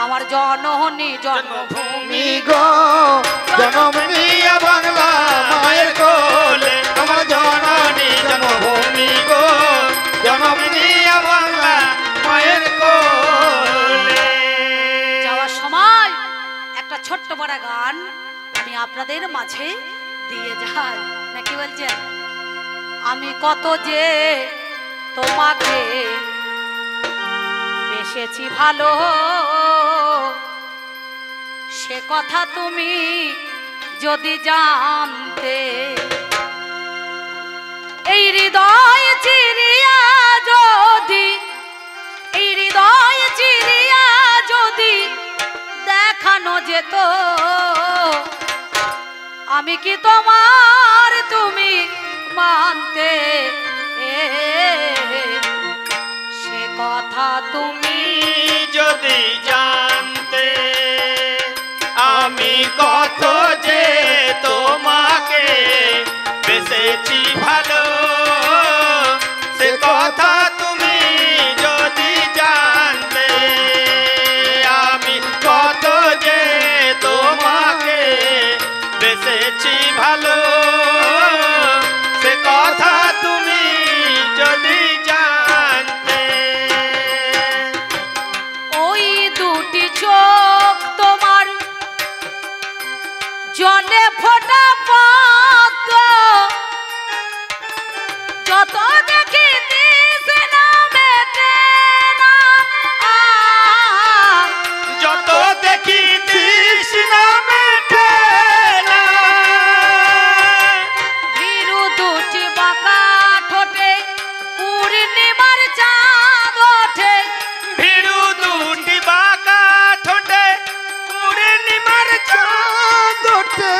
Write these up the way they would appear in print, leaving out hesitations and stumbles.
আমার জননী জন্মভূমি গো জনম নিয়া বাংলা মায়ের কোলে আমার জননী জন্মভূমি গো জনম নিয়া বাংলা মায়ের কোলে। যাওয়ার সময় একটা ছোট্ট বড় গান আমি আপনাদের মাঝে দিয়ে যাই, নাকি বলছেন? আমি কত যে তোমাকে বেসেছি ভালো, সে কথা তুমি যদি জানতে। এই হৃদয় চিরিয়া যদি, এই হৃদয় চিরিয়া যদি দেখানো যেত, আমি কি তোমার তুমি মানতে? সে কথা তুমি যদি জানতে আমি কত যে তোমাকে বেসেছি ভালো, সে কথা তুমি যদি জানতে আমি কত যে তোমাকে বেসেছি ভালো, সে কথা তুমি যদি জানতে। ওই দুটি চোখ তোমার জলে ফোটা পদ্ম, যত দেখি দিশে না মেটে না, যত দেখি তৃষ্ণা মেটে না, ভীরু দুটি বাঁকা ঠোঁটে পূর্ণিমার চাঁদ ওঠে, ভীরু দুটি বাঁকা ঠোঁটে পূর্ণিমার চাঁদ ওঠে,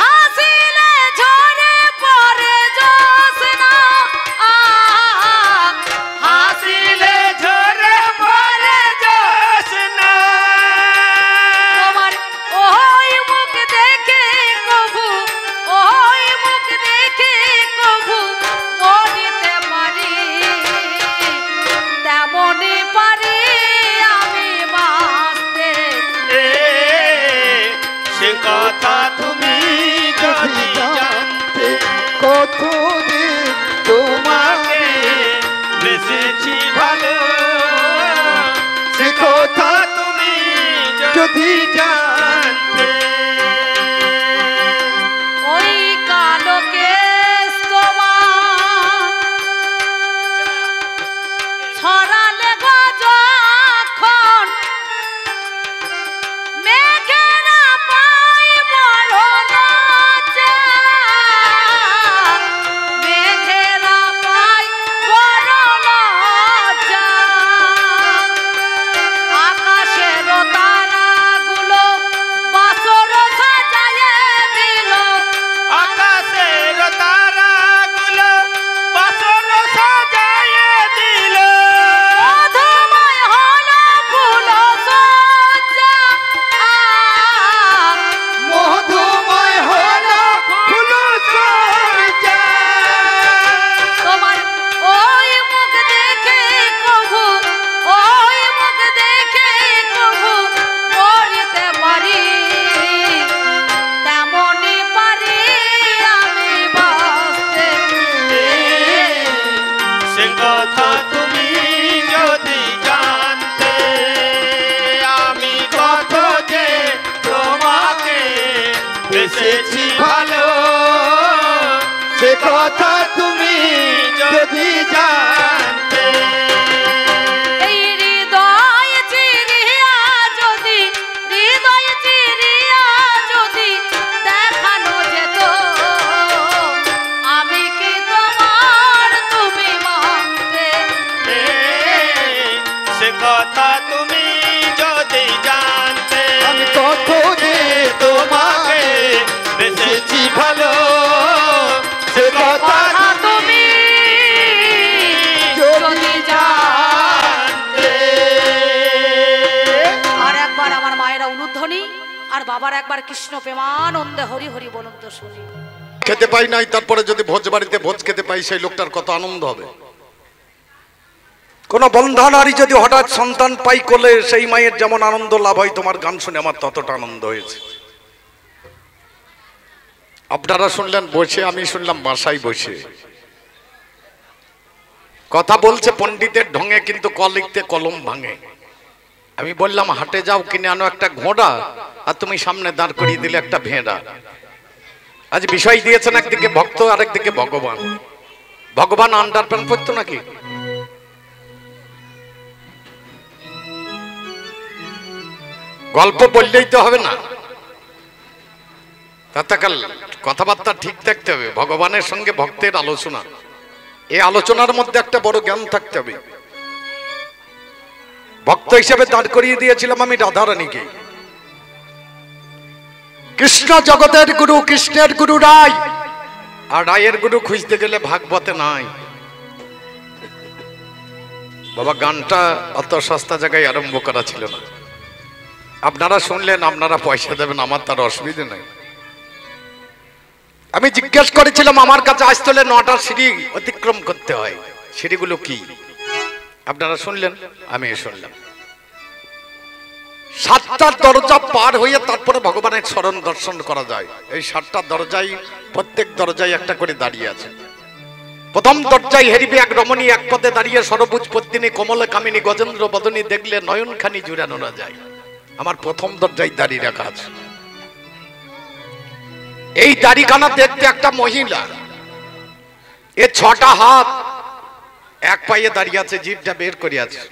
হাসিলে ঝরে পড়ে জ্যোৎস্না, হাসিলে ঝরে পড়ে জ্যোৎস্না। তোমার ওই মুখ দেখে কবু, ওই মুখ দেখে কবু মরিতে পারি, তেমনি পারি আমি বাঁচতে। এ, সে কথা তুমি যদি জানতে কতদিন তোমাকে বেসেছি ভালো, সে কথা তুমি যদি জানতে। ওই কালো কেশ তোমার ছড়ালে গো যখন, মেঘেরা পাই বড় লজ্জা, মেঘেরা পাই বড় লজ্জা। আকাশের তারাগুলো বাসর সাজায়ে দিল, আকাশের তারাগুলো বাসর সাজায়ে দিল, মধুময় হলো ফুল সজ্জা, মধুময় হলো ফুল সজ্জা। তোমার ওই মুখ দেখে কবু, ওই মুখ দেখে কবু মরিতে পারি, তেমনি পারি আমি বাঁচতে। সে কথা তুমি যদি জানতে আমি কত যে তোমাকে বেসেছি ভালো, সে কথা তুমি যদি জানতে। এই হৃদয় চিরিয়া যদি, হৃদয় চিরিয়া যদি দেখানো যেত, আমি কি তোমার তুমি মানতে? সে কথা তুমি যদি জানতে আমি কত যে তোমাকে বেসেছি ভালো, সে কথা তুমি যদি জানতে। আর একবার আমার মায়েরা উলুধ্বনি আর বাবার একবার কৃষ্ণ প্রেমানন্দে হরি হরি বলুন তো শুনি। খেতে পাই নাই, তারপরে যদি ভোজ বাড়িতে ভোজ খেতে পাই সেই লোকটার কত আনন্দ হবে। কোন বন্ধা নারী যদি হঠাৎ সন্তান পাই কোলে, সেই মায়ের যেমন আনন্দ লাভ হয়, তোমার গান শুনে আমার ততটা আনন্দ হয়েছে। আপনারা শুনলেন বসে, আমি শুনলাম বাসায় বসে। কথা বলছে পণ্ডিতের ঢঙে, কিন্তু ক লিখতে কলম ভাঙে। আমি বললাম হাটে যাও, কিনে আনো একটা ঘোড়া, আর তুমি সামনে দাঁড় করিয়ে দিলে একটা ভেড়া। আজ বিষয় দিয়েছেন একদিকে ভক্ত, আরেকদিকে ভগবান। ভগবান আন্ডারপ্যান্ট পরতো নাকি? গল্প বললেই তো হবে না, তাতাকাল কথাবার্তা ঠিক থাকতে হবে। ভগবানের সঙ্গে ভক্তের আলোচনা, এই আলোচনার মধ্যে একটা বড় জ্ঞান থাকতে হবে। ভক্ত হিসেবে দাঁড় করিয়ে দিয়েছিলাম আমি রাধারানীকে। কৃষ্ণ জগতের গুরু, কৃষ্ণের গুরু রায়, আর রায়ের গুরু খুঁজতে গেলে ভাগবতে নাই। বাবা গানটা অত সস্তা জায়গায় আরম্ভ করা ছিল না। আপনারা শুনলেন, আপনারা পয়সা দেবেন, আমার তার অসুবিধা নেই। আমি জিজ্ঞেস করেছিলাম, আমার কাছে আসতে হলে 9টা সিঁড়ি অতিক্রম করতে হয়, সিঁড়িগুলো কি? আপনারা শুনলেন, আমি শুনলাম। 7টা দরজা পার হয়ে তারপরে ভগবানের চরণ দর্শন করা যায়। এই 7টা দরজায়, প্রত্যেক দরজায় একটা করে দাঁড়িয়ে আছে। প্রথম দরজায় হেরিবে এক রমণী, এক পদে দাঁড়িয়ে সরবুজ পদ্মিনী, কমলে কামিনী, গজেন্দ্র বদনী, দেখলে নয়নখানি জুড়ানো না যায়। আমার প্রথম দরজায় দাঁড়িয়ে রাখা আছে। এই দাড়িখানা দেখতে একটা মহিলা, এ 6টা হাত, এক পায়ে দাঁড়িয়ে আছে, জিভটা বের করে আছে।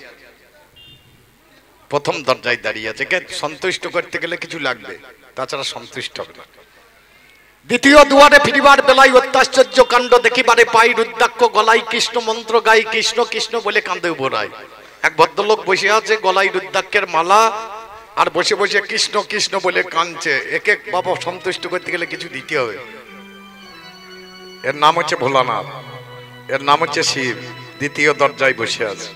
প্রথম দরজায় দাঁড়িয়ে আছে। সন্তুষ্ট করতে গেলে কিছু লাগবে, তাছাড়া সন্তুষ্ট হবে না। দ্বিতীয় দুয়ারে ফিরিবার বেলায় অত্যাশ্চর্য কাণ্ড দেখিবারে পাই, রুদ্রাক্ষ গলায় কৃষ্ণ মন্ত্র গাই, কৃষ্ণ কৃষ্ণ বলে কাঁদে উভরায়। এক ভদ্রলোক বসে আছে, গলায় রুদ্রাক্ষের মালা, আর বসে বসে কৃষ্ণ কৃষ্ণ বলে কাঁদছে। এক এক বাবা সন্তুষ্ট করতে গেলে কিছু দিতে হবে। এর নাম হচ্ছে ভোলানাথ, এর নাম হচ্ছে শিব। দ্বিতীয় দরজায় বসে আছে।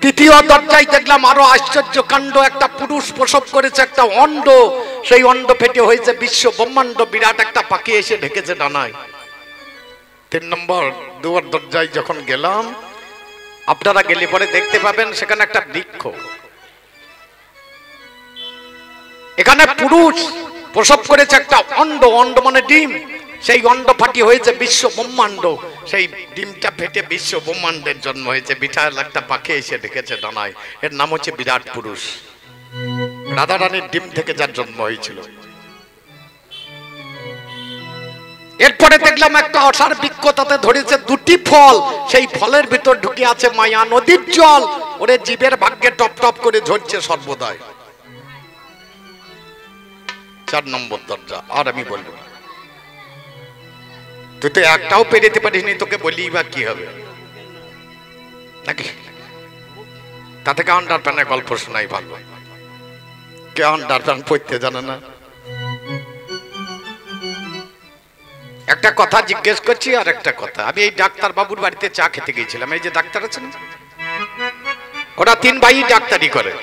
তৃতীয় দরজায় দেখলাম আরো আশ্চর্য কাণ্ড। একটা পুরুষ প্রসব করেছে একটা অণ্ড, সেই অণ্ড ফেটে হয়েছে বিশ্ব ব্রহ্মাণ্ড, বিরাট একটা পাখি এসে ঢেকেছে ডানায়। 3 নম্বর দুয়ার দরজায় যখন গেলাম, আপনারা গেলে পরে দেখতে পাবেন সেখানে একটা বৃক্ষ। এখানে পুরুষ প্রসব করেছে একটা অণ্ড, অণ্ড মানে ডিম, সেই অণ্ড ফাটি হয়েছে বিশ্ব ব্রহ্মাণ্ড, সেই ডিমটা ফেটে বিশ্ব ব্রহ্মাণ্ডের জন্ম হয়েছে। বিশাল একটা পাখি এসে ঢেকেছে ডানায়, এর নাম হচ্ছে বিরাট পুরুষ। রাধারানীর ডিম থেকে যার জন্ম হয়েছিল। এরপরে দেখলাম একটা অসার বৃক্ষ, তাতে ধরেছে 2টি ফল, সেই ফলের ভিতর ঢুকে আছে মায়া নদীর জল। ওরে জীবের ভাগ্যে টপ টপ করে ঝরছে সর্বদাই। 4 নম্বর দরজা। আর আমি বলবো না, তুই তো একটাও পেরিয়ে পারিসনি, তোকে বলি বা কি হবে নাকি? তা থেকে আন্ডারপ্যানের গল্প শোনাই ভালো। কে আন্ডারপ্যান পড়তে জানে না? একটা কথা জিজ্ঞেস করছি, আর একটা কথা। আমি এই ডাক্তার বাবুর বাড়িতে চা খেতে গিয়েছিলাম। এই যে ডাক্তার আছেন, ওরা 3 ভাই ডাক্তারি করে।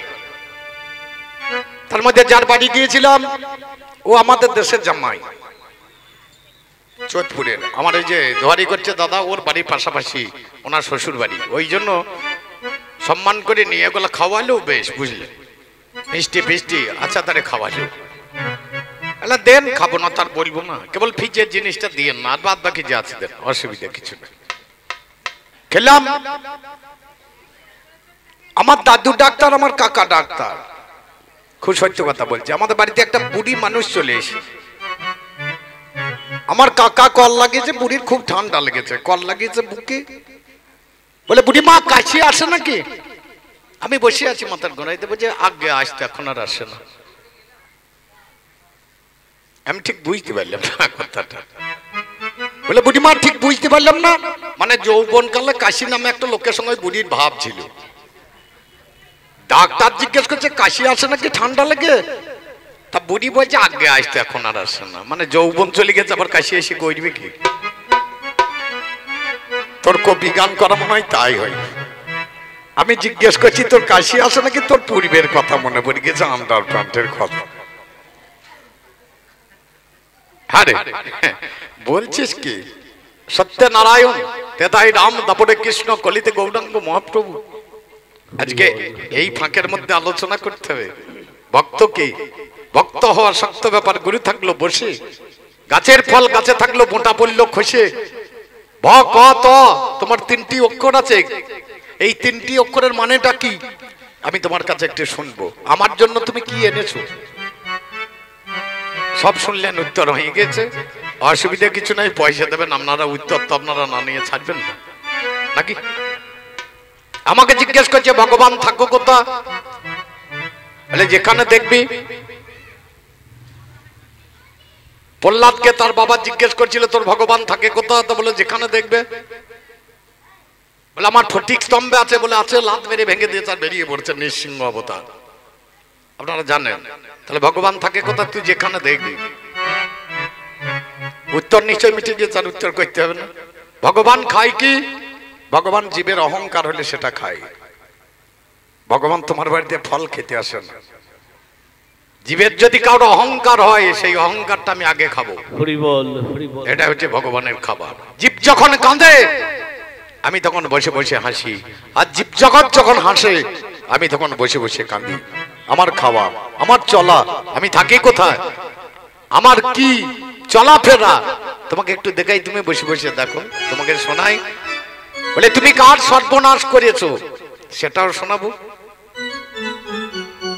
তার মধ্যে যার বাড়ি গিয়েছিলাম, ও আমাদের দেশের জামাই, চোদপুরের। আমার এই যে দোয়ারি করছে দাদা, ওর বাড়ির পাশাপাশি ওনার শ্বশুর বাড়ি। ওই জন্য সম্মান করে নিয়ে এগুলো খাওয়ালেও বেশ, বুঝলে, মিষ্টি ফিষ্টি আচ্ছা তারে খাওয়ালেও দেন, খাবো না তার বলবো না, কেবল ফ্রিজের জিনিসটা দিয়ে না, আর বাদ বাকি যা আছে দেন, অসুবিধা কিছু নেই। খেলাম। আমার দাদু ডাক্তার, আমার কাকা ডাক্তার। খুব সত্য কথা বলছি, আমাদের বাড়িতে একটা বুড়ি মানুষ চলে এসে, আমার কাকা কল লাগিয়েছে, বুড়ির খুব ঠান্ডা লেগেছে, কল লাগিয়েছে বুকে, বলে বুড়ি মা কাশি আসে নাকি? আমি বসে আছি মাথার গোড়ায়, দেবো যে আগে আসতে, এখন আর আসে না। আমি ঠিক বুঝতে পারলাম না কথাটা। বলে বুড়ি মা ঠিক বুঝতে পারলাম না, মানে যৌবন কালে কাশি নামে একটা লোকের সঙ্গে বুড়ির ভাব ছিল। ডাক্তার জিজ্ঞেস করছে কাশি আসে নাকি ঠান্ডা লেগে? তা বুড়ি বলছে আগে আসতে, এখন আর আসে না। মানে যৌবন চলে গেছে, আবার কাশি এসে করবে কি? তোর কবি গান করা মনে হয় তাই হয়। আমি জিজ্ঞেস করছি তোর কাশি আসে নাকি, তোর পূর্বের কথা মনে পড়ে গেছে, আন্ডারপ্যান্টের কথা। আরে বলছিস কি? সত্যনারায়ণ, তেতাই রাম, দাপরে কৃষ্ণ, কলিতে গৌরাঙ্গ মহাপ্রভু। আজকে এই ফাঁকের মধ্যে আলোচনা করতে হবে ভক্ত কি, ভক্ত হওয়া শক্ত ব্যাপার। গুরু থাকলো বসে, গাছের ফল গাছে থাকলো, মোটা পড়লো খসে। ভ ক ত, তোমার 3টি অক্ষর আছে। এই 3টি অক্ষরের মানেটা কি আমি তোমার কাছে একটু শুনবো। আমার জন্য তুমি কি এনেছো? সব শুনলেন, উত্তর হয়ে গেছে। অসুবিধা কিছু নাই, পয়সা দেবেন আপনারা, উত্তর তো আপনারা না নিয়ে ছাড়বেন না নাকি? আমাকে জিজ্ঞেস করছে ভগবান থাকো কোথা? বলে যেখানে দেখবি। প্রহ্লাদকে তার বাবা জিজ্ঞেস করছিল তোর ভগবান থাকে কোথা? তো বলে যেখানে দেখবে। বলে আমার ফটিক স্তম্ভে আছে। বলে আছে, লাত মেরে ভেঙে দিয়েছে আর বেরিয়ে পড়ছে নৃসিংহ অবতার। আপনারা জানেন। তাহলে ভগবান থাকে কোথা? তুই যেখানে দেখবি। উত্তর নিশ্চয় মিটে গিয়েছে, আর উত্তর করতে হবে না। ভগবান খায় কি? ভগবান জীবের অহংকার হলে সেটা খায়। ভগবান তোমার বাড়িতে ফল খেতে আসে না। জীবের যদি কারো অহংকার হয়, সেই অহংকারটা আমি আগে খাবো। এটা হচ্ছে ভগবানের খাবার। জীব যখন কাঁদে আমি তখন বসে বসে হাসি, আর জীব জগৎ যখন হাসে আমি তখন বসে বসে কাঁদি। আমার খাওয়া, আমার চলা, আমি থাকি কোথায়, আমার কি চলাফেরা তোমাকে একটু দেখাই। তুমি বসে বসে দেখো, তোমাকে শোনাই। বলে তুমি কার সর্বনাশ করেছো সেটাও শোনাবো।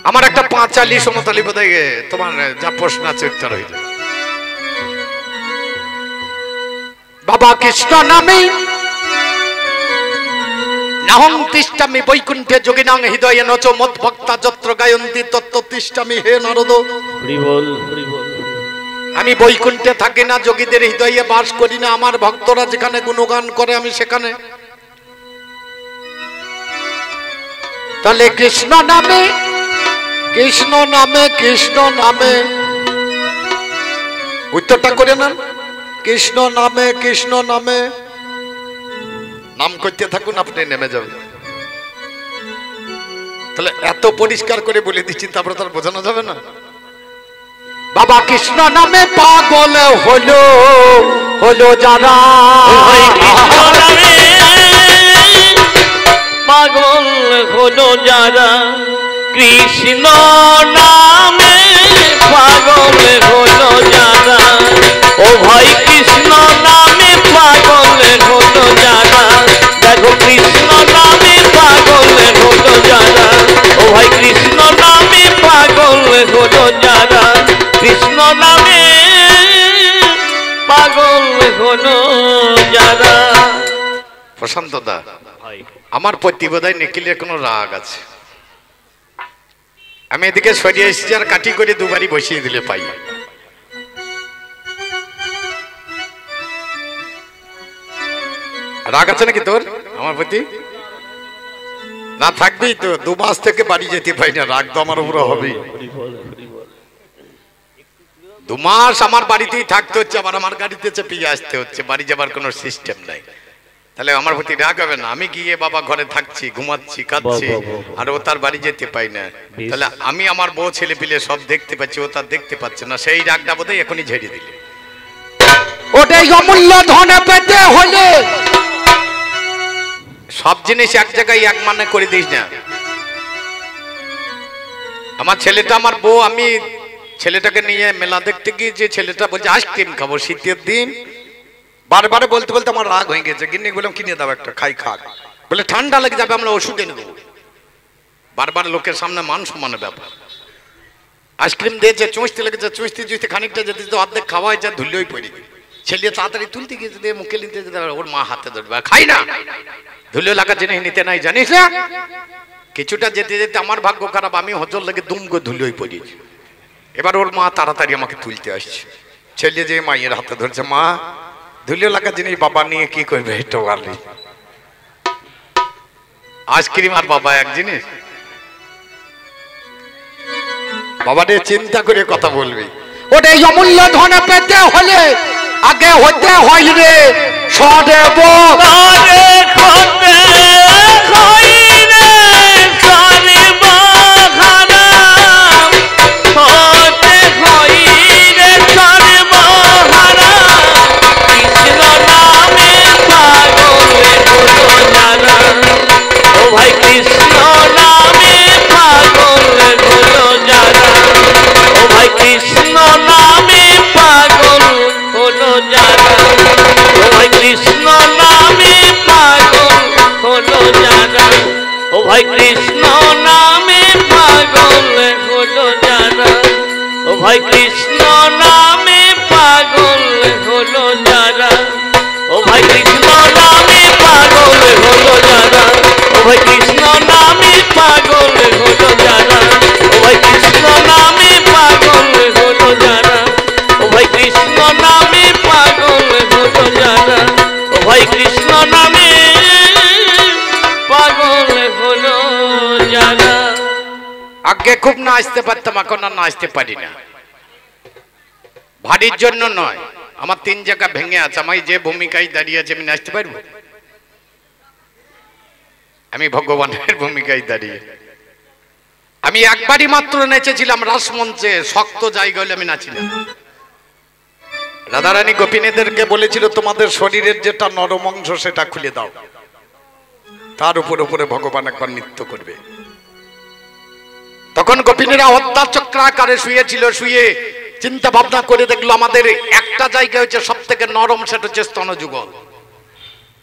আমার একটা পাঁচালি সমতালি বোধহয় তোমার যা প্রশ্ন আছে উত্তর হয়ে যাবে। বাবা কৃষ্ণ নামে নাহং তিষ্ঠামি বৈকুণ্ঠে যোগিনাং হৃদয়ে নচ মদ্ভক্তা যত্র গায়ন্তি তত্ত্ব তিষ্ঠামি হে নারদ। আমি বৈকুণ্ঠে থাকি না, যোগীদের হৃদয়ে বাস করি না। আমার ভক্তরা যেখানে গুণগান করে আমি সেখানে। তাহলে কৃষ্ণ নামে, কৃষ্ণ নামে, কৃষ্ণ নামে, উত্তরটা করে নেন। কৃষ্ণ নামে, কৃষ্ণ নামে, নাম করতে থাকুন, আপনি নেমে যাবেন। তাহলে এত পরিষ্কার করে বলে দিচ্ছি, তারপরে তার বোঝানো যাবে না। বাবা কৃষ্ণ নামে পাগল হলো, হলো যারা, পাগল হলো যারা, কৃষ্ণ নামে পাগল হলো যারা। ও ভাই কৃষ্ণ নামে পাগল হলো যারা, দেখো কৃষ্ণ নামে পাগল হলো যারা। ও ভাই কৃষ্ণ নামে পাগল হলো যারা, কৃষ্ণ নামে পাগল হলো যারা। প্রশান্ত দা, আমার প্রতিবোধায় নিখিলের কোনো রাগ আছে। আমি এদিকে সরিয়ে এসেছি, আর কাঠি করে দুবারই বসিয়ে দিলে পাই। রাগ আছে নাকি তোর আমার প্রতি? না থাকবি তো, 2 মাস থেকে বাড়ি যেতে পাই না, রাগ তো আমার উপরে হবে। 2 মাস আমার বাড়িতেই থাকতে হচ্ছে, আবার আমার গাড়িতে চেপে আসতে হচ্ছে, বাড়ি যাবার কোনো সিস্টেম নাই। তাহলে আমার প্রতি রাগ হবে না? আমি গিয়ে বাবা ঘরে থাকছি, ঘুমাচ্ছি, খাচ্ছি, আর ও তার বাড়ি যেতে পাই না। তাহলে আমি আমার বউ ছেলে পিলে সব দেখতে পাচ্ছি, ও তার দেখতে পাচ্ছে না। সেই রাগটা বোধহয় এখনই ঝেড়ে দিলে। ওটাই অমূল্য ধন পেতে হলে সব জিনিস এক জায়গায় এক মানে করে দিস না। আমার ছেলেটা, আমার বউ, আমি ছেলেটাকে নিয়ে মেলা দেখতে গিয়ে, যে ছেলেটা বলছে আইসক্রিম খাবো শীতের দিন, বারবার বলতে বলতে আমার রাগ হয়ে গেছে। গিন্নি বললাম কিনে দাও একটা, খাই খাক। বলে ঠান্ডা লেগে যাবে, আমরা ওষুধ এনে দেবো। বারবার লোকের সামনে মান সম্মানের ব্যাপার। আইসক্রিম দিয়েছে, চুঁচতে লেগেছে, চুঁচতে চুঁচতে খানিকটা যেতে যেতে অর্ধেক খাওয়া হয়েছে, ধুলেই পড়ে। ছেলে তাড়াতাড়ি তুলতে গিয়েছে, দিয়ে মুখে নিতে যেতে, ওর মা হাতে ধরবে, খাই না, ধুলে লাগা জিনিস নিতে নাই, জানিস না? কিছুটা যেতে যেতে আমার ভাগ্য খারাপ, আমি হজর লেগে দুম করে ধুলেই পড়েছি। এবার ওর মা তাড়াতাড়ি আমাকে তুলতে আসছে। ছেলে যে মায়ের হাতে ধরছে, মা ধুলে লাগা জিনিস বাবা নিয়ে কি করবে, এটা পারলি। আইসক্রিম আর বাবা এক জিনিস? বাবা রে চিন্তা করে কথা বলবি। ওটাই অমূল্য ধন পেতে হলে আগে হতে হয় রে সদেব। কৃষ্ণ নামে কৃষ্ণ নামে পাগল হলো যারা, ও ভাই কৃষ্ণ নামে পাগল হলো যারা, ও ভাই কৃষ্ণ নামে পাগল হলো যারা, ও ভাই কৃষ্ণ নামে পাগল হলো যারা, ও ভাই কৃষ্ণ নামে পাগল হলো যারা, ও ভাই কৃষ্ণ নামে পাগল হলো যারা, ও ভাই কৃষ্ণ নামে পাগল হলো যারা। আগে খুব নাচতে পারতাম, এখন আর নাচতে পারি না। ভারীর জন্য নয়, আমার 3 জায়গা ভেঙে আছে। আমি যে ভূমিকায় দাঁড়িয়ে আছে আমি নাচতে পারবো? আমি ভগবানের ভূমিকায় দাঁড়িয়ে, আমি একবারই মাত্র নেচেছিলাম রাসমঞ্চে, শক্ত জায়গা হলে আমি নাচি না। রাধারানী গোপিনীদেরকে বলেছিল তোমাদের শরীরের যেটা নরম অংশ সেটা খুলে দাও, তার উপরে ভগবান একবার নৃত্য করবে। তখন গোপিনীরা হত্যা চক্রাকারে শুয়েছিল, শুয়ে চিন্তা ভাবনা করে দেখলো আমাদের একটা জায়গা হচ্ছে সব থেকে নরম, সেটা হচ্ছে স্তনযুগল,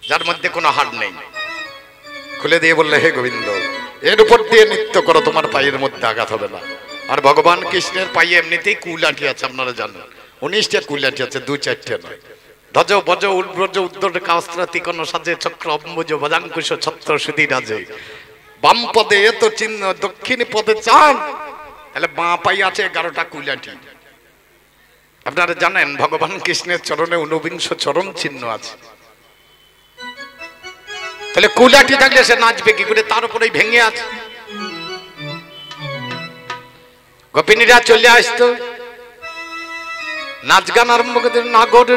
যার মধ্যে কোনো হাড় নেই। খুলে দিয়ে বললে হে গোবিন্দ, এর উপর দিয়ে নৃত্য করো, তোমার পায়ের মধ্যে আঘাত হবে না। আর ভগবান কৃষ্ণের পায়ে এমনিতেই কুলাঠি আছে, আপনারা জানেন 19টা কুলাঠি আছে, 2-4টে নয়। ধ্বজ বজ উদ্ব্রজ উদ্দর কাস্ত্র তিকন সাজে চক্র অম্বুজ ভজাঙ্কুশ ছত্র সুধী রাজে। বাম পদে এত চিহ্ন, দক্ষিণ পদে চান, তাহলে বাঁ পায়ে আছে 11টা কুলাঠি। আপনারা জানেন ভগবান কৃষ্ণের চরণে 49 চরণ চিহ্ন আছে। তাহলে কুলাঠি থাকলে সে নাচবে কি করে? তার উপরেই ভেঙে আছে। গোপিনীরা চলে আসতো, নাচ গান আরম্ভ করতে, নাগর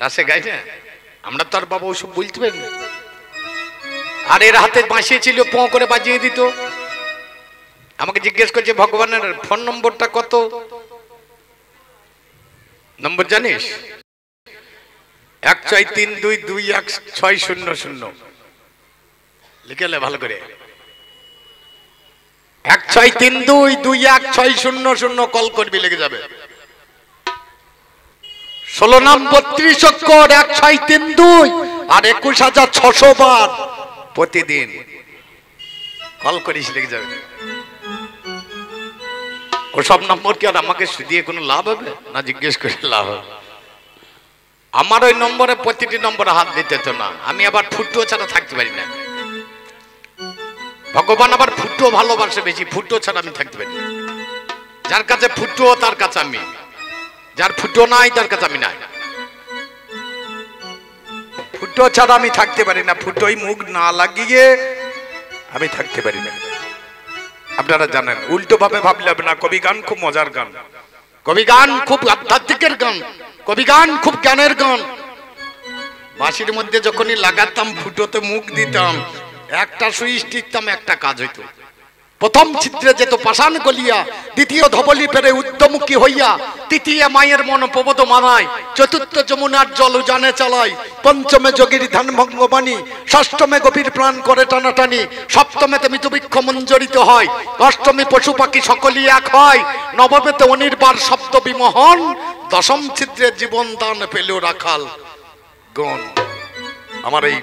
রাসে গাইছে। আমরা তো আর বাবা ওসব বলতে পারি না। আর এর হাতে বাঁশি ছিল, পো করে বাজিয়ে দিত। আমাকে জিজ্ঞেস করছে ভগবানের ফোন নম্বরটা কত নম্বর জানিস? 163221600 লিখেলে ভালো করে, 163221600 কল করবি, লেগে যাবে। 16 নাম 32 অক্ষর, 162 আর 21600 বার প্রতিদিন কল করিস, লেগে যাবে। ওসব নম্বর কি আর আমাকে দিয়ে কোনো লাভ হবে? না জিজ্ঞেস করে লাভ হবে? আমার ওই নম্বরে প্রতিটি নম্বরে হাত দিতে তো না। আমি আবার ফুটো ছাড়া থাকতে পারি না। ভগবান আবার ফুটো ভালোবাসে বেশি, ফুটো ছাড়া আমি থাকতে পারি না। যার কাছে ফুটো তার কাছে আমি, যার ফুটো নাই তার কাছে আমি নাই। ফুটো ছাড়া আমি থাকতে পারি না, ফুটোই মুখ না লাগিয়ে আমি থাকতে পারি না। আপনারা জানেন, উল্টো ভাবে ভাবলে হবে না। কবি গান খুব মজার গান, কবি গান খুব আধ্যাত্মিকের গান, কবি গান খুব জ্ঞানের গান। বাঁশির মধ্যে যখনই লাগাতাম, ফুটোতে মুখ দিতাম, একটা সুইচ টিপতাম, একটা কাজ হইতো। প্রথম চিত্রে যেত পাষাণ গলিয়া, দ্বিতীয় ধবলি পেরে উদ্যমুখী হইয়া, তৃতীয় মায়ের মন প্রবোধ মানায়, চতুর্থ যমুনার জল জানে চালায়, পঞ্চমে যোগীর ধ্যান ভঙ্গবাণী, ষষ্ঠমে গভীর প্রাণ করে টানাটানি, সপ্তমেতে মৃতবৃক্ষ মঞ্জরিত হয়, অষ্টমী পশু পাখি সকলই এক হয়, নবমেতে অনির্বার শব্দ বিমোহন, দশম ছিদ্রে জীবন দান পেল রাখাল গণ। আমার এই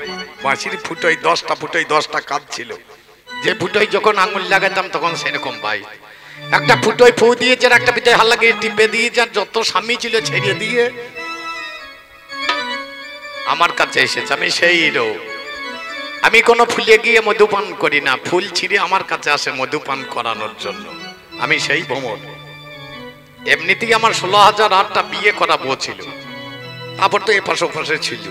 বাঁশির ফুটোয় 10টা ফুটোয় 10টা কাজ ছিল। যে ফুটোয় যখন আঙুল লাগাতাম তখন সেরকম ভাই, একটা ফুটোয় ফু দিয়েছে, একটা পিঠে হাল লাগিয়ে টিপে দিয়েছে, আর যত স্বামী ছিল ছেড়ে দিয়ে আমার কাছে এসেছে। আমি সেই হিরো। আমি কোনো ফুলে গিয়ে মধুপান করি না, ফুল ছিঁড়ে আমার কাছে আসে মধুপান করানোর জন্য। আমি সেই ভ্রমণ। এমনিতেই আমার 16,008টা বিয়ে করা বউ ছিল, তারপর তো এপাশে ওপাশে ছিল,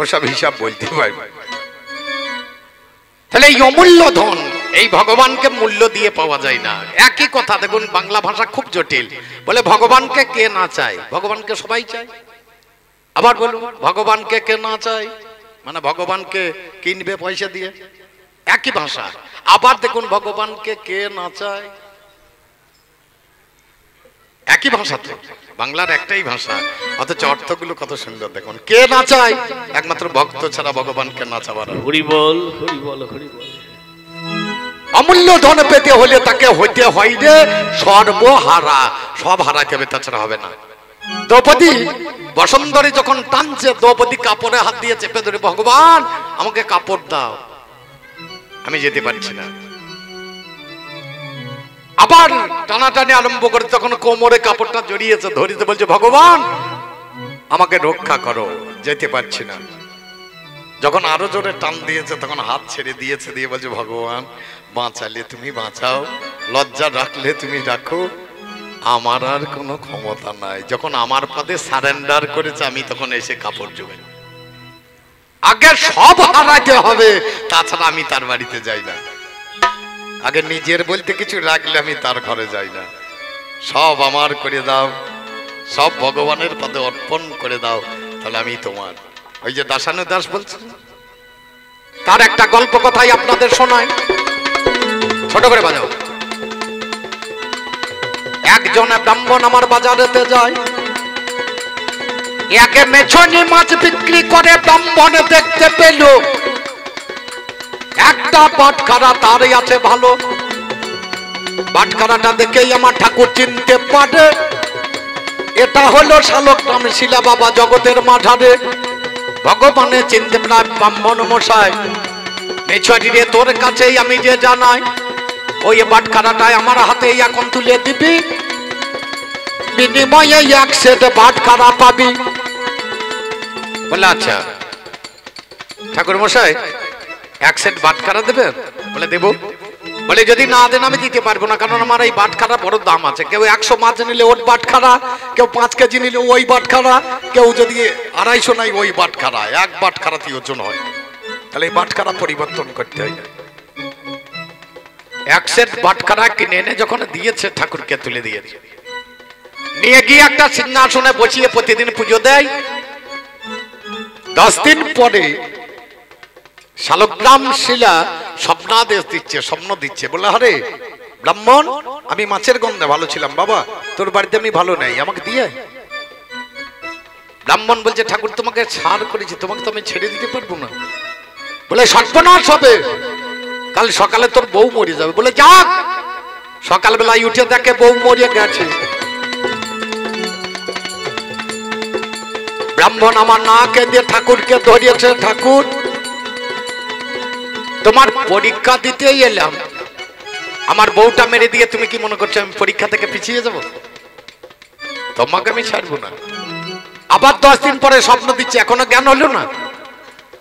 ওসব হিসাব বলতে পারবে। তাহলে এই অমূল্য ধন, এই ভগবানকে মূল্য দিয়ে পাওয়া যায় না। একই কথা দেখুন, বাংলা ভাষা খুব জটিল। বলে ভগবানকে কে না চায়? ভগবানকে সবাই চায়। আবার বলুন, ভগবানকে কে না চায়? মানে ভগবানকে কিনবে পয়সা দিয়ে, একই ভাষা। আবার দেখুন, ভগবানকে কে না চায়? একই ভাষা তো, বাংলার একটাই ভাষা, অথচ অর্থগুলো কত সুন্দর। দেখুন, কে না চায়? একমাত্র ভক্ত ছাড়া ভগবানকে না চাওয়ার। হরি বল, হরি বল, হরি বল। অমূল্য ধন পেতে হলে তাকে হইতে হয় রে সর্বহারা। সব হারাতে হবে, তাছাড়া হবে না। দ্রৌপদী বসন্তরী যখন টানছে দ্রৌপদী কাপড়ে হাত দিয়ে চেপে ধরে, ভগবান আমাকে কাপড় দাও, আমি যেতে পারছি না। আবার টানাটানি আরম্ভ করে, তখন কোমরে কাপড়টা জড়িয়েছে, ধরিতে বলছে ভগবান আমাকে রক্ষা করো, যেতে পারছি না। যখন আরো জোরে টান দিয়েছে তখন হাত ছেড়ে দিয়েছে, দিয়ে বলছে ভগবান বাঁচালে তুমি বাঁচাও, লজ্জা রাখলে তুমি রাখো, আমার আর কোনো ক্ষমতা নাই। যখন আমার পদে সারেন্ডার করেছে আমি তখন এসে কাপড় জোগাই। আগে সব হারাইতে হবে, তাছাড়া আমি তার বাড়িতে যাই না। আগে নিজের বলতে কিছু রাখলে আমি তার ঘরে যাই না। সব আমার করে দাও, সব ভগবানের পদে অর্পণ করে দাও, তাহলে আমি তোমার। ওই যে দাসানুদাস বলছে, তার একটা গল্প কথাই আপনাদের শোনায়, ছোট করে বাজাও। একজন ব্রাহ্মণ আমার বাজারেতে যায়, একে মেছনি মাছ বিক্রি করে ব্রাহ্মণ দেখতে পেল একটা বাটখারা তারই আছে ভালো। বাটখারাটা দেখেই আমার ঠাকুর চিনতে পারে, এটা হলো শালগ্রাম শিলা বাবা জগতের মাঝারে। ভগবানের চিনতে পারে ব্রাহ্মণ মশাই, মেছনি রে তোর কাছেই আমি যে জানাই, ওই বাটখারাটাই আমার হাতে এখন তুলে দিবি, বিনিময়ে 1 সেট বাটখারা পাবি। বলে আচ্ছা ঠাকুর মশাই 1 সেট বাটখারা দেবেন? বলে দেব। বলে যদি না দেন আমি দিতে পারবো না, কারণ আমার এই বাটখারা বড় দাম আছে। কেউ 100 মাছ নিলে ওর বাটখারা, কেউ 5 কেজি নিলে ওই বাটখারা, কেউ যদি 250 নাই ওই বাটখারা, 1 বাটখারাতেই ওজন হয়। তাহলে এই বাটখারা পরিবর্তন করতে হয়। 1 সেট বাটখারা কিনে এনে যখন দিয়েছে ঠাকুরকে তুলে দিয়েছে, নিয়ে গিয়ে একটা সিংহাসনে বসিয়ে প্রতিদিন পুজো দেয়। 10 দিন পরে শালগ্রাম শিলা স্বপ্নাদেশ দিচ্ছে, স্বপ্ন দিচ্ছে। বলে আরে ব্রাহ্মণ, আমি মাছের গন্ধে ভালো ছিলাম বাবা, তোর বাড়িতে আমি ভালো নেই, আমাকে দিয়ে। ব্রাহ্মণ বলছে ঠাকুর তোমাকে ছাড় করেছি, তোমাকে তো আমি ছেড়ে দিতে পারবো না। বলে সর্বনাশ হবে, কাল সকালে তোর বউ মরে যাবে। বলে যাক, সকালবেলায় উঠে দেখে বউ মরে গেছে। ব্রাহ্মণ আমার নাকে দিয়ে ঠাকুরকে ধরিয়েছে, ঠাকুর তোমার পরীক্ষা দিতেই এলাম, আমার বউটা মেরে দিয়ে তুমি কি মনে করছো আমি পরীক্ষা থেকে পিছিয়ে যাব? তোমাকে আমি ছাড়বো না। আবার 10 দিন পরে স্বপ্ন দিচ্ছে, এখনো জ্ঞান হলো না,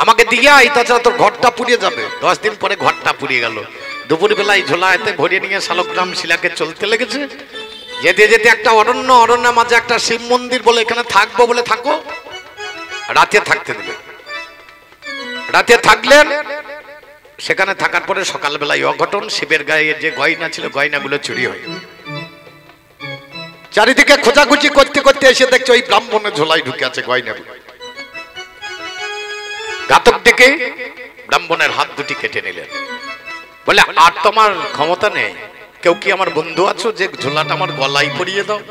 আমাকে দিয়ে আই, তাছাড়া তোর ঘরটা পুড়িয়ে যাবে। 10 দিন পরে ঘরটা পুড়িয়ে গেল। দুপুর বেলায় ঝোলাতে ভরিয়ে নিয়ে শালগ্রাম শিলাকে চলতে লেগেছে। যেতে যেতে একটা অরণ্যের মাঝে একটা শিব মন্দির, বলে এখানে থাকবো, বলে থাকো। রাতে থাকতে দিলেন। রাতে থাকলেন, সেখানে থাকার পরে সকালবেলায় অঘটন, শিবের গায়ে যে গয়না ছিল গয়নাগুলো চুরি হয়। চারিদিকে খোঁজাখুঁজি করতে করতে এসে দেখছে ওই ব্রাহ্মণের ঝোলায় ঢুকে আছে গয়নাগুলো। ঘাতক ডেকে ব্রাহ্মণের হাত দুটি কেটে নিলেন। বলে আর তোমার ক্ষমতা নেই, কেউ কি আমার বন্ধু আছো যে ঝোলাটা আমার গলায় পরিয়ে দাও?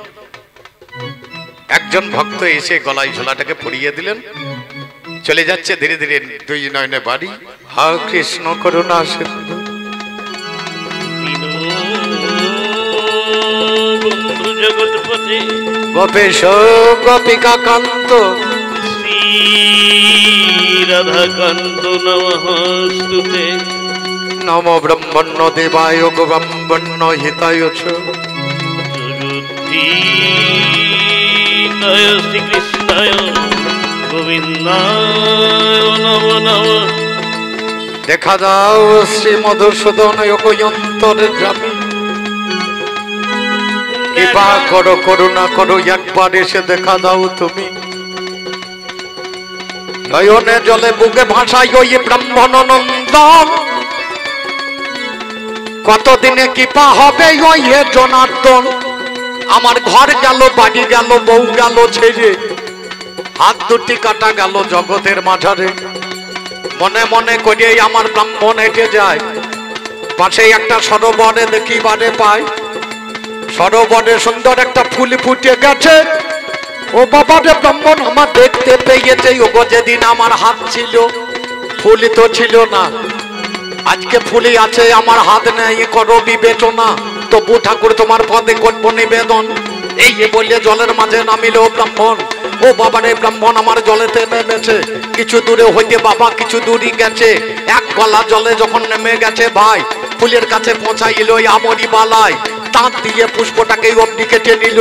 একজন ভক্ত এসে গলায় ঝোলাটাকে পরিয়ে দিলেন। চলে যাচ্ছে ধীরে ধীরে 2 নয়নে বাড়ি। হা কৃষ্ণ করুণা সিন্ধু বন্ধু জগৎপতি গোপেশ গোপিকা কান্ত শ্রী রাধাকান্ত নমস্তুতে। নমো ব্রহ্মণ্য দেবায় গো ব্রহ্মণ্য হিতায় চ জয় শ্রীকৃষ্ণায় গোবিন্দায় নমো নমঃ। দেখা যাও শ্রী মধুসূদন অন্তরের গ্রামে, কৃপা করো করুণা করো, একবার এসে দেখা দাও তুমি। নয়নে জলে বুকে ভাসাই ওই ব্রাহ্মণ নন্দন, কতদিনে কৃপা হবে ওই হে জনার্দন। আমার ঘর গেল, বাড়ি গেল, বউ গেল ছেড়ে, হাত দুটি কাটা গেল জগতের মাঝারে। মনে মনে করে আমার ব্রাহ্মণ হেঁটে যায়, পাশে একটা সরোবরে দেখিবারে পায়। সরোবরে সুন্দর একটা ফুল ফুটে গেছে। ও বাবা রে ব্রাহ্মণ আমার দেখতে পেয়েছে, ওগো যেদিন আমার হাত ছিল ফুলই তো ছিল না, আজকে ফুলই আছে আমার হাত নেই, করো বিবেচনা। তবু ঠাকুর তোমার পদে করবো নিবেদন। এই বলে জলের মাঝে নামিল ব্রাহ্মণ। ও বাবারে ব্রাহ্মণ আমার জলেতে নেমেছে, কিছু দূরে হইতে বাবা কিছু দূরই গেছে, এক গলা জলে যখন নেমে গেছে ভাই ফুলের কাছে পৌঁছাইল আমরি বালায়, দাঁত দিয়ে পুষ্পটাকে অগ্নি কেটে নিল,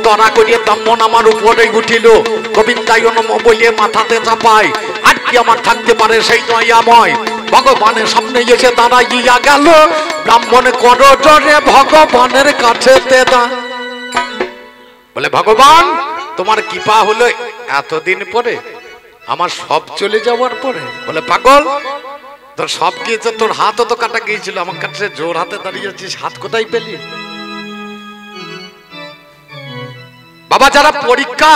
তরা করিয়ে ব্রাহ্মণ আমার উপরে উঠিল, গোবিন্দায় নম বলিয়ে মাথাতে চাপায়, আর কি আমার থাকতে পারে সেই দয়াময়, ভগবানের সামনে এসে দাঁড়াইয়া গেল, ব্রাহ্মণ করজরে ভগবানের কাছে তেদা বলে ভগবান তোমার কৃপা হলো এতদিন পরে, আমার সব চলে যাওয়ার পরে। বলে পাগল তোর সব গিয়েছে, তোর হাতও তো কাটা গিয়েছিল, আমার কাছে জোর হাতে দাঁড়িয়েছিস, হাত কোথায় পেলি? বাবা যারা পরীক্ষা,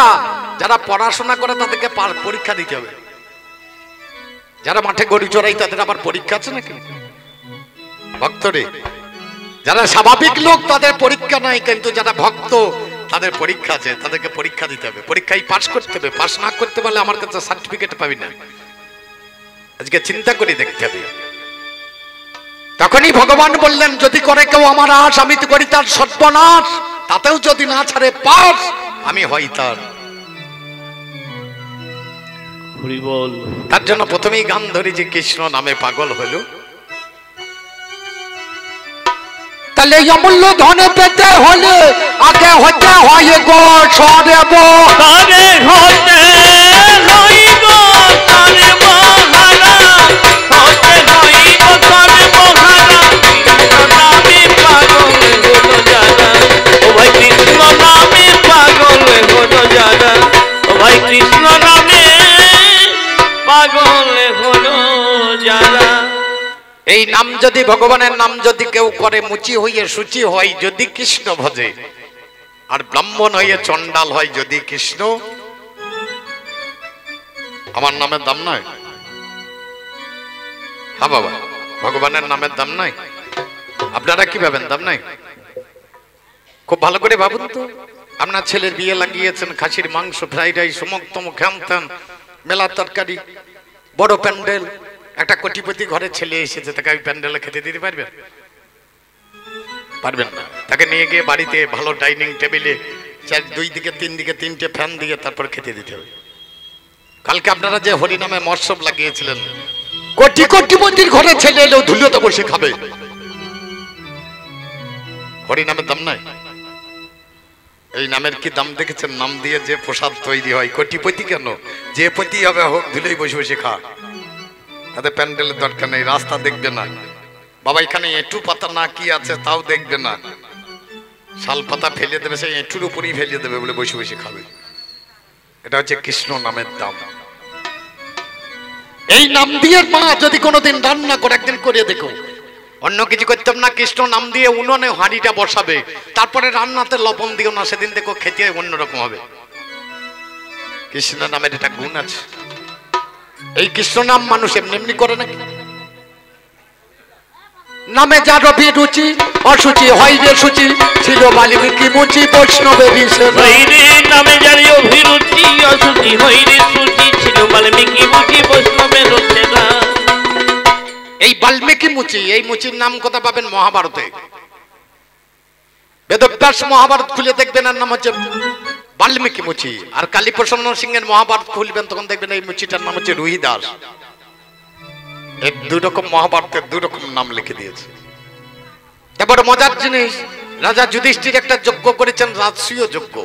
যারা পড়াশোনা করে তাদেরকে পরীক্ষা দিতে হবে, যারা মাঠে গরু চড়াই তাদের আবার পরীক্ষা আছে নাকি? ভক্তরে যারা স্বাভাবিক লোক তাদের পরীক্ষা নাই, কিন্তু যারা ভক্ত তাদের পরীক্ষা আছে, তাদেরকে পরীক্ষা দিতে হবে, পরীক্ষায় পাস করতে হবে, পাস না করতে পারলে আমার কাছে সার্টিফিকেট পাবি না। আজকে চিন্তা করে দেখতে হবে। তখনই ভগবান বললেন যদি করে কেউ আমার আশ আমি তো করি তার সর্বনাশ, তাতেও যদি না ছাড়ে পাস আমি হই তার। তার জন্য প্রথমেই গান ধরি যে কৃষ্ণ নামে পাগল হলো। তাহলে অমূল্য ধনে পেতে হলে আগে হতে হয় গো সরেব, তারে হতে হইব তারে মহারা, হতে হইব তারে মহারা, কৃষ্ণ নামে পাগল হলো যারা, ও ভাই কৃষ্ণ নামে পাগল হলো যারা, ও ভাই কৃষ্ণ নামে পাগল হলো যারা। এই নাম যদি ভগবানের নাম যদি কেউ করে মুচি হইয়ে সূচি হয় যদি কৃষ্ণ ভজে, আর ব্রাহ্মণ হইয়ে চন্ডাল হয় যদি কৃষ্ণ, আমার নামের দাম নয়? হ্যাঁ বাবা ভগবানের নামের দাম নাই? আপনারা কি ভাবেন দাম নাই? খুব ভালো করে ভাবুন তো। আপনার ছেলের বিয়ে লাগিয়েছেন, খাসির মাংস, ফ্রাইড রাইস, সমক তমক খামতাম, মেলা তরকারি, বড় প্যান্ডেল, একটা কোটিপতি ঘরে ছেলে এসেছে, তাকে ওই প্যান্ডেলে খেতে দিতে পারবেন? পারবেন না। তাকে নিয়ে গিয়ে বাড়িতে ভালো ডাইনিং টেবিলে দুই দিকে তিন দিকে তিনটে ফ্যান দিয়ে তারপর খেতে দিতে হবে। কালকে আপনারা যে হরিনামে মৎসব লাগিয়েছিলেন, কোটি কোটিপতির ঘরে ছেলে এলেও ধুলোতে বসে খাবে, হরিনামের দাম নাই? এই নামের কি দাম দেখেছেন? নাম দিয়ে যে প্রসাদ তৈরি হয়, কোটিপতি কেন, যে পতি হবে হোক ধুলোই বসে বসে খা, তাদের প্যান্ডেলের দরকার নেই, রাস্তা দেখবে না, বাবা এখানে এঁটু পাতা না কি আছে তাও দেখবে না, শাল পাতা ফেলে দেবে, সেই এঁটুর উপরই ফেলে দেবে বলে বসে বসে খাবে। এটা হচ্ছে কৃষ্ণ নামের দাম। এই নাম দিয়ে মা যদি কোনোদিন রান্না করে, একদিন করে দেখো, অন্য কিছু করতাম না, কৃষ্ণ নাম দিয়ে উনুনে হাঁড়িটা বসাবে, তারপরে রান্নাতে লবণ দিও না, সেদিন দেখো খেতে অন্যরকম হবে। কৃষ্ণ নামের এটা গুণ আছে। এই কৃষ্ণ নাম মানুষ এমনি এমনি করে নাকি? নামে যার অভিরুচি অসুচি হয় যে সূচি, ছিল বাল্মীকি মুচি বৈষ্ণবের নামে যার অভিরুচি অসুচি হয় রে সূচি, ছিল বাল্মীকি মুচি বৈষ্ণবের। এই বাল্মীকি মুচি, এই মুচির নাম কথা পাবেন মহাভারতে। বেদব্যাস মহাভারত খুলে দেখবেন এর নাম হচ্ছে বাল্মীকি মুচি। আর কালীপ্রসন্ন সিংহের মহাভারত খুলবেন তখন দেখবেন এই মুচিটার নাম হচ্ছে রুহিদাস। এর দুই রকম মহাভারতের দুই রকম নাম লিখে দিয়েছে। তারপরে মজার জিনিস, রাজা যুধিষ্ঠির একটা যজ্ঞ করেছেন, রাজসূয় যজ্ঞ।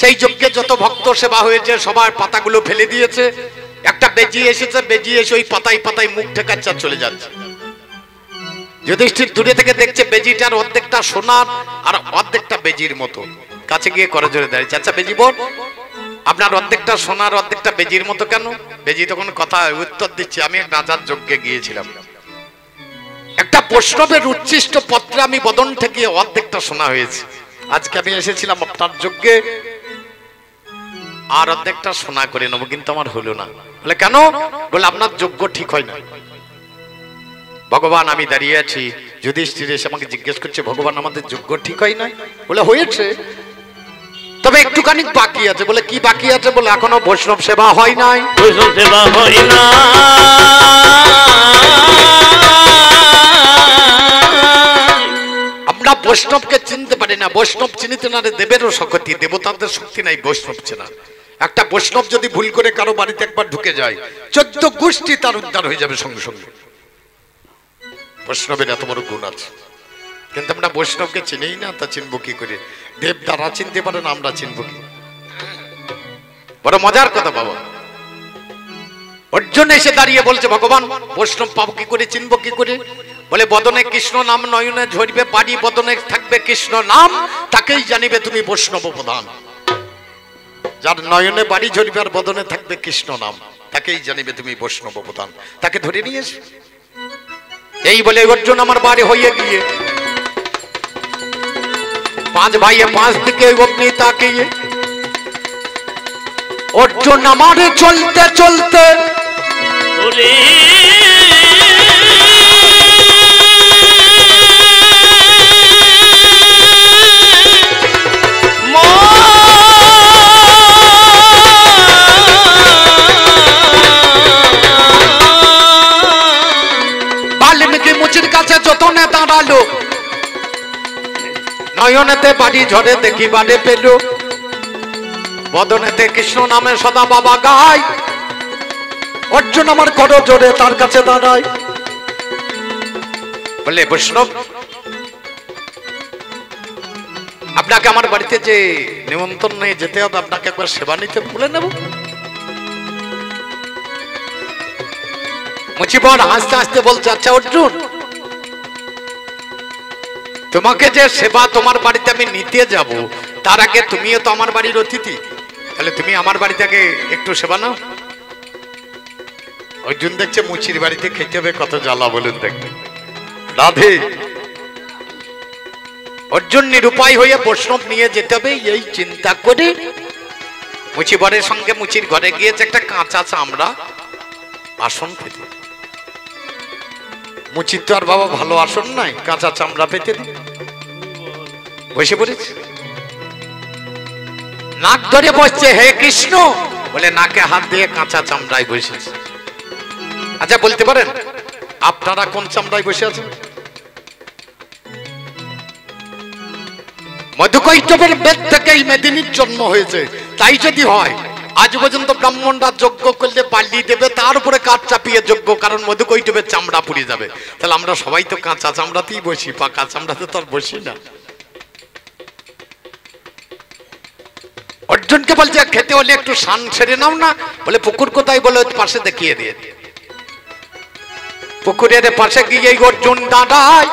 সেই যজ্ঞে যত ভক্ত সেবা হয়েছে সবার পাতাগুলো ফেলে দিয়েছে। একটা বেজি এসেছে, বেজি এসে ওই পাতায় পাতায় মুখ ঠেকাচ্ছে চলে যাচ্ছে। যুধিষ্ঠির দূরে থেকে দেখছে বেজিটার অর্ধেকটা সোনার আর অর্ধেকটা বেজির মতো। কাছে গিয়ে করে জোরে দাঁড়িয়েছে, আচ্ছা বেজি বোন, আপনার অর্ধেকটা সোনার অর্ধেকটা বেজির মতো কেন? বেজি তখন কথা উত্তর দিচ্ছে, আমি এক রাজার যজ্ঞে গিয়েছিলাম, একটা বৈষ্ণবের উচ্ছিষ্ট পত্রে আমি বদন থেকে অর্ধেকটা সোনা হয়েছে। আজকে আমি এসেছিলাম আপনার যজ্ঞে, আর অর্ধেকটা সোনা করে নেবো, কিন্তু আমার হলো না। বলে কেন? বলে আপনার যজ্ঞ ঠিক হয় না। ভগবান আমি দাঁড়িয়ে আছি, যুধিষ্ঠির এসে আমাকে জিজ্ঞেস করছে ভগবান আমাদের যজ্ঞ ঠিক হয় না? বলে হয়েছে, তবে একটুখানি বাকি আছে। বলে কি বাকি আছে? বলে এখনো বৈষ্ণব সেবা হয় নাই। বৈষ্ণব সেবা হয় না, আমরা বৈষ্ণবকে চিনতে পারি না। বৈষ্ণব চিনিতে না দেবেরও শক্তি, দেবতাদের শক্তি নাই বৈষ্ণব চেনা। একটা বৈষ্ণব যদি ভুল করে কারো বাড়িতে একবার ঢুকে যায় 14 গোষ্ঠী তার উদ্ধার হয়ে যাবে সঙ্গে সঙ্গে। বৈষ্ণবের এত বড় গুণ আছে, কিন্তু আমরা বৈষ্ণবকে চিনেই না, তা চিনবো কি করে? দেব দ্বারা চিনতে পারে না, আমরা চিনবো কি? বড় মজার কথা বাবা। অর্জুন এসে দাঁড়িয়ে বলছে ভগবান বৈষ্ণব পাবো কি করে, চিনবো কি করে? বলে বদনে কৃষ্ণ নাম নয়নে ঝরবে পানি, বদনে থাকবে কৃষ্ণ নাম, তাকেই জানিবে তুমি বৈষ্ণব প্রধান। যার নয়নে বাড়ি ঝরবে আর বদনে থাকবে কৃষ্ণ নাম, তাকেই জানিবে তুমি বৈষ্ণব প্রধান। তাকে ধরে নিয়ে এসে এই বলে অর্জুন আমার বাড়ি হয়ে গিয়ে 5 ভাইয়ে 5 দিকে অগ্নি তাকিয়ে অর্জুন আমার চলতে চলতে বাল্মীকি মুচির কাছে যতনে দাঁড়ালো, নয়নেতে বাড়ি ঝরে দেখি বাড়ে পেল, বদনেতে কৃষ্ণ নামে সদা বাবা গায়। অর্জুন আমার কর জোরে তার কাছে দাঁড়ায়। বলে বৈষ্ণব আপনাকে আমার বাড়িতে যে নিমন্ত্রণ নিয়ে যেতে হবে, আপনাকে একবার সেবা নিতে বলে নেব। মুচিবর হাসতে হাসতে বলছে আচ্ছা অর্জুন, তোমাকে যে সেবা তোমার বাড়িতে আমি নিতে যাব, তার আগে তুমিও তো আমার বাড়ির অতিথি, তাহলে তুমি আমার বাড়ি থেকে একটু সেবা নাও। অর্জুন দেখছে মুচির বাড়িতে খেতে হবে, কত জ্বালা বলুন দেখবে। রাধে অর্জুন নিরুপায় হয়ে বৈষ্ণব নিয়ে যেতে হবে এই চিন্তা করে মুচিবরের সঙ্গে মুচির ঘরে গিয়েছে একটা কাঁচা চামড়া আসন পেতে। মুচির তো আর বাবা ভালো আসন নাই, কাঁচা চামড়া পেতে বসে পড়েছে। নাক ধরে বসছে হে কৃষ্ণ বলে, নাকে হাত দিয়ে কাঁচা চামড়ায় বসেছে। আচ্ছা বলতে পারেন আপনারা কোন চামড়ায় বসে আছেন? মধুকৈটবের বেদ থেকেই মেদিনীর জন্ম হয়েছে। তাই যদি হয় আজ পর্যন্ত ব্রাহ্মণরা যজ্ঞ করলে বালি দেবে, তার উপরে কাঠ চাপিয়ে যজ্ঞ, কারণ মধুকৈটবের চামড়া পুড়ে যাবে। তাহলে আমরা সবাই তো কাঁচা চামড়াতেই বসি, পাকা চামড়াতে তো আর বসি না। অর্জুনকে বলছে খেতে হলে একটু স্নান সেরে নাও না। বলে পুকুর কোথায়? বলে পাশে দেখিয়ে দিয়ে। পুকুরের পাশে গিয়ে অর্জুন দাঁড়ায়।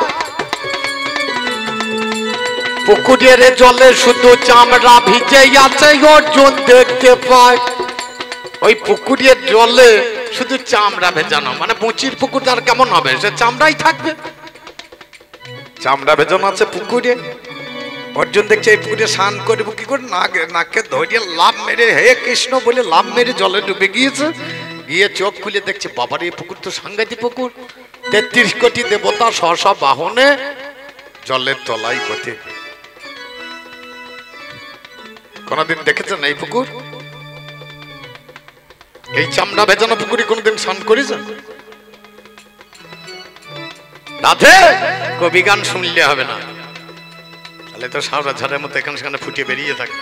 পুকুরের জলে শুধু চামড়া ভিজে আছে, অর্জুন দেখতে পায় ওই পুকুরের জলে শুধু চামড়া ভেজানো। মানে মুচির পুকুর আর কেমন হবে, সে চামড়াই থাকবে। চামড়া ভেজানো আছে পুকুরে। অর্জুন দেখছে এই পুকুরে স্নান করবো কি করে, নাকে ধরিয়ে লাভ মেরে হে কৃষ্ণ বলে লাভ মেরে জলে ডুবে গিয়েছে। গিয়ে চোখ খুলে দেখছে বাবার এই পুকুর তো সাংঘাতিক পুকুর। 33 কোটি দেবতা সহসা বাহনে জলের তলায় বসে। কোনদিন দেখেছেন এই পুকুর? এই চামড়া ভেজানো পুকুরে কোনদিন স্নান করেছেন? রাধে কবি গান শুনলে হবে না, তাহলে তো সারা ঝড়ের মতো এখানে সেখানে ফুটে বেরিয়ে থাকে।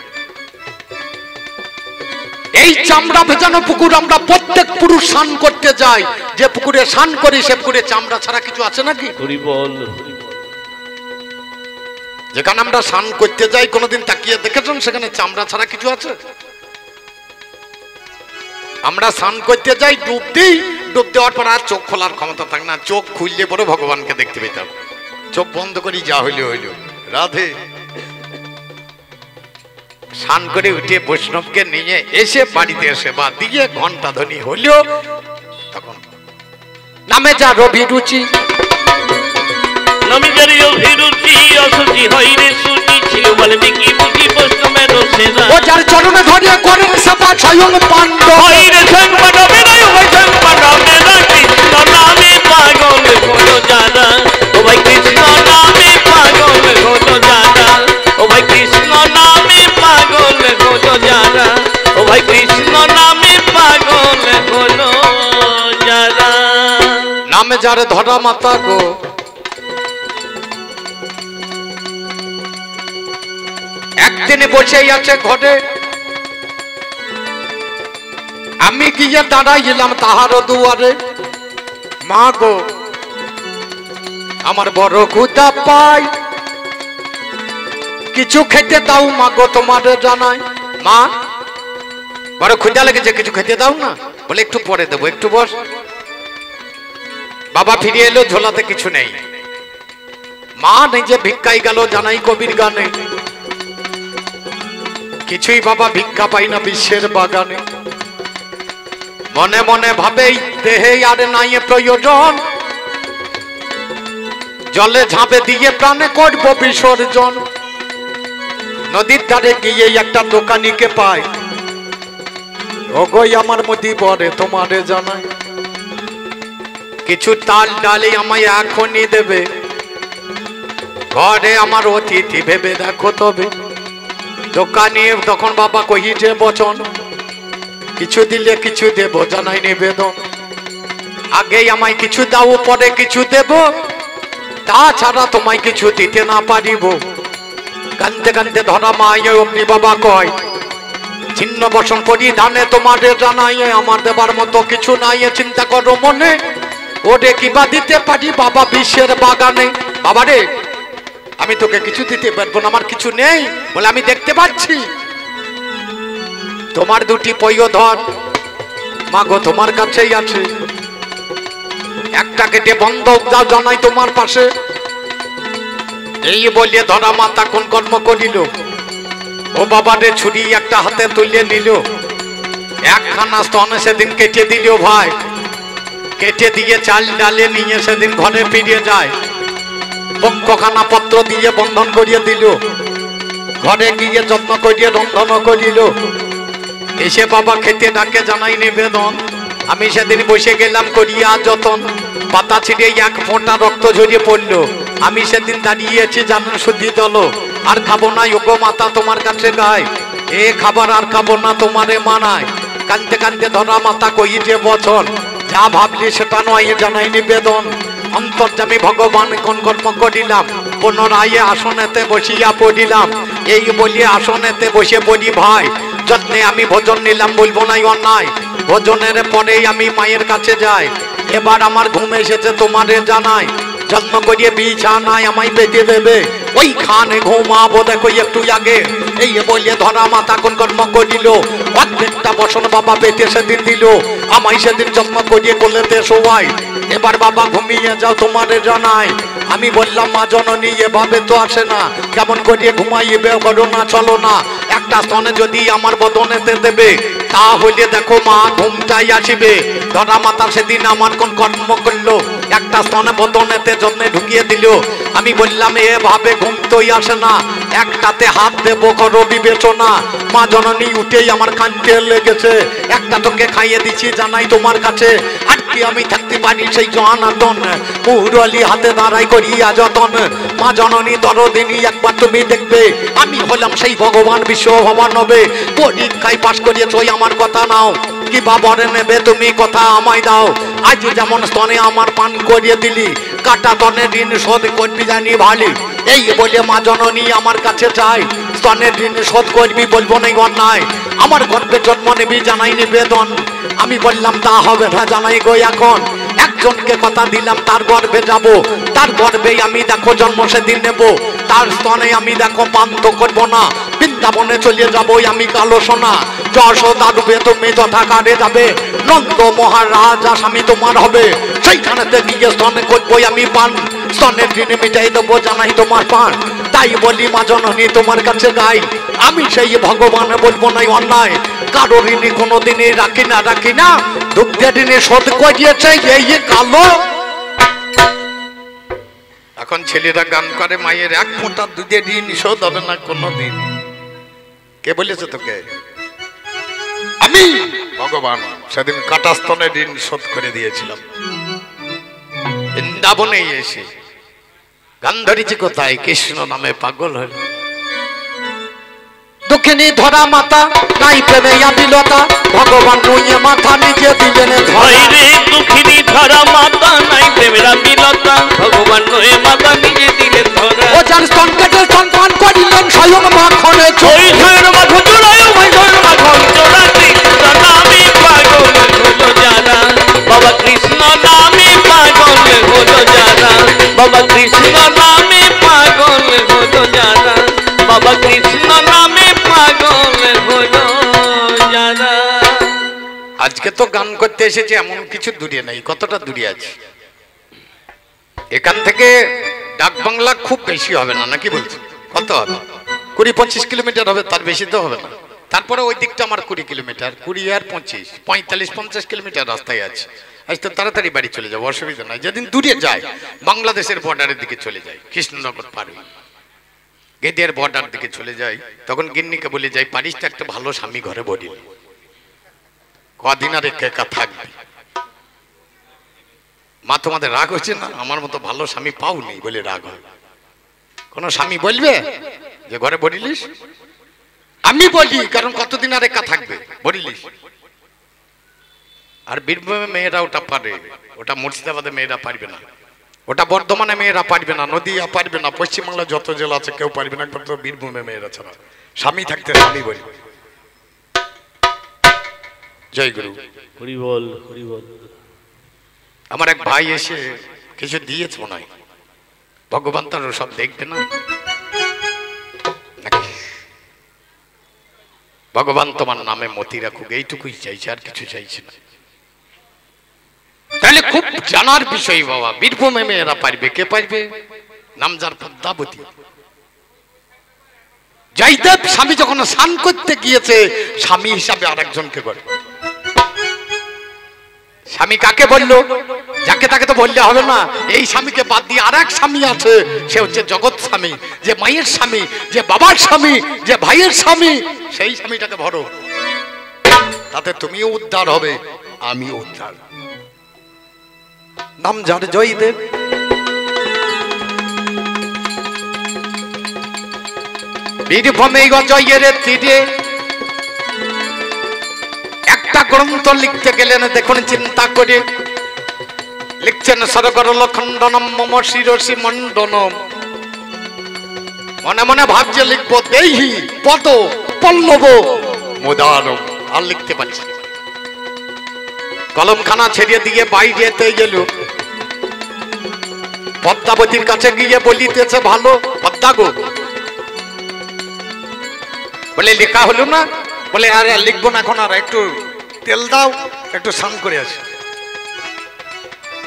এই চামড়া ভেজানো পুকুর আমরা প্রত্যেক পুরুষ স্নান করতে যাই। যে পুকুরে স্নান করি সে পুকুরে চামড়া ছাড়া কিছু আছে নাকি? যেখানে আমরা স্নান করতে যাই কোনোদিন তাকিয়ে দেখেছেন সেখানে চামড়া ছাড়া কিছু আছে? আমরা স্নান করতে যাই, ডুব দিই, ডুব দেওয়ার পর আর চোখ খোলার ক্ষমতা থাকে না। চোখ খুললে পরে ভগবানকে দেখতে পেতাম, চোখ বন্ধ করি যা হইল হইল। রাধে স্নান করে উঠে বৈষ্ণবকে নিয়ে এসে বাড়িতে সেবা দিয়ে ঘন্টা ধ্বনি হইল। তখন নামে যা রবিরুচি, নামে যার অভিরুচি, অসুচি হইরে সুচি, ছিল বাল্মীকি মুচি বৈষ্ণবের সেবা। ও যার চরণে ধরিয়া করেন সেবা স্বয়ং পাণ্ডব, হইরে স্বয়ং পাণ্ডবের স্বয়ং পাণ্ডবের কৃষ্ণ নামে পাগল হলো যারা। ও ভাই কৃষ্ণ নামে পাগল হলো যারা, ও ভাই কৃষ্ণ নামে পাগল হলো যারা, ও ভাই কৃষ্ণ নামে পাগল হলো যারা। নামে যার ধরা মাতা গো, একদিনে বসেই আছে ঘরে। আমি গিয়ে দাঁড়াইলাম তাহার দুয়ারে, মা গো আমার বড় ক্ষুধা পাই, কিছু খেতে দাও মা গো তোমার জানাই। মা বড় ক্ষুধা লেগেছে, কিছু খেতে দাও না। বলে একটু পরে দেবো, একটু বস। বাবা ফিরে এলো, ঝোলাতে কিছু নেই। মা নিজে ভিক্ষাই গেল, জানাই কবির গানে, কিছুই বাবা ভিক্ষা পাই না বিশ্বের বাগানে। মনে মনে ভাবেই দেহে আর নাই প্রয়োজন, জলে ঝাঁপে দিয়ে প্রাণে করব বিসর্জন। নদীর ধারে গিয়ে একটা দোকানিকে পাই, ওগোই আমার মতি পরে তোমারে জানাই, কিছু তাল ডালে আমায় এখনই দেবে, ঘরে আমার অতিথি ভেবে দেখো তবে। দোকানে তখন বাবা কহিছে বচন, কিছু দিলে কিছু দেব জানাই নিবেদন, আগেই আমায় কিছু দাও পরে কিছু দেব, তাছাড়া তোমায় কিছু দিতে না পারিব। কানতে কানতে ধরা মায় অমনি বাবা কয়, ছিন্ন বসন পরিধানে তোমাদের জানাই, আমার দেবার মতো কিছু নাই, চিন্তা করো মনে, ওরে কিবা দিতে পারি বাবা বিশ্বের বাগানে। বাবা রে আমি তোকে কিছু দিতে পারবো না, আমার কিছু নেই। বলে আমি দেখতে পাচ্ছি তোমার দুটি পয়োধর মা গো তোমার কাছেই আছে, একটা কেটে বন্ধক দাও জানাই তোমার পাশে। এই বলিয়ে ধরা মাতা কোন কর্ম করিল, ও বাবারে ছুরি একটা হাতে তুলে নিল, একখানা স্তনে সেদিন কেটে দিল ভাই, কেটে দিয়ে চাল ডালে নিয়ে সেদিন ঘরে ফিরে যায়, পক্ষখানা পত্র দিয়ে বন্ধন করিয়ে দিল, ঘরে গিয়ে যত্ন করিয়ে রন্ধন করিল। এসে বাবা খেতে ডাকে জানাই নিবেদন, আমি সেদিন বসে গেলাম করিয়া যতন, পাতা ছিঁড়ে এক ফোঁটা রক্ত ঝরিয়ে পড়লো, আমি সেদিন দাঁড়িয়েছি জানেন শুদ্ধি দল, আর খাবো না ওগো মাতা তোমার কাছে গায়, এ খাবার আর খাবো না তোমারে মানায়। কানতে কানতে ধরা মাতা কই যে বছর, যা ভাবলি সেটা নয় জানাই নিবেদন, অন্তর্যামী ভগবান কোন কর্ম করিলাম, পুনরায় আসনেতে বসিয়া পড়িলাম। এই বলিয়ে আসনেতে বসে পড়ি ভাই, যত্নে আমি ভোজন নিলাম বলবো নাই অন্যায়, ভোজনের পরেই আমি মায়ের কাছে যাই, এবার আমার ঘুম এসেছে তোমারে জানাই, যত্ন করিয়ে বিছানায় আমায় পেতে দেবে, ওইখানে ঘুমাবো দেখো একটু আগে। এই বলিয়ে ধরা মাতা কোন কর্ম করিল, অর্ধেকটা বসন বাবা পেতে সেদিন দিল, আমায় সেদিন যত্ন করিয়ে কোলেতে শোয়াই। এবার বাবা ঘুমিয়ে যাও তোমারে জানাই, আমি বললাম মা জননী এভাবে তো আসে না, কেমন করিয়ে ঘুমাইবে করো না চলো না, একটা স্তনে যদি আমার বদনেতে দেবে, তাহলে দেখো মা ঘুমটাই আসিবে। ধরা মাতা সেদিন আমার কোন কর্ম করলো, একটা স্তনে বদনেতে যত্নে ঢুকিয়ে দিল, আমি বললাম এভাবে ঘুম তোই আসে না, একটাতে হাত দেবো করো বিবেচনা। মা জননী উঠেই আমার কানতে লেগেছে, একটা তোকে খাইয়ে দিচ্ছি জানাই তোমার কাছে, আর কি আমি থাকতে পারি সেই জনাতন, মুহুরলি হাতে দাঁড়াই করিয়া যতন। মা জননী দরদিনী একবার তুমি দেখবে, আমি হলাম সেই ভগবান বিশ্ব ভগবান হবে, পরীক্ষায় পাশ করিয়েছ আমার কথা নাও, কি বাবরে নেবে তুমি কথা আমায় দাও। আজ যেমন স্তনে আমার পান করিয়ে দিলি, কাটা তনে ঋণ শোধ করবি জানি ভালি। এই বলে মা জননী আমার কাছে চাই, স্তনের ঋণ শোধ করবি বলবো নাই অন্যায়, আমার গর্ভে জন্ম নেবি জানাই নিবেদন। আমি বললাম তা হবে না জানাই গো এখন, একজনকে কথা দিলাম তার গর্ভে যাব, তার গর্ভেই আমি দেখো জন্ম সেদিন নেব, তার স্তনে আমি দেখো পান তো করবো না, বৃন্দাবনে চলে যাবো আমি কালো সোনা। যশোদা ডুবে তুমি যথাকারে যাবে, নন্দ মহারাজা স্বামী তোমার হবে, সেইখানেতে গিয়ে স্তনে করবো আমি পান, স্তনের ঋণ মিটাই দেবো জানাই তোমার পান। তাই বলি মা জননী তোমার কাছে গাই, আমি সেই ভগবান বলবো নাই অন্যায়, কারো ঋণী কোনোদিনই রাখি না, দুগ্ধের ঋণে শোধ করিয়েছে এই কালো। এখন ছেলেরা গান করে মায়ের এক ফোঁটা দুধের ঋণ শোধ হবে না কোনোদিন। কে বলেছে তোকে? আমি ভগবান সেদিন কাটা স্তনের ঋণ শোধ করে দিয়েছিলাম। বৃন্দাবনে এসে গান ধরেছি কোথায়? কৃষ্ণ নামে পাগল হল। দক্ষিণী ধরা মাতা নাই প্রেমে আবিলতা, ভগবান নুয়ে মাথা নিজে দিলেন ধরা। দক্ষিণী ধরা মাতা নাই প্রেমের আবিলতা, ভগবান নুয়ে মাথা নিজে দিলেন ধরা। ও যার স্তন কেটে সন্তান করিলেন স্বয়ং মাখনে চড়াই, ওই ধর মাখন চড়াই, ওই ধর মাখন চড়াই, কৃষ্ণ নামে পাগল তো গান করতে এসেছে এমন কিছু দূরে নেই, কতটা দূরে আছে এখান থেকে ডাক বাংলা, খুব বেশি হবে না নাকি বলছি? কত হবে? 20-25 কিলোমিটার হবে, তার বেশি তো হবে না। তারপরে ওই দিকটা আমার 20 কিলোমিটার, 20 আর 25, 45-50 কিলোমিটার রাস্তায় আছে। আজ তো তাড়াতাড়ি বাড়ি চলে যাবো, অসুবিধা নাই। যেদিন দূরে যায়, বাংলাদেশের বর্ডারের দিকে চলে যায়, কৃষ্ণনগর পারবি, গেদিয়ার বর্ডার দিকে চলে যায়, তখন গিন্নিকে বলে যাই, পারিস তো একটা ভালো স্বামী ঘরে বলি, কদিন আর একা থাকবে। মা তোমাদের রাগ হচ্ছে না? আমার মতো ভালো স্বামী পাওনি বলে রাগ হয়। কোন স্বামী বলবে যে ঘরে বলিলিস? আমি বলি, কারণ কতদিন আর একা থাকবে, বলিলিস। আর বীরভূমে মেয়েরা ওটা পারে, ওটা মুর্শিদাবাদে মেয়েরা পারবে না, ওটা বর্ধমানে মেয়েরা পারবে না, নদীয়া পারবে না, পশ্চিমবাংলা যত জেলা আছে কেউ পারবে না, একমাত্র বীরভূমে মেয়েরা ছাড়া। স্বামী থাকতে স্বামী বলি। জয় গুরু, হরি বল, হরি বল। আমার এক ভাই এসে কিছু দিয়েছে মনে হয়, ভগবান তার সব দেখবে না, ভগবান তোমার নামে মতি রাখুক, এইটুকুই চাইছে, আর কিছু চাইছে না। তাহলে খুব জানার বিষয় বাবা, বীরভূমে মেয়েরা পারবে, কে পারবে? নামজার পদ্মাবতী। জয়দেব স্বামী যখন স্নান করতে গিয়েছে, স্বামী হিসাবে আরেকজনকে করে। স্বামী কাকে বললো? যাকে তাকে তো বললে হবে না, এই স্বামীকে বাদ দিয়ে আর এক স্বামী আছে, সে হচ্ছে জগৎ স্বামী, যে মায়ের স্বামী, যে বাবার স্বামী, যে ভাইয়ের স্বামী, সেই স্বামীটাকে ভরো, তাতে তুমিও উদ্ধার হবে, আমিও উদ্ধার। নাম যার জয়দেব। বীরভূমে জয়ের তীরে একটা গ্রন্থ লিখতে গেলেন, দেখুন চিন্তা করে লিখছেন, সরগর লখণ্ডনম মম শিরসি মণ্ডনম। মনে মনে ভাবছে লিখবো দেহি পদ পল্লব মোদারম, আর লিখতে পারছি। কলমখানা ছেড়ে দিয়ে বাইরেতে গেল, পদ্মাবতীর কাছে গিয়ে বলিতেছে, ভালো পদ্মা গো, বলে লেখা হলো না? বলে আরে লিখবো না এখন, আর একটু তেল দাও, একটু স্নান করে আসি।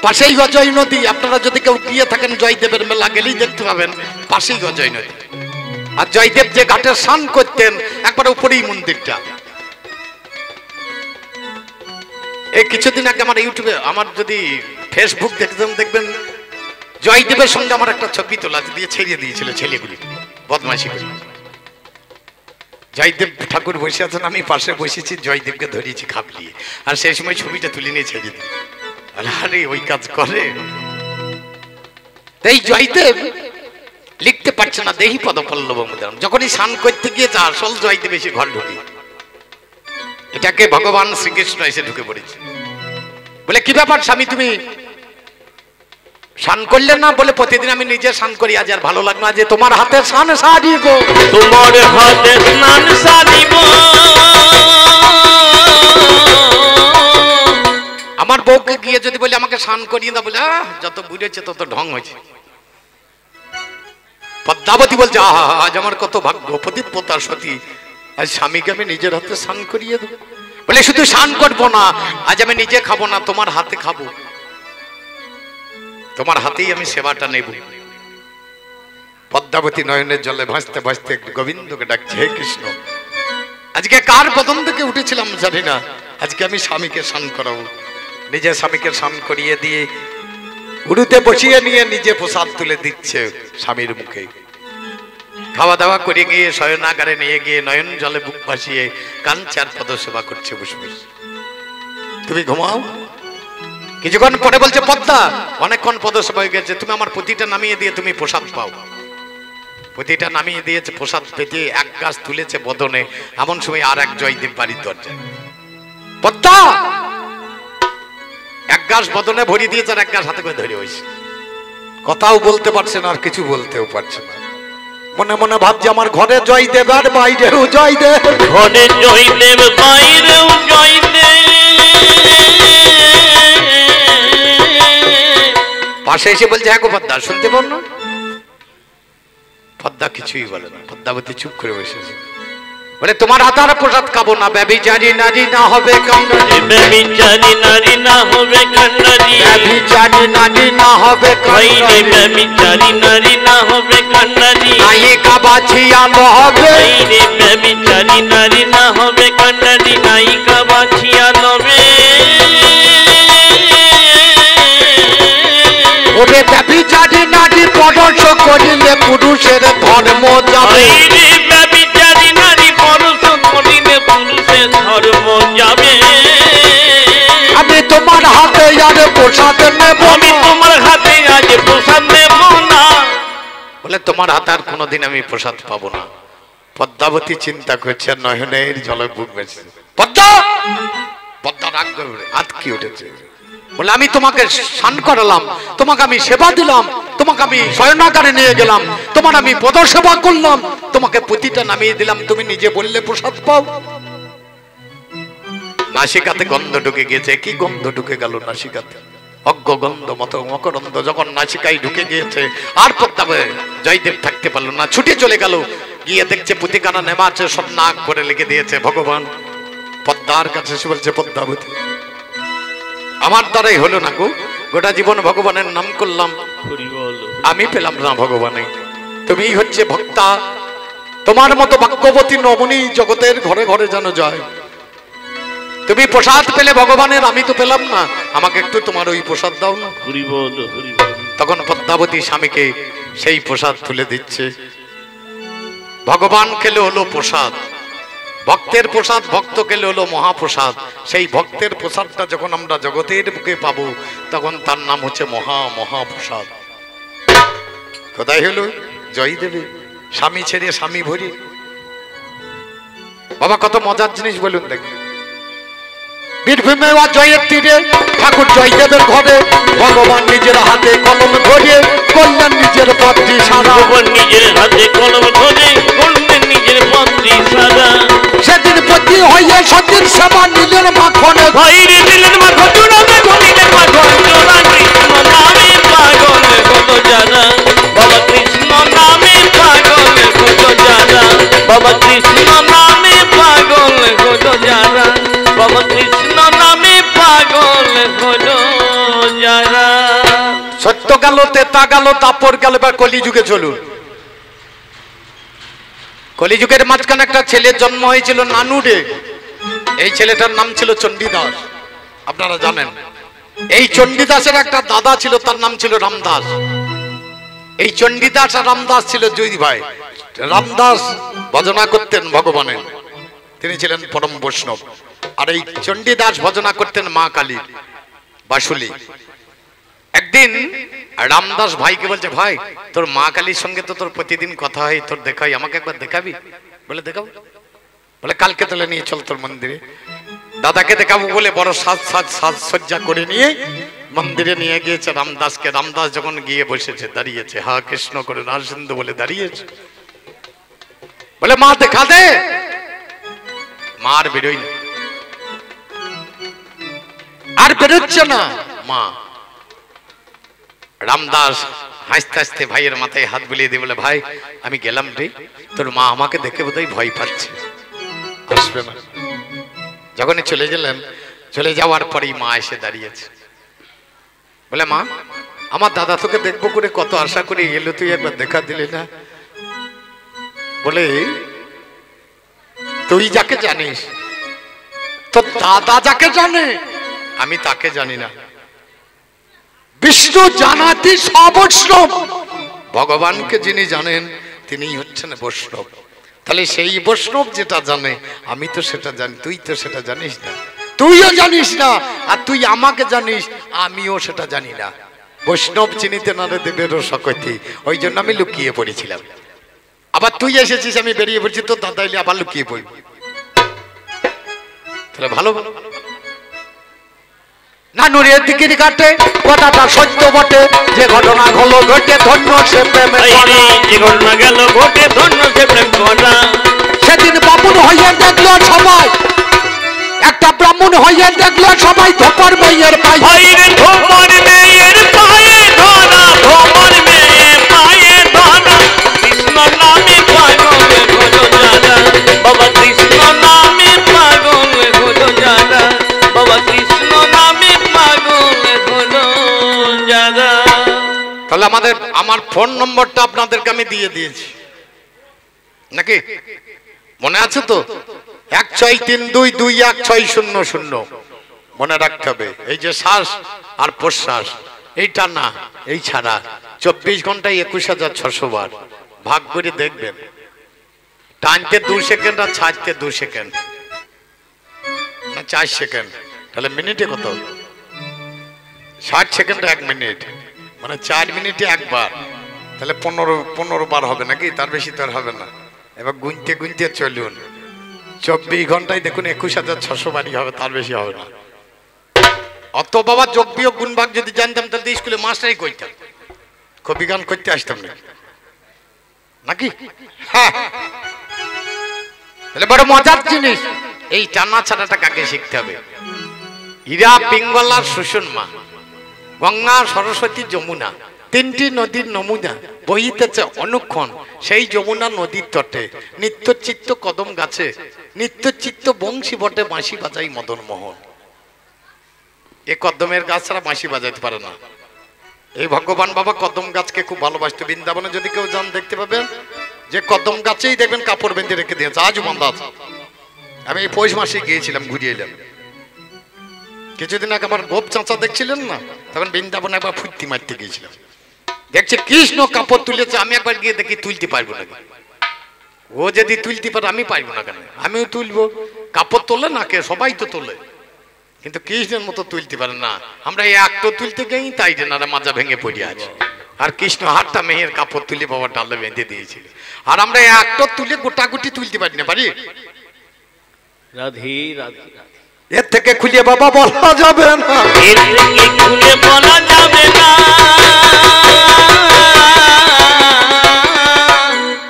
পাশেই অজয় নদী, আপনারা যদি কেউ গিয়ে থাকেন জয়দেবের মেলা গেলেই দেখতে পাবেন, পাশেই অজয় নদী। আর জয়দেব যে ঘাটে স্নান করতেন, একবার উপরেই মন্দিরটা। এই কিছুদিন আগে আমার ইউটিউবে, আমার যদি ফেসবুক দেখতেন দেখবেন, জয়দেবের সঙ্গে আমার একটা ছবি তোলা দিয়ে ছেড়িয়ে দিয়েছিল ছেলেগুলি বদমাইশি করে। জয়দেব ঠাকুর বসে আছেন, আমি পাশে বসেছি, জয়দেবকে ধরিয়েছি খাপলিয়ে, আর সেই সময় ছবিটা তুলে নিয়ে ছেড়ে দিই। আরে ওই কাজ করে। এই জয়দেব লিখতে পারছে না, দেহি পদ পল্লব মোদারম। যখনই স্নান করতে গিয়েছে, আসল জয়দেব এসে ঘর ঢুকি, এটাকে ভগবান শ্রীকৃষ্ণ এসে ঢুকে পড়েছে। বলে কি ব্যাপার স্বামী, তুমি স্নান করলেন না? বলে প্রতিদিন আমি নিজে স্নান করি, আজ আর ভালো লাগলো, যে তোমার হাতে স্নান সারিব, তোমার হাতে স্নান সারিব। আমার বউকে গিয়ে যদি বলি আমাকে স্নান করিয়ে দাও, বলে যত বুঝেছে তত ঢং হয়েছে। পদ্মাবতী বলছে, আহা আজ আমার কত ভাগ্য, পতিব্রতা সতী, আজ স্বামীকে আমি নিজের হাতে স্নান করিয়ে দেবো। বলে শুধু স্নান করবো না, আজ আমি নিজে খাবো না, তোমার হাতে খাবো, তোমার হাতেই আমি সেবাটা নেব। পদ্মাবতী নয়নের জলে ভাসতে ভাসতে গোবিন্দকে ডাকছে, হে কৃষ্ণ, আজকে কার বদন থেকে উঠেছিলাম জানি না, আজকে আমি স্বামীকে স্নান করাবো। নিজে স্বামীকে স্নান করিয়ে দিয়ে উড়ুতে বসিয়ে নিয়ে নিজে প্রসাদ তুলে দিচ্ছে স্বামীর মুখে। খাওয়া দাওয়া করে গিয়ে শয়নাগারে নিয়ে গিয়ে নয়ন জলে বুক ভাসিয়ে কাঞ্চার পদসেবা করছে বসে বসে। তুমি ঘুমাও। কিছুক্ষণ পরে বলছে, পদ্মা অনেকক্ষণ পদসেবা হয়ে গেছে, তুমি আমার পুঁতিটা নামিয়ে দিয়ে তুমি প্রসাদ পাও। পুঁতিটা নামিয়ে দিয়েছে, প্রসাদ পেতে এক গাছ তুলেছে বদনে, এমন সময় আর এক জয়দেব বাড়ির দরজায়। পদ্মা এক গাছ বদনে ভরিয়ে দিয়েছে, আর এক গাছ হাতে করে ধরে হয়েছে। কথাও বলতে পারছে না, আর কিছু বলতেও পারছে না। মনে মনে ভাবছে, আমার ঘরে জয়দেব আর বাইরেও জয়দেব, ঘরে জয়দেব বাইরেও জয়দেব। পাশে এসে বলছে, হ্যাঁ গো পদ্মা, শুনতে পার না? পদ্মা কিছুই বলে না, পদ্মাবতী চুপ করে বসেছে। বলে তোমার হাতার প্রসাদ খাবো না, ব্যভিচারী নারী না হবে কান্ডারি, ব্যভিচারী নারী না হবে কান্ডারি, ব্যভিচারী নারী না হবে ভাইরে কান্ডারি, ব্যভিচারী নারী না হবে কান্ডারি, নায়িকা বাছিয়া লবে, ভাইরে ব্যভিচারী নারী না হবে কান্ডারি, নায়িকা বাছিয়া লবে। ওরে ব্যভিচারী নারী পরশ করিলে পুরুষের ধর্ম যাবে, ভাইরে ব্যভিচারী নারী পরশ করিলে পুরুষের ধর্ম যাবে। আমি তোমার হাতে আর প্রসাদ নেব আমি না, তোমার হাতে আজ প্রসাদ নেব না। বলে তোমার হাতে আর কোনোদিন আমি প্রসাদ পাবো না। পদ্মাবতী চিন্তা করছে, নয়নের জলে বুক বেঁচে। পদ্মা, পদ্মা রাগ করে হাত কি উঠেছে, বলে আমি তোমাকে স্নান করালাম, তোমাকে আমি সেবা দিলাম, তোমাকে আমি শয়নাগারে নিয়ে গেলাম, তোমার আমি পদসেবা করলাম, তোমাকে পুঁতিটা নামিয়ে দিলাম, তুমি নিজে বললে প্রসাদ পাও। নাসিকাতে গন্ধ ঢুকে গিয়েছে। কি গন্ধ ঢুকে গেল নাসিকাতে? অজ্ঞ গন্ধ মতো মকরন্ধ যখন নাসিকায় ঢুকে গিয়েছে, আর পদ্মাবে জয়দেব থাকতে পারলো না, ছুটে চলে গেল। গিয়ে দেখছে পুঁতিকানা নেমা আছে, সব নাক করে লিখে দিয়েছে। ভগবান পদ্মার কাছে এসে বলছে, পদ্মাবতী আমার দ্বারাই হলো না গো, গোটা জীবন ভগবানের নাম করলাম, আমি পেলাম না ভগবানে, তুমি হচ্ছে ভক্তা, তোমার মতো ভাগ্যবতী নবনী জগতের ঘরে ঘরে যেন যায়। তুমি প্রসাদ পেলে ভগবানের, আমি তো পেলাম না, আমাকে একটু তোমার ওই প্রসাদ দাও না। তখন পদ্মাবতী স্বামীকে সেই প্রসাদ তুলে দিচ্ছে। ভগবান খেলে হলো প্রসাদ, ভক্তের প্রসাদ, ভক্ত খেলে হলো মহাপ্রসাদ। সেই ভক্তের প্রসাদটা যখন আমরা জগতের বুকে পাবো, তখন তার নাম হচ্ছে মহা মহাপ্রসাদ। কোথায় হলো? জয় দেবে, স্বামী ছেড়ে স্বামী ভরে। বাবা কত মজার জিনিস বলুন দেখি। বীরভূমে জয়ের তীরে ঠাকুর জয়দেবের ঘরে ভগবান নিজের হাতে কলম ধরে করলেন নিজের পথটি সারা, ভগবান নিজের হাতে কলম ধরে করলেন নিজের পথটি সারা। সেদিন প্রতি হইয়া সতীর সেবা নিলেন মাখনে, ভাইরে দিলেন মাখন জোড়াবে, ধরিলেন মাখন জোড়া। কৃষ্ণ নামে পাগল হলো যারা, বাবা কৃষ্ণ নামে পাগল হলো যারা, বাবা কৃষ্ণ নামে পাগল হলো যারা, বাবা কৃষ্ণ নামে পাগল হলো যারা। সত্য গেল, তেতা গেল, তাপর গেল, বা কলিযুগে চলুন। কলিযুগের মাঝখানে একটা ছেলের জন্ম হয়েছিল নানুরে। এই ছেলেটার নাম ছিল চণ্ডীদাস, আপনারা জানেন। এই চণ্ডীদাসের একটা দাদা ছিল, তার নাম ছিল রামদাস। এই চণ্ডীদাস আর রামদাস ছিল দুই ভাই। রামদাস ভজনা করতেন ভগবানের, তিনি ছিলেন পরম বৈষ্ণব। আর এই চণ্ডীদাস ভজনা করতেন মা কালী বাসুলি। একদিন রামদাস ভাইকে বলছে, ভাই তোর মা কালীর সঙ্গে তো তোর প্রতিদিন কথা হয়, তোর দেখাই, আমাকে একবার দেখাবি? বলে দেখাবো। বলে কালকে তাহলে নিয়ে চল তোর মন্দিরে। দাদাকে দেখাবো বলে বড় সাজসজ্জা করে নিয়ে মন্দিরে নিয়ে গিয়েছে রামদাসকে। রামদাস যখন গিয়ে বসেছে, দাঁড়িয়েছে, হা কৃষ্ণ করে নারসিন্ধু বলে দাঁড়িয়েছে। বলে মা দেখা দে। মা আর বেরোই না, আর বেরোচ্ছে না মা। রামদাস হাসতে হাসতে ভাইয়ের মাথায় হাত বুলিয়ে দিয়ে বলে, ভাই আমি গেলাম রে, তোর মা আমাকে দেখে বোধহয় ভয় পাচ্ছে, আসবে না। যখনই চলে গেলেন, চলে যাওয়ার পরেই মা এসে দাঁড়িয়েছে। বলে মা, আমার দাদা তোকে দেখবো করে কত আশা করে এলো, তুই একবার দেখা দিলি না। বলে তুই যাকে জানিস, তোর দাদা যাকে জানে, আমি তাকে জানি না। বিষ্ণু জানাতি সবৈষ্ণব, ভগবানকে যিনি জানেন তিনি হচ্ছেন বৈষ্ণব। তাহলে সেই বৈষ্ণব যেটা জানে, আমি তো সেটা জানি, তুই তো সেটা জানিস না, তুইও জানিস না। আর তুই আমাকে জানিস, আমিও সেটা জানি না। বৈষ্ণব চিনিতে না রে দেবেরও সকতি, ওই জন্য আমি লুকিয়ে পড়েছিলাম। আবার তুই এসেছিস, আমি বেরিয়ে পড়ছি, তোর দাদা এলে আবার লুকিয়ে পড়বি। তাহলে ভালো ভালো নানুরের দিকের কাটে কথাটা সত্য বটে, যে ঘটনা হলো ঘটে ধন্য সে প্রেমে করা, যে ঘটনা গেল ঘটে ধন্য সে প্রেম করা। সেদিন ব্রাহ্মণ হইয়া দেখলো সবাই, একটা ব্রাহ্মণ হইয়া দেখলো সবাই, ধোপার মেয়ের পায়ে, ভাইরে ধোপার মেয়ের পায়ে ধরা, ধোপার মেয়ের পায়ে ধরা। কৃষ্ণ নামে পাগল হলো যারা, বাবা তাহলে আমার ফোন নম্বরটা আপনাদেরকে আমি দিয়ে দিয়েছি নাকি মনে আছে তো 1632216000 মনে রাখতে হবে। এই যে শ্বাস আর প্রশ্বাস এইটা না, এই ছাড়া 24 ঘন্টায় 21600 বার ভাগ করে দেখবেন। টানতে 2 সেকেন্ড আর ছাড়তে 2 সেকেন্ড না 4 সেকেন্ড, তাহলে মিনিটে কত? 60 সেকেন্ড 1 মিনিট, মানে 4 মিনিটে একবার, তাহলে 15 বার হবে নাকি? তার বেশি তো আর হবে না। এবার গুনতে গুনতে চলুন, 24 ঘন্টায় দেখুন 21600 বারই হবে, তার বেশি হবে না। অত বাবা যোগ বিয়োগ গুণ ভাগ যদি জানতাম তাহলে স্কুলে মাস্টারই করতাম, কবি গান করতে আসতাম না নাকি? হ্যাঁ, তাহলে বড় মজার জিনিস এই টানা ছাড়াটা কাকে শিখতে হবে? ইরা পিঙ্গলার সুষুন মা, গঙ্গা সরস্বতী যমুনা, 3টি নদীর নমুনা বহিতেছে অনুক্ষণ সেই যমুনা নদীর তটে। নিত্য চিত্ত কদম গাছে, নিত্য চিত্ত বংশী বটে, বাঁশি বাজাই মদন মোহন। এ কদমের গাছ ছাড়া বাঁশি বাজাইতে পারে না। এই ভগবান বাবা কদম গাছকে খুব ভালোবাসতো। বৃন্দাবনে যদি কেউ যান দেখতে পাবেন যে কদম গাছেই দেখবেন কাপড় বেঁধে রেখে দিয়েছে, আজও বাঁধা আছে। আমি এই পৌষ মাসে গিয়েছিলাম, ঘুরিয়ে এলাম। কিছুদিন আগে আমার গোপ চাঁচা দেখছিলেন না, তখন বৃন্দাবনে একবার ফুর্তি মারতে গিয়েছিলাম। দেখছি কৃষ্ণ কাপড় তুলেছে, আমি একবার গিয়ে দেখি তুলতে পারবো না। ও যদি তুলতে পারে আমি পারবো না কেন? আমিও তুলবো। কাপড় তোলে না কে? সবাই তো তোলে, কিন্তু কৃষ্ণের মতো তুলতে পারে না। আমরা এই একটো তুলতে গেই তাই যে না মাজা ভেঙে পড়ে আছে। আর কৃষ্ণ হাতটা মেয়ের কাপড় তুলে বাবা ডালে বেঁধে দিয়েছিল। আর আমরা এই একটো তুলে গোটাগুটি তুলতে পারি না, পারি? রাধে রাধে। এর থেকে খুলে বাবা বলা যাবে না, এর থেকে খুলে বলা যাবে না।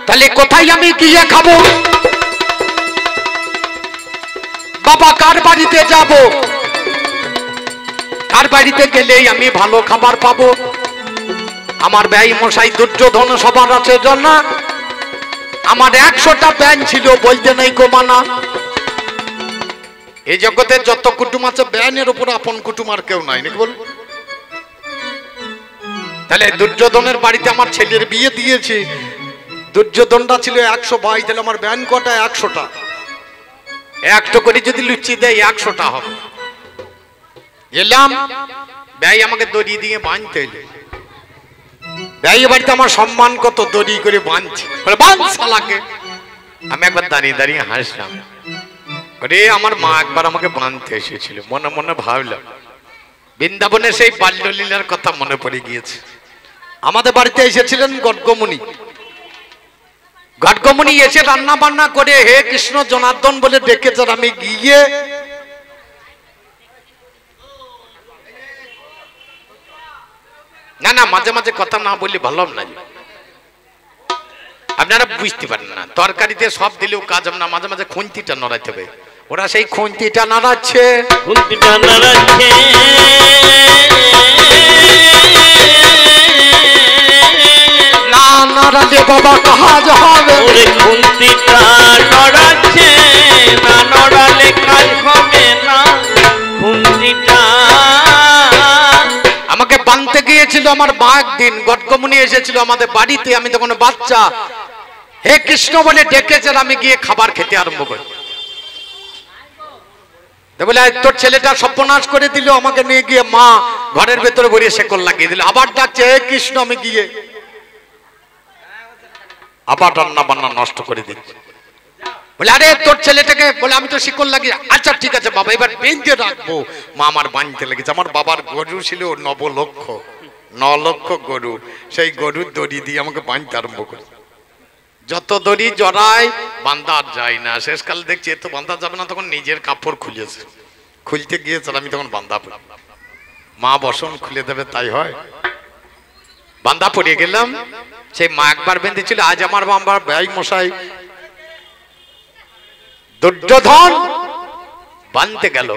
তাহলে কোথায় আমি গিয়ে খাবো? বাবা কার বাড়িতে যাব? কার বাড়িতে গেলেই আমি ভালো খাবার পাবো? আমার ব্যয় মশাই দুর্যোধন সবার আছে জন্য আমার 100টা ব্যান ছিল, বলতে নেই গো মানা। এই জগতের যত কুটুম আছে ব্যানের উপর আপন কুটুম আর কেউ নাই নাকি বল? তাহলে দুর্যোধনের বাড়িতে আমার ছেলের বিয়ে দিয়েছি, দুর্যোধনটা ছিল 122, তাহলে আমার ব্যান কটা? 100টা। একটা করে যদি লুচি দেয় 100টা হবে। এলাম, ব্যয় আমাকে দড়ি দিয়ে বাঁধতে এলে। ব্যয় বাড়িতে আমার সম্মান কত, দড়ি করে বাঁধছে, বাঁধ শালাকে। আমি একবার দাঁড়িয়ে দাঁড়িয়ে হাসলাম। আরে আমার মা একবার আমাকে বাঁধতে এসেছিল, মনে মনে ভাবলাম বৃন্দাবনের সেই বাল্যলীলার কথা মনে পড়ে গিয়েছে। আমাদের বাড়িতে এসেছিলেন গর্গমুনি। গর্গমুনি এসে রান্না বান্না করে হে কৃষ্ণ জনার্দন বলে ডেকেছেন। আমি গিয়ে না না মাঝে মাঝে কথা না বললে ভালো না, আপনারা বুঝতে পারেন না। তরকারিতে সব দিলেও কাজ হবে না, মাঝে মাঝে খুন্তিটা নড়াইতে হবে। ওরা সেই খুন্তিটা নাড়াচ্ছে, খুন্তিটা নাড়াচ্ছে। না নাড়ালে বাবা কাজ হবে। ওরে খুন্তিটা নড়াচ্ছে, না নড়ালে কাজ হবে না। খুন্তিটা আমাকে বাঁধতে গিয়েছিল আমার মা একদিন। গর্গমুনি এসেছিল আমাদের বাড়িতে, আমি তখন বাচ্চা। হে কৃষ্ণ বলে ডেকেছেন, আমি গিয়ে খাবার খেতে আরম্ভ করি। বলে তোর ছেলেটা সর্বনাশ করে দিল, আমাকে নিয়ে গিয়ে মা ঘরের ভেতরে ভরিয়ে শেকল লাগিয়ে দিল। আবার ডাকছে হে কৃষ্ণ, আমি গিয়ে আবার রান্না বান্না নষ্ট করে দিচ্ছে। বলে আরে তোর ছেলেটাকে, বলে আমি তো শিকল লাগিয়ে, আচ্ছা ঠিক আছে বাবা এবার বেঁধে রাখবো। মা আমার বাঁধতে লেগেছে। আমার বাবার গরু ছিল 9 লক্ষ গরু, সেই গরুর দড়ি দিয়ে আমাকে বাঁধতে আরম্ভ করে। যত দড়ি জড়ায় বাঁধা যায় না। শেষকাল দেখছি এত বাঁধা যাবে না, তখন নিজের কাপড় খুলেছে। খুলতে গিয়েছে আমি তখন বাঁধা পড়ি। মা বসন খুলে দেবে তাই হয়, বাঁধা পড়ে গেলাম। সেই মা একবার বেঁধেছিল, আজ আমার বাবার ব্যয় মশাই দুর্যোধন বাঁধতে গেল।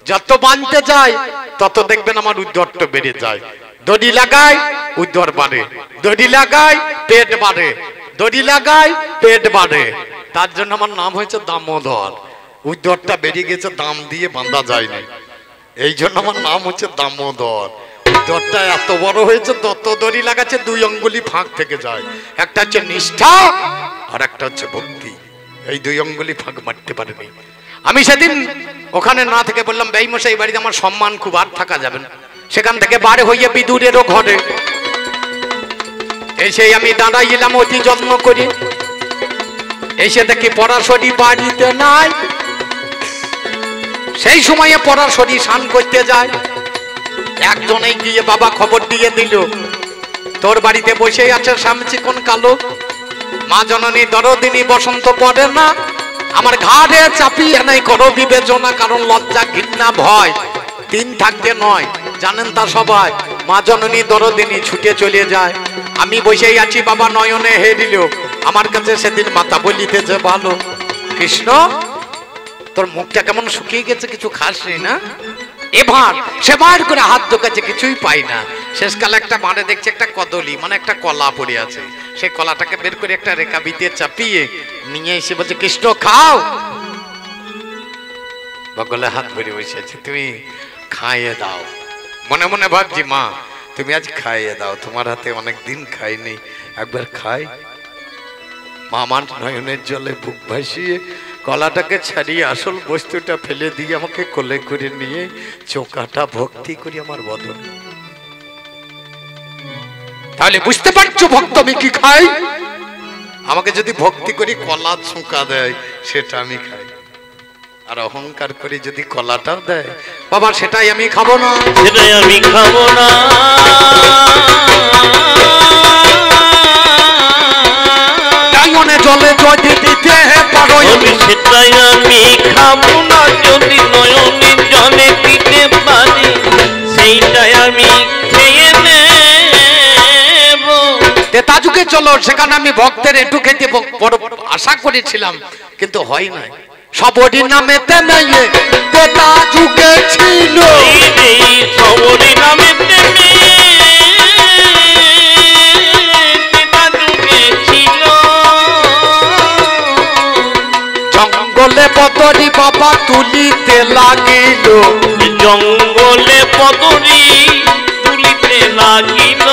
যত বাঁধতে যায় তত দেখবেন আমার উদ্দরটা বেড়ে যায়। দড়ি লাগায় উদ্দর বাড়ে, দড়ি লাগায় পেট বাড়ে, দড়ি লাগায় পেট বাড়ে। তার জন্য আমার নাম হয়েছে দামোদর। উদ্দরটা বেরিয়ে গেছে, দাম দিয়ে বাঁধা যায়নি, এই জন্য আমার নাম হচ্ছে দামোদর। দরটা এত বড় হয়েছে, তত দড়ি লাগাচ্ছে, 2 আঙ্গুলি ফাঁক থেকে যায়। একটা হচ্ছে নিষ্ঠা আর একটা হচ্ছে ভক্তি। এই 2 আঙ্গুলি ফাঁক মারতে পারেনি। আমি সেদিন ওখানে না থেকে বললাম, বেইমশাই বাড়িতে আমার সম্মান খুব, আর থাকা যাবে না। সেখান থেকে বার হইয়ে বিদুরেরও ঘরে এসে আমি দাঁড়াইলাম অতি যত্ন করি। এসে দেখি পরাশরী বাড়িতে নাই। সেই সময়ে পরাশরী স্নান করতে যায়। একজনেই গিয়ে বাবা খবর দিয়ে দিল, তোর বাড়িতে বসেই আছে শ্যামচিকন কালো। মা জননী দরদিনী বসন্ত পড়ে না, আমার ঘাড়ে চাপিয়ে নাই করো বিবেচনা, কারণ লজ্জা ঘৃণা ভয় 3 থাকতে নয়, জানেন তা সবাই। মা জননী দরদিনী ছুটে চলে যায়। আমি বসেই আছি, বাবা নয়নে হে দিল। আমার কাছে সেদিন মাতা বলিতেছে, ভালো কৃষ্ণ তোর মুখটা কেমন শুকিয়ে গেছে, কিছু খাসনি না? এবার সে বার করে হাত ঢোকাচ্ছে, কিছুই পাই না। শেষকালে একটা মারে দেখছে একটা কদলি, মানে একটা কলা পড়ে আছে। সেই কলাটাকে বের করে একটা রেখা ভিতরে চাপিয়ে নিয়ে এসে বলছে, কৃষ্ণ খাও। বগলে হাত ভরে বসে আছে, তুমি খাইয়ে দাও। মনে মনে ভাবছি, মা তুমি আজ খাইয়ে দাও, তোমার হাতে অনেক দিন খাইনি, একবার খাই। মা আমার নয়নের জলে বুক ভাসিয়ে কলাটাকে ছাড়িয়ে আসল বস্তুটা ফেলে দিয়ে আমাকে কোলে করে নিয়ে চোকাটা ভক্তি করি আমার বদন। তাহলে বুঝতে পারছো ভক্ত আমি কি খাই? আমাকে যদি ভক্তি করি কলা চোকা দেয়, সেটা আমি খাই। আর অহংকার করে যদি কলাটাও দেয়, বাবা সেটাই আমি খাবো না, সেটাই আমি খাবো না। জলে যদি দিতে পারো, সেটাই আমি খাবো না। যদি নয়নে জলে দিতে পারি, সেইটাই আমি খেয়ে নেব। তেতাজুকে চলো, সেখানে আমি ভক্তের একটু খেতে বড় আশা করেছিলাম, কিন্তু হয় না। সবরি নামে তেমে তেতাজুকে ছিল, সবরি নামে জঙ্গলে পদরি বাবা তুলিতে লাগিল, জঙ্গলে পদরি তুলিতে লাগিল।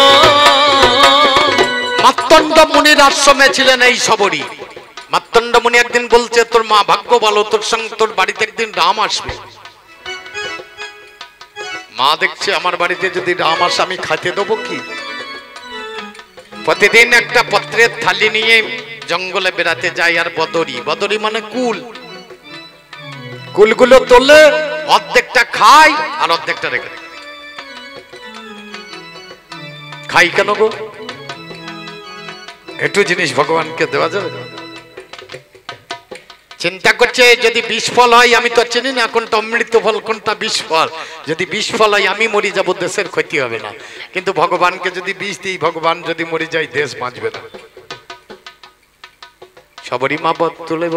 মার্তণ্ড মুনির আশ্রমে ছিলেন এই সবরি। মার্তণ্ড মুনি একদিন বলছে, তোর মা ভাগ্য ভালো, তোর সঙ্গে তোর বাড়িতে একদিন রাম আসবে। মা দেখছে আমার বাড়িতে যদি রাম আসে আমি খাইতে দেবো কি? প্রতিদিন একটা পত্রের থালি নিয়ে জঙ্গলে বেড়াতে যায়। আর বদরি, বদরি মানে কুল, কুলগুলো তোলে, অর্ধেকটা খাই আর অর্ধেকটা রেখে দেয়। খাই কেন গো? একটু জিনিস ভগবানকে দেওয়া যাবে? চিন্তা করছে যদি 20 ফল হয়, আমি তো চিনি না কোনটা অমৃত ফল কোনটা 20 ফল। যদি 20 ফল হয় আমি মরি যাব, দেশের ক্ষতি হবে না। কিন্তু ভগবানকে যদি 20 দিই, ভগবান যদি মরে যায়, দেশ বাঁচবে না। সবরই মা তুলে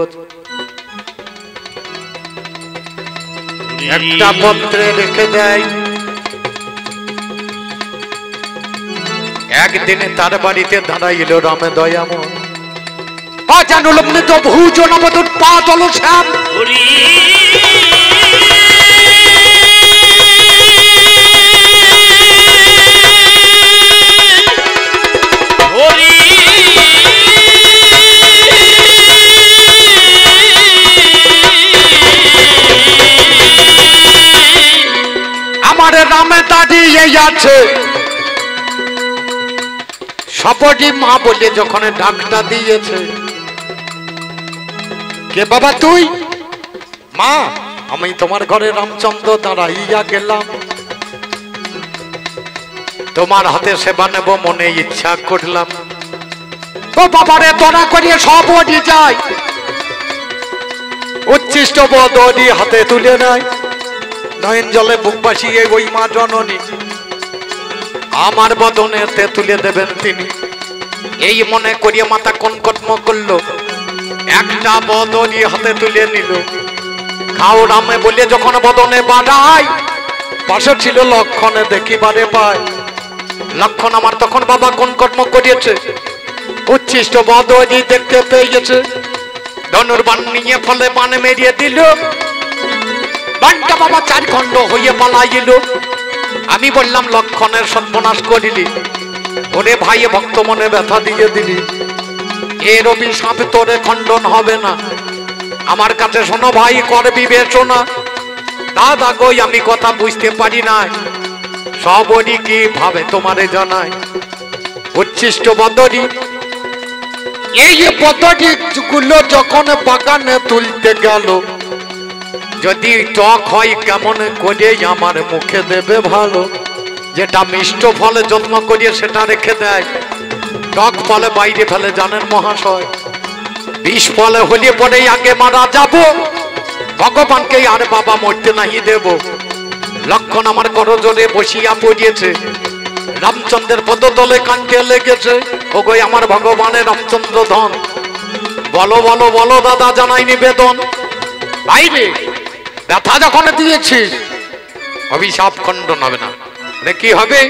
একটা পত্রে রেখে দেয়। একদিনে তার বাড়িতে দাঁড়াইল রামে দয়াময়, ভূজনপদুৎপাদল শ্যাম। আমার রামে দাঁড়িয়ে আছে। সবরি মা বলে যখন ডাকটা দিয়েছে, কে বাবা তুই? মা আমি তোমার ঘরে রামচন্দ্র দাঁড়াইয়া গেলাম, তোমার হাতে সেবা নেব মনে ইচ্ছা করলাম। ও বাবারে দয়া করিয়ে সবরি যায়, উচ্ছিষ্ট বদরি হাতে তুলে নেয়। নয়ন জলে বুক ভাসিয়ে ওই মা জননী আমার বদনেতে তুলে দেবেন তিনি। এই মনে করিয়ে মাথা কনকটম করলো, একটা বদনি হাতে তুলে নিল। খাও রামে বলে যখন বদনে বাড়াই, পাশে ছিল লক্ষণে দেখিবারে পায়। লক্ষণ আমার তখন বাবা কনকটম করিয়েছে, উচ্ছিষ্ট বদনি দেখতে পেয়ে গেছে। ধনুর্বাণ নিয়ে ফলে বান মেরিয়ে দিল, বানটা বাবা 4 খণ্ড হয়ে পালাইল। আমি বললাম লক্ষণের সর্বনাশ করিলি, ওরে ভাই ভক্ত মনে ব্যথা দিয়ে দিলি, এর অভিশাপ তোরে খণ্ডন হবে না। আমার কাছে শোনো ভাই, কর বিবেচনা। দাদা গই আমি কথা বুঝতে পারি না, সবরই কি ভাবে তোমারে জানায়। উচ্ছিষ্ট বদরি, এই বদরি গুলো যখন বাগানে তুলতে গেল, যদি টক হয় কেমন করে আমার মুখে দেবে ভালো। যেটা মিষ্ট ফলে যত্ন করিয়ে সেটা রেখে দেয়, টক ফলে বাইরে ফেলে জানেন মহাশয়। বিষ ফলে হলে পরে আগে মারা যাব, ভগবানকে আর বাবা মরতে নাহি দেব। লক্ষণ আমার করজোরে বসিয়া পড়িয়েছে, রামচন্দ্রের পদতলে কান্তে লেগেছে। ও গো আমার ভগবানের রামচন্দ্র ধন, বলো বলো বলো দাদা জানাই নিবেদন। বাইরে ব্যথা যখন দিয়েছিস অভিশাপ খণ্ডন হবে না। কি হবে?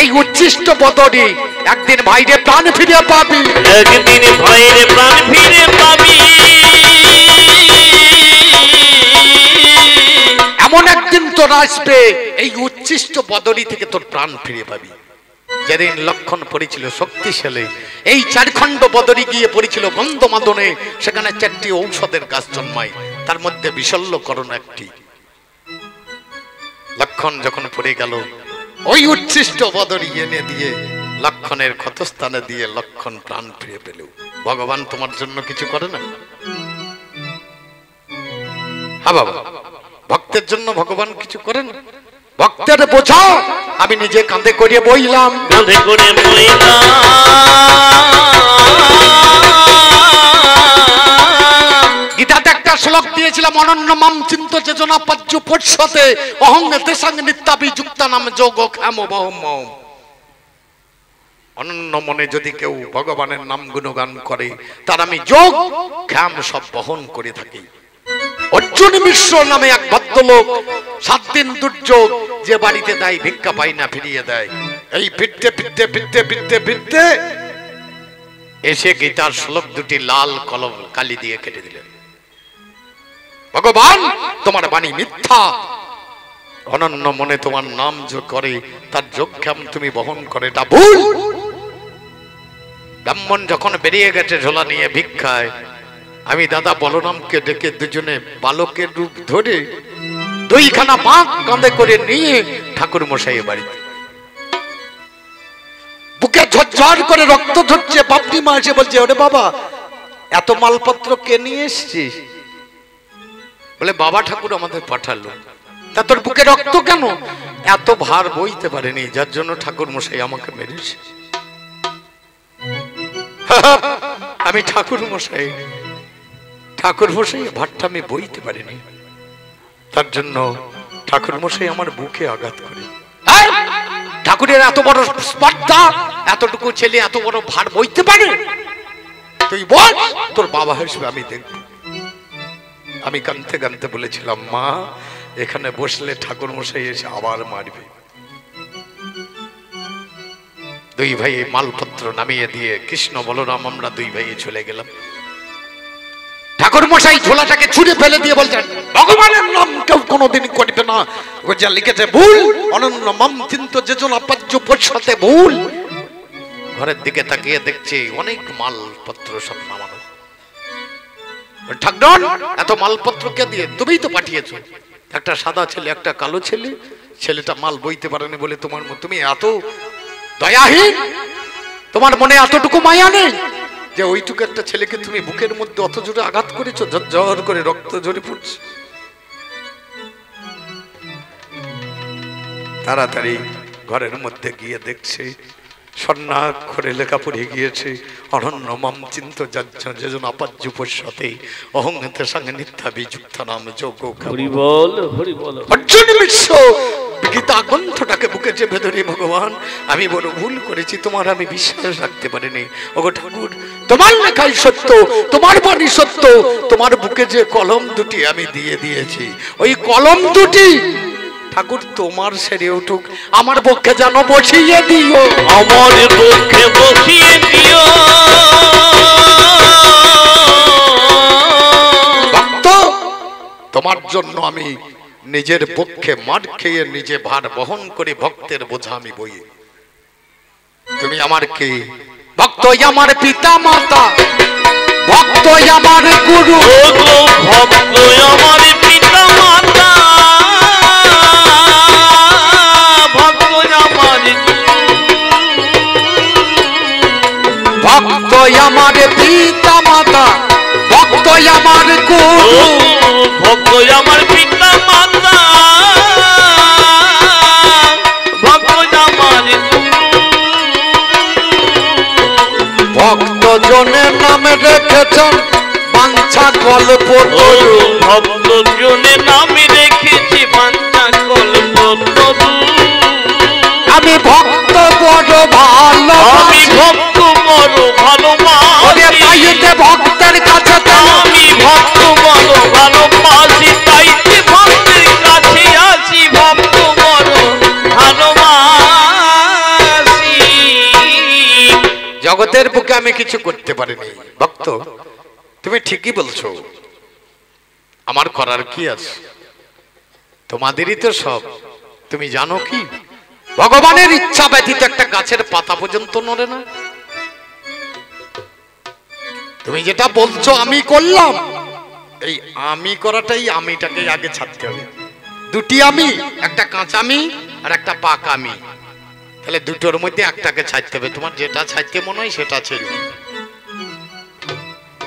এই উচ্ছিষ্ট বদরি একদিন ভাইরে প্রাণ ফিরে পাবি, একদিন ভাইরে প্রাণ ফিরে পাবি। এমন একদিন তোর আসবে এই উচ্ছিষ্ট বদরি থেকে তোর প্রাণ ফিরে পাবি। যেদিন লক্ষণ পড়েছিল শক্তিশালী, এই চারখণ্ড বদরি গিয়ে পড়েছিল গন্ধমাদনে, সেখানে 4টি ঔষধের গাছ জন্মায়, তার মধ্যে বিশল্যকরণ একটি। লক্ষণ যখন পড়ে গেল, ওই উচ্ছিষ্ট বদরি এনে দিয়ে লক্ষণের ক্ষতস্থানে দিয়ে লক্ষণ প্রাণ ফিরে পেল। ভগবান তোমার জন্য কিছু করে না? হ্যাঁ বাবা, ভক্তের জন্য ভগবান কিছু করে না? ভক্তের বোঝা আমি নিজে কাঁধে করিয়ে বইলাম, কাঁধে করে বইলাম। গীতাতে একটা শ্লোক দিয়েছিলাম, অনন্য মাম চিন্ত চেতনা পাজ্য পর্ষতে অহং তেসাং নিত্যাবি যুক্তানাম যোগ ক্ষম বহম। অনন্য মনে যদি কেউ ভগবানের নাম গুণগান করে, তার আমি যোগ ক্ষম সব বহন করে থাকি। অর্জুন মিশ্র নামে এক ভদ্রলোক 7 দিন দুর্যোগ যে বাড়িতে দেয় ভিক্ষা পাই না ফিরিয়ে দেয়। এই ফিরতে ফিরতে ফিরতে ফিরতে ফিরতে এসে গীতার শ্লোক দুটি লাল কলম কালি দিয়ে কেটে দিলেন। ভগবান তোমার বাণী মিথ্যা, অনন্য মনে তোমার নাম যোগ করে তার যোগক্ষেম তুমি বহন করে এটা ভুল। ব্রাহ্মণ যখন বেরিয়ে গেছে ঝোলা নিয়ে ভিক্ষায়, আমি দাদা বলরামকে ডেকে দুজনে বালকের রূপ ধরে 2খানা বাঁক কাঁধে করে নিয়ে ঠাকুর মশাই বাড়িতে। বুকে ঝরঝর করে রক্ত ঝরছে। বাপটি মা এসে বলছে, ওরে বাবা এত মালপত্র কে নিয়ে এসছিস? বলে বাবা ঠাকুর আমাদের পাঠালো। তা তোর বুকে রক্ত কেন? এত ভার বইতে পারেনি, যার জন্য ঠাকুর মশাই আমাকে মেরেছে। আমি ঠাকুর মশাই ভারটা আমি বইতে পারিনি, তার জন্য ঠাকুর মশাই আমার বুকে আঘাত করে। ঠাকুরের এত বড় স্পর্ধা, এতটুকু ছেলে এত বড় ভার বইতে পারে? তুই বল, তোর বাবা হিসেবে আমি দেখব। আমি কাঁদতে কাঁদতে বলেছিলাম, মা এখানে বসলে ঠাকুর মশাই এসে আবার মারবে। 2 ভাই মালপত্র নামিয়ে দিয়ে কৃষ্ণ বলরাম আমরা 2 ভাই চলে গেলাম। ঠাকুর মশাই ঝোলাটাকে ছুঁড়ে ফেলে দিয়ে বলছেন, ভগবানের নাম কেউ কোনোদিন করবে না, ও যা লিখেছে ভুল। অনন্য মাম চিন্ত যেজনা পাজ্য পর্ষতে ভুল। ঘরের দিকে তাকিয়ে দেখছি অনেক মালপত্র সব নামানো। ঠাকুর এত মালপত্র কে দিয়ে? তুমিই তো পাঠিয়েছো। একটা সাদা ছেলে একটা কালো ছেলে, ছেলেটা মাল বইতে পারেনি বলে তোমার তুমি এত দয়াহীন, তোমার মনে এতটুকু মায়া নেই যে ওইটুকু একটা ছেলেকে তুমি বুকের মধ্যে অত জোরে আঘাত করেছো, ঝরঝর করে রক্ত ঝরে পড়ছে। তাড়াতাড়ি ঘরের মধ্যে গিয়ে দেখছে স্বর্ণাক্ষরে লেখা পড়ে গিয়েছে, অনন্য মাম চিন্ত যেজন আপাজ্য পশ্চাতে অহং সঙ্গে নিত্যা বিযুক্ত নাম যোগ। হরি বল হরি বল। অর্জুন বিশ্ব গীতা গ্রন্থটাকে বুকে চেপে ধরে, ভগবান আমি বড় ভুল করেছি, তোমার আমি বিশ্বাস রাখতে পারিনি। ওগো ঠাকুর তোমার লেখাই সত্য, তোমার বাণী সত্য। তোমার বুকে যে কলম দুটি আমি দিয়ে দিয়েছি, ওই কলম দুটি ঠাকুর তোমার সেরে উঠুক, আমার পক্ষে যেন বসিয়ে দিও, আমার পক্ষে বসিয়ে দিও। ভক্ত তোমার জন্য আমি নিজের পক্ষে মার খেয়ে নিজে ভার বহন করে ভক্তের বোঝা আমি বই। তুমি আমার কে? ভক্ত আমার পিতা মাতা, ভক্ত আমার গুরু, ভক্ত আমার পিতা মাতা, ভক্ত আমার ভক্ত আমার পিতা মাতা, ভক্ত আমার গুরু, ভক্ত আমার পিতা মাতা, ভক্ত আমার ভক্ত জনের নামে রেখেছেন বাঞ্ছা কল্প তরু। ভক্ত জনের নামে রেখেছি বাঞ্ছা কল্প তরু। আমি ভক্ত বড় ভালো, আমি ভক্ত বড় ভালোবাসি, ভক্তের কাছে আমি ভক্ত বড় ভালোবাসি, তাই ভক্তের কাছে আসি, ভক্ত বড় ভালোবাসি। জগতের বুকে আমি কিছু করতে পারিনি। ভক্ত তুমি ঠিকই বলছো, আমার করার কি আছে? তোমাদেরই তো সব। তুমি জানো কি, ভগবানের ইচ্ছা ব্যতীত একটা গাছের পাতা পর্যন্ত নড়ে না। তুমি যেটা বলছো আমি করলাম, এই আমি করাটাই আমিটাকে আগে ছাড়তে হবে। দুটি আমি, একটা কাঁচা আমি আর একটা পাকা আমি। তাহলে দুটোর মধ্যে একটাকে ছাড়তে হবে। তোমার যেটা ছাড়তে মনে হয় সেটা ছেড়ে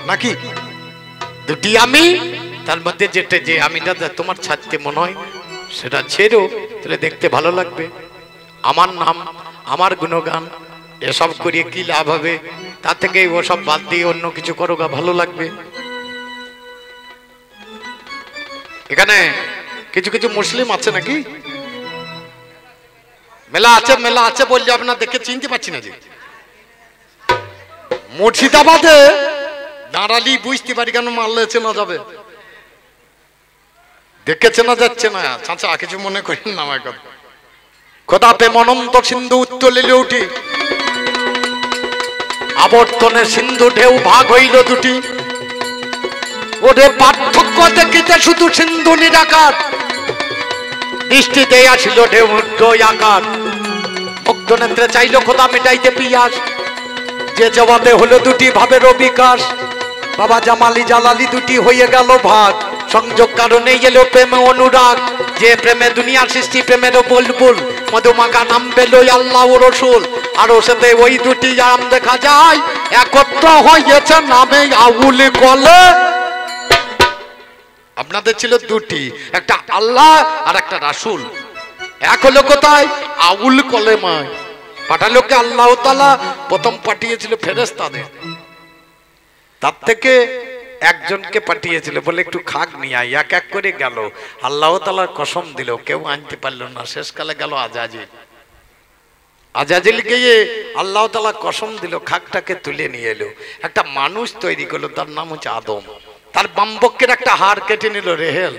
নাকি? দুটি আমি, তার মধ্যে যেটা যে আমিটা তোমার ছাড়তে মনে হয় সেটা ছেড়ো, তাহলে দেখতে ভালো লাগবে। আমার নাম, আমার গুণগান এসব করিয়ে কি লাভ হবে? তা থেকে ওসব বাদ দিয়ে অন্য কিছু করো, ভালো লাগবে। এখানে কিছু কিছু মুসলিম আছে নাকি? মেলা আছে, মেলা আছে বললে আপনার দেখে চিনতে পারছি না। যে মুর্শিদাবাদে দাঁড়ালি বুঝতে পারি কেন মারলে চেনা যাবে, দেখে চেনা যাচ্ছে না। চাচা কিছু মনে করেন না আমার কথা। খোদা পে অনন্ত সিন্ধু উত্তোলিলে উঠি, আবর্তনে সিন্ধু ঢেউ ভাগ হইল দুটি। ওরে পার্থক্য দেখিতে শুধু সিন্ধু নিরাকার, দৃষ্টিতে আসিল ঢেউ আকার। ভক্ত নেত্রে চাইল খোদা মেটাইতে পিয়াস, যে জবাবে হলো দুটি ভাবের বিকাশ। বাবা জামালি জালালি দুটি হয়ে গেল ভাগ, সংযোগ কারণে এলো প্রেমে অনুরাগ। যে প্রেমে দুনিয়ার সৃষ্টি প্রেমের বুলবুল, মধুমাখা নাম পেল আল্লাহ ও রসুল। আরো সাথে ওই দুটি নাম দেখা যায়, একত্র হয়েছে নামে আউল কলে। আপনাদের ছিল দুটি, একটা আল্লাহ আর একটা রাসূল। এক হলো কোথায়? আউল কলেমায়। পাঠালো কে? আল্লাহ তাআলা প্রথম পাঠিয়েছিল ফেরেশতাদের, তার থেকে একজনকে পাঠিয়েছিল, বলে একটু খাক নিয়ে আয়। এক এক করে গেল, আল্লাহ তাআলার কসম দিল, কেউ আনতে পারল না। শেষকালে গেল আজাজিল। আজাজিল গিয়ে আল্লাহ তাআলা কসম দিল, খাকটাকে তুলে নিয়ে এলো। একটা মানুষ তৈরি করলো, তার নাম হচ্ছে আদম। তার বামপক্ষের একটা হাড় কেটে নিল রেহেল,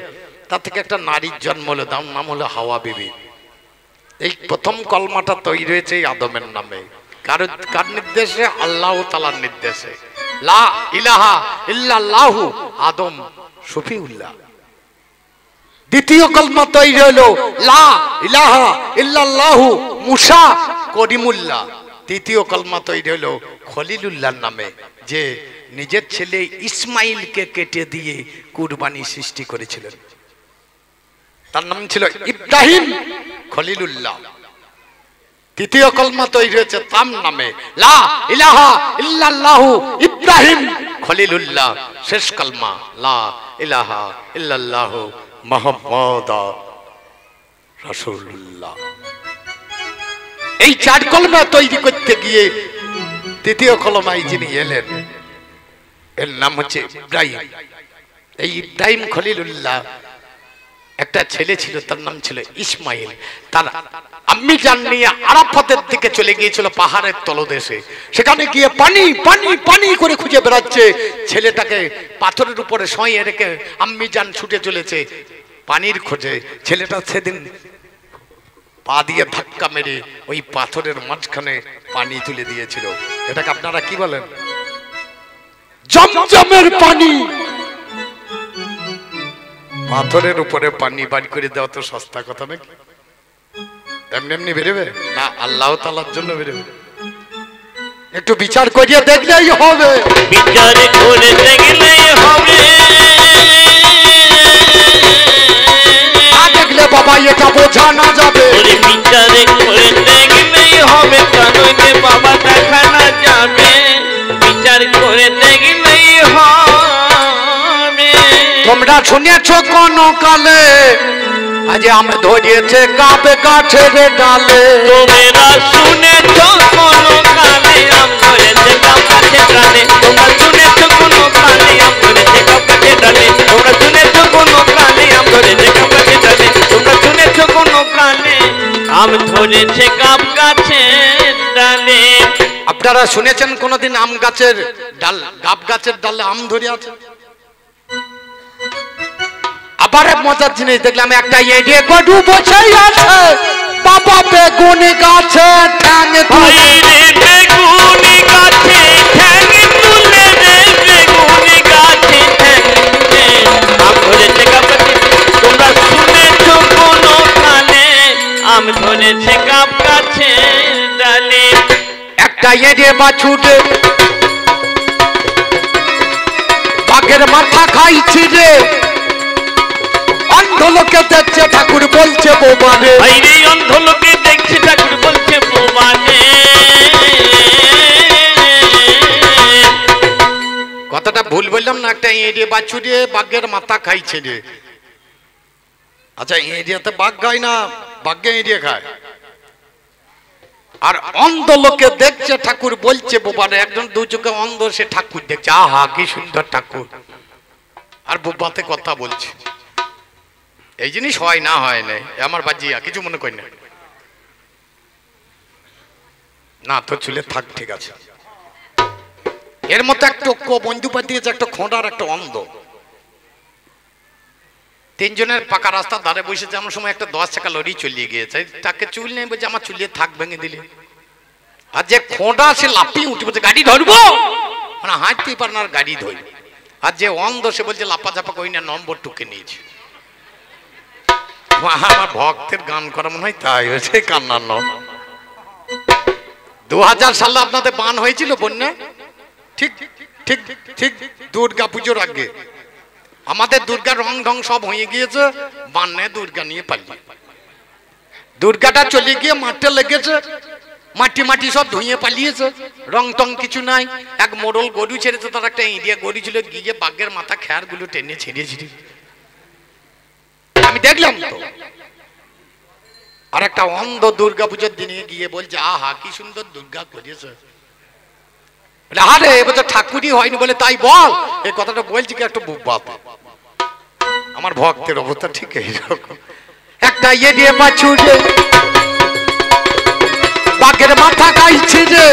তার থেকে একটা নারীর জন্ম হলো, তার নাম হলো হাওয়া বিবি। এই প্রথম কলমাটা তৈরি হয়েছে এই আদমের নামে। কার নির্দেশে? আল্লাহ তাআলার নির্দেশে। লা ইলাহা ইল্লাল্লাহু আদম শফিউল্লাহ। দ্বিতীয় কলমা তৈরি হলো লা ইলাহা ইল্লাল্লাহু মুসা করিমুল্লাহ। তৃতীয় কলমা তৈরি হলো খলিলুল্লাহর নামে, যে নিজের ছেলে ইসমাইলকে কেটে দিয়ে কুরবানি সৃষ্টি করেছিলেন। তার নাম ছিল ইব্রাহিম খলিলুল্লাহ। তৃতীয় কলমা তৈরি হয়েছে তার নামে, লা ইলাহা ইল্লাল্লাহু ইব্রাহিম খলিলুল্লাহ। শেষ কলমা লা ইলাহা ইল্লাল্লাহু মুহাম্মদ রাসূলুল্লাহ। এই চার কলমা তৈরি করতে গিয়ে তৃতীয় কলমায় যিনি এলেন, এর নাম হচ্ছে ইব্রাহিম। এই ইব্রাহিম খলিলুল্লাহ একটা ছেলে ছিল, তার নাম ছিল ইসমাইল। তার আম্মি জান নিয়ে আরাফাতের দিকে চলে গিয়েছিল, পাহাড়ের তলদেশে। সেখানে গিয়ে পানি পানি পানি করে খুঁজে বেড়াচ্ছে। ছেলেটাকে পাথরের উপরে শোয়ে রেখে আম্মি জান ছুটে চলেছে পানির খোঁজে। ছেলেটা সেদিন পা দিয়ে ধাক্কা মেরে ওই পাথরের মাঝখানে পানি তুলে দিয়েছিল। এটাকে আপনারা কি বলেন? জমজমের পানি। পাথরের উপরে পানি বাড়ি করে দেওয়া তো সস্তা কথা নাকি? এমনি এমনি বেরোবে না, আল্লাহ তাআলার জন্য বেরোবে। একটু বিচার করিয়ে দেখলেই হবে, বিচার করে দেখলেই হবে। না দেখলে বাবা এটা বোঝা না যাবে। ওরে বিচার করে দেখলেই হবে, কানইতে বাবা দেখা না যাবে। বিচার করে দেখলেই হবে। তোমরা শুনেছ কোন কালে আজ আম ধরিয়েছে কাবে গাছের ডালে? তোমরা শুনেছ কোন কালে আম ধরেছে কাব গাছের ডালে? তোমরা শুনেছ কোন কালে আম ধরেছে কাব গাছের ডালে? তোমরা শুনেছ কোন কালে আম ধরেছে কাব গাছের ডালে? তোমরা শুনেছ কোন কালে আম ধরেছে কাব গাছের ডালে? আপনারা শুনেছেন কোনদিন আম গাছের ডাল, গাব গাছের ডালে আম ধরে আছে? আবার এক মজার জিনিস দেখলাম, একটা এড়িয়ে গরু বসে আছে, বাবা বেগুনি গাছে ঠ্যাং তুলে। বেগুনি গাছে ঠ্যাং তুলে রে, বেগুনি গাছে ঠ্যাং তুলে আম ধরেছে কাব গাছে। তোমরা শুনেছ কোন কালে আম ধরেছে কাব গাছের ডালে? একটা এড়িয়ে বাছুরে বাঘের মাথা খাইছি রে, অন্ধ লোকে দেখছে ঠাকুর বলছে বোবারে। বাইরে অন্ধ লোকে দেখছে ঠাকুর বলছে বোবারে। কথাটা ভুল বললাম না? একটা এড়িয়ে বাছুরে বাঘের মাথা খাইছে রে। আচ্ছা, এড়িয়াতে বাঘ খায় না, বাঘে এড়িয়ে খায়। আর অন্ধ লোকে দেখছে ঠাকুর বলছে বোবারে। একজন দু চোখে অন্ধ, সে ঠাকুর দেখছে, আহা কি সুন্দর ঠাকুর, আর বোবাতে কথা বলছে। এই জিনিস হয় না, হয় নাই আমার বাজিয়া কিছু মনে করি না। না তো চুলে থাক, ঠিক আছে। এর মতো একটা বন্ধু পাঠিয়েছে, একটা খোঁড়ার একটা অন্ধ, তিনজনের পাকা রাস্তার ধারে বসেছে। এমন সময় একটা 10 চাকা লরি চলিয়ে গিয়েছে, তাকে চুল নেই বলছে, আমার চুলিয়ে থাক ভেঙে দিলে। আর যে খোঁড়া সে লাফিয়ে উঠে বলছে, গাড়ি ধরবো, মানে হাঁটতেই পারে না, আর গাড়ি ধরি। আর যে অন্ধ সে বলছে, লাপা চাপা করি না, নম্বর টুকে নিয়েছে। আমার ভক্তের গান করা মনে হয় তাই হয়েছে, কান্নার নাম। 2000 সালে আপনাদের বান হয়েছিল, বন্যা, ঠিক ঠিক ঠিক দুর্গা পুজোর আগে। আমাদের দুর্গা রং ঢং সব হয়ে গিয়েছে, বান্নে দুর্গা নিয়ে পালিয়ে। দুর্গাটা চলে গিয়ে মাঠে লেগেছে, মাটি মাটি সব ধুয়ে পালিয়েছে, রং টং কিছু নাই। এক মোড়ল গরু ছেড়েছে, তার একটা ইন্ডিয়া গরু ছিল, গিয়ে বাঘের মাথা খেয়ার গুলো টেনে ছেড়েছিল, আমি দেখলাম তো। আর একটা অন্ধ দুর্গা পুজোর দিনে গিয়ে বলছে, আহা কি সুন্দর দুর্গা করেছে। আরে এবছর ঠাকুরই হয়নি বলে তাই বল, এই কথাটা বলছি কি একটু বুবাত। আমার ভক্তের অবস্থা ঠিক এইরকম। একটা ইয়ে দিয়ে বাছুরে বাঘের মাথা খাইছে রে,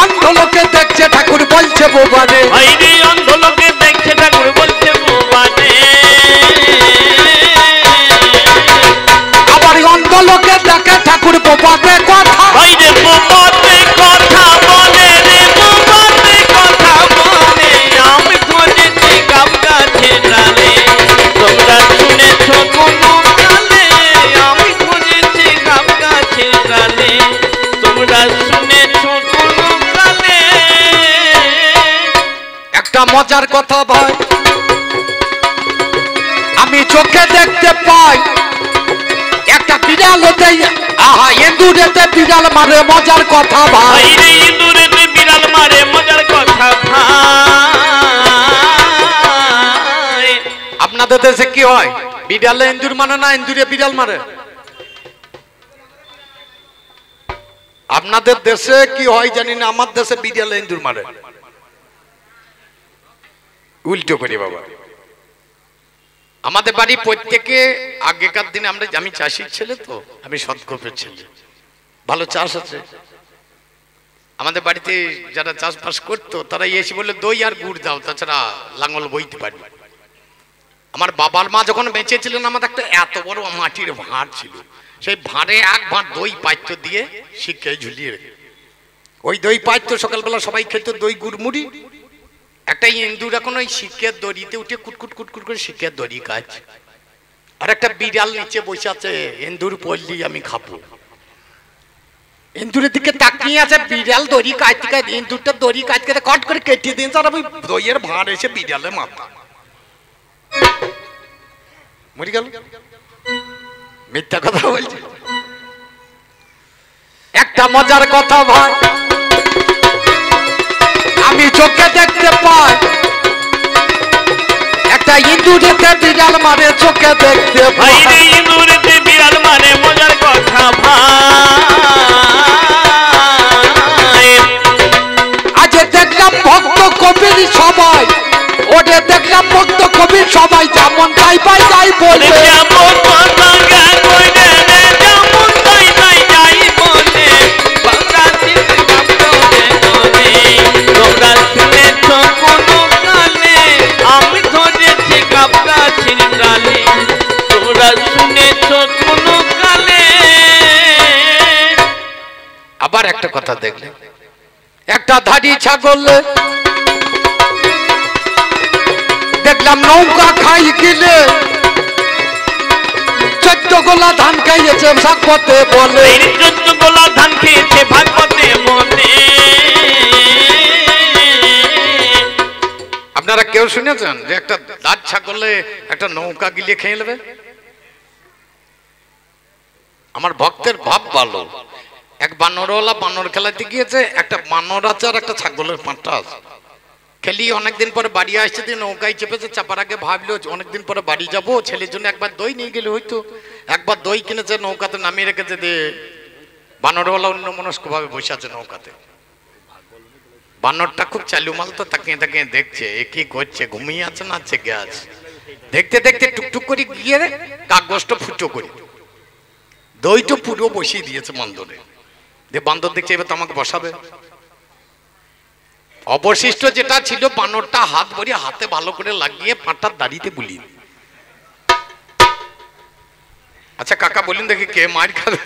অন্ধ লোকে দেখছে ঠাকুর বলছে বোবারে। বাইরে অন্ধ লোকে দেখছে ঠাকুর বলছে বোবারে। আবার অন্ধ লোকে দেখে ঠাকুর বোবাতে কথা। বাইরে বোবাতে কথা বলে রে, বোবাতে কথা বলে। আমি ধরেছি কাব গাছের ডালে, তোমরা শুনেছ কোন কালে আমি ধরেছি কাব গাছের ডালে? তোমরা শুনেছ কোন কালে? একটা মজার কথা ভাই, আমি চোখে দেখতে পাই, একটা বিড়াল হতে, আহা এন্দুরেতে বিড়াল মারে, মজার কথা ভাই। বাইরে ইঁদুরেতে বিড়াল মারে, মজার কথা ভাই। আপনাদের দেশে কি হয়? বিড়ালে এন্দুর মানে না, এন্দুরে বিড়াল মারে? আপনাদের দেশে কি হয় জানি না, আমার দেশে বিড়ালে এন্দুর মারে, উল্টো করি বাবা। আমাদের বাড়ি প্রত্যেকে, আগেকার দিনে আমি চাষির ছেলে তো, আমি সৎকর্পের ছেলে, ভালো চাষ আছে আমাদের বাড়িতে। যারা চাষবাস করতো তারা এসে বললে, দই আর গুড় দাও, তাছাড়া লাঙল বইতে পারি। আমার বাবার মা যখন বেঁচে ছিলেন, আমাদের একটা এত বড় মাটির ভাঁড় ছিল, সেই ভাঁড়ে এক ভাঁড় দই পাইতো দিয়ে শিক্ষায় ঝুলিয়ে রেখে, ওই দই পাইতো সকালবেলা সবাই খেত, দই গুড় মুড়ি। একটা ইন্দুর এখন ওই শিকের দড়িতে উঠে কুটকুট কুটকুট করে শিকের দড়ি কাজ, আর একটা বিড়াল নিচে বসে আছে, ইন্দুর পড়লি আমি খাবো। ইন্দুরের দিকে তাকিয়ে আছে, বিড়াল দড়ি কাটতে কাটতে ইন্দুরটা দড়ি কাটতে কট করে কেটে দিন, আর ওই দইয়ের ভাঁড় এসে বিড়ালে মাথা মরে গেল। মিথ্যা কথা বলছে। একটা মজার কথা ভাই আমি চোখে দেখতে পাই, একটা ইন্দুরেতে বিড়াল মারে চোখে দেখতে পাই। ইন্দুরেতে বিড়াল মারে মজার কথা ভাই। আজ দেখলাম ভক্ত কবির সবাই, ওরে দেখলাম ভক্ত কবির সবাই যেমন তাই পাই তাই বলে, যেমন কথা গান কইরে রে, যেমন তাই তাই যাই বলে। বাংলা চিত্র কাপড়ে নদী তোমরা শুনেছ কোনো কালে, আমি ধরেছি কাপড়া ছিনতালি তোমরা শুনেছ কোনো কালে। আবার একটা কথা দেখলে, একটা ধাড়ি ছাগল দেখলাম নৌকা খাই গিলে, 14 গোলা ধান খাইয়েছে ভাগবতে বলে, 14 গোলা ধান খেয়েছে ভাগবতে বলে। আপনারা কেউ শুনেছেন যে একটা দাঁত ছাগলে একটা নৌকা গিলে খেয়ে নেবে? আমার ভক্তের ভাব ভালো। এক বানরওয়ালা বানর খেলাতে গিয়েছে, একটা বানর আছে আর একটা ছাগলের পাঁঠা আছে। খেলি অনেকদিন পরে বাড়ি আসছে, নৌকায় চেপেছে, চাপার আগে ভাবলো অনেকদিন পরে বাড়ি যাবো, ছেলের জন্য একবার দই নিয়ে গেলে হয়তো। একবার দই কিনেছে, নৌকাতে নামিয়ে রেখেছে, দিয়ে বানরওয়ালা অন্য মনস্ক ভাবে বসে আছে নৌকাতে। বানরটা খুব চালু মাল তো, তাকিয়ে তাকিয়ে দেখছে এ কি করছে, ঘুমিয়ে আছে না জেগে আছে। দেখতে দেখতে টুকটুক করে গিয়ে কাগজটা ফুটো করে দইটা পুরো বসিয়ে দিয়েছে বান্দরে। যে বান্দর দেখছে এবার তো আমাকে বসাবে। অবশিষ্ট যেটা ছিল বানরটা হাত ভরিয়ে হাতে ভালো করে লাগিয়ে পাঁটার দাড়িতে বুলিয়ে। আচ্ছা কাকা বলুন দেখি কে মার খাবে?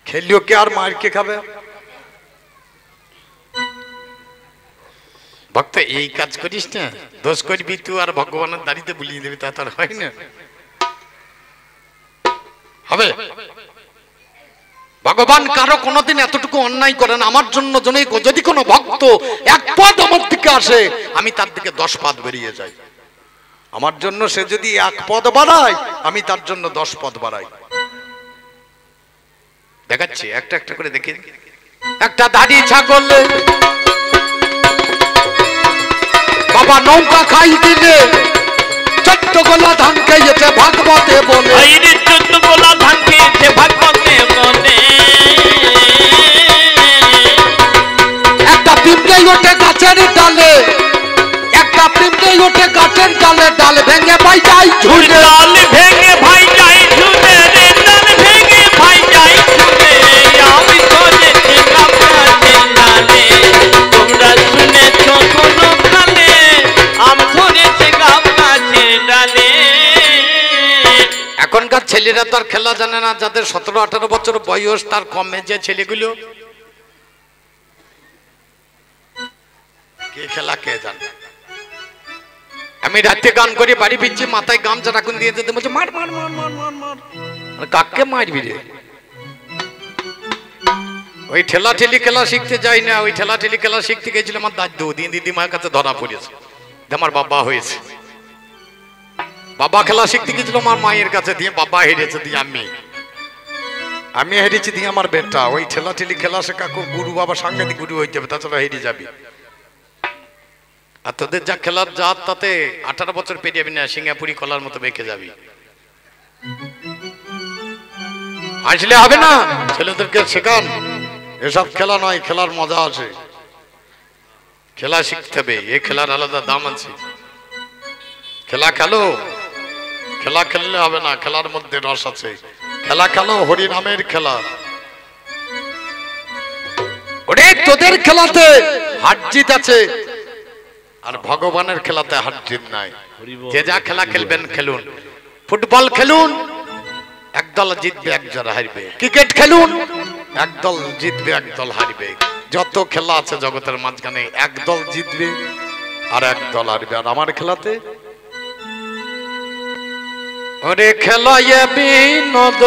খেলিও কে আর মার কে খাবে? ভক্ত এই কাজ করিস না, দোষ করবি তুই আর ভগবানের দাড়িতে বুলিয়ে দিবি, তা তার হয় না। হবে ভগবান কারো কোনোদিন এতটুকু অন্যায় করেন। আমার জন্য যদি কোনো ভক্ত 1 পদ আমার দিকে আসে, আমি তার দিকে 10 পদ বেরিয়ে যাই। আমার জন্য সে যদি 1 পদ বাড়ায়, আমি তার জন্য 10 পদ বাড়াই। দেখাচ্ছি একটা একটা করে দেখি। একটা দাড়ি ছাগল বাবা নৌকা খাই দিলে, 14 গোলা ধান খাইয়েছে ভাগবতে বলে, 14 গোলা ধান খেয়েছে ভাগবতে বলে। একটা পিঁপড়ে ওঠে গাছের ডালে, একটা পিঁপড়ে ওঠে গাছের ডালে, ডাল ভেঙে ভাই যাই ঝুলে, ডাল ভেঙে ভাই যাই ঝুলে রে, ডাল ভেঙে ভাই যাই ঝুলে। আমি ধরেছি কাপড়া ছিনতালি তোমরা শুনেছ কোনো কালে, আমি ধরেছি কাপড়া ছিনতালি। এখনকার ছেলেরা তো আর খেলা জানে না, যাদের 17-18 বছর বয়স তার কমে যে ছেলেগুলো, কে খেলা কে জানে। আমি রাতে গান করে বাড়ি ফিরছি, মাথায় গামছা রাখুন দিয়ে যেতে বলছে মার মার মার মার মার মার। কাকে মারবি রে? ওই ঠেলা ঠেলি খেলা শিখতে যাই না, ওই ঠেলা ঠেলি খেলা শিখতে গেছিলাম আমার দাদু দিদিমার কাছে ধরা পড়েছে, আমার বাবা হয়েছে। বাবা খেলা শিখতে গেছিল আমার মায়ের কাছে, দিয়ে বাবা হেরেছে, দিয়ে আমি হেরেছি, দিয়ে আমার বেটা। ওই ঠেলা ঠেলি খেলা শেখা গুরু বাবা সাংঘাতিক গুরু হইতে হবে, তাছাড়া হেরে যাবি। আর তোদের যা খেলার জাত, তাতে 18 বছর পেরিয়ে যাবি না, সিঙ্গাপুরি কলার মতো বেঁকে যাবি। আসলে হবে না, ছেলেদেরকে শেখান এসব খেলা নয়, খেলার মজা আছে, খেলা শিখতে হবে। এ খেলার আলাদা দাম আছে। খেলা খেলো, খেলা খেললে হবে না, খেলার মধ্যে রস আছে। খেলা খেলো, হরিনামের খেলা। ওরে তোদের খেলাতে হার জিত আছে, আর ভগবানের খেলাতে হার জিত নাই। যে যা খেলা খেলবেন খেলুন। ফুটবল খেলুন, একদল জিতবে একজন হারবে। ক্রিকেট খেলুন, একদল জিতবে একদল হারবে। যত খেলা আছে জগতের মাঝখানে এক দল জিতবে আর এক দল হারবে। আর আমার খেলাতে ওরে খেলা বিনোদ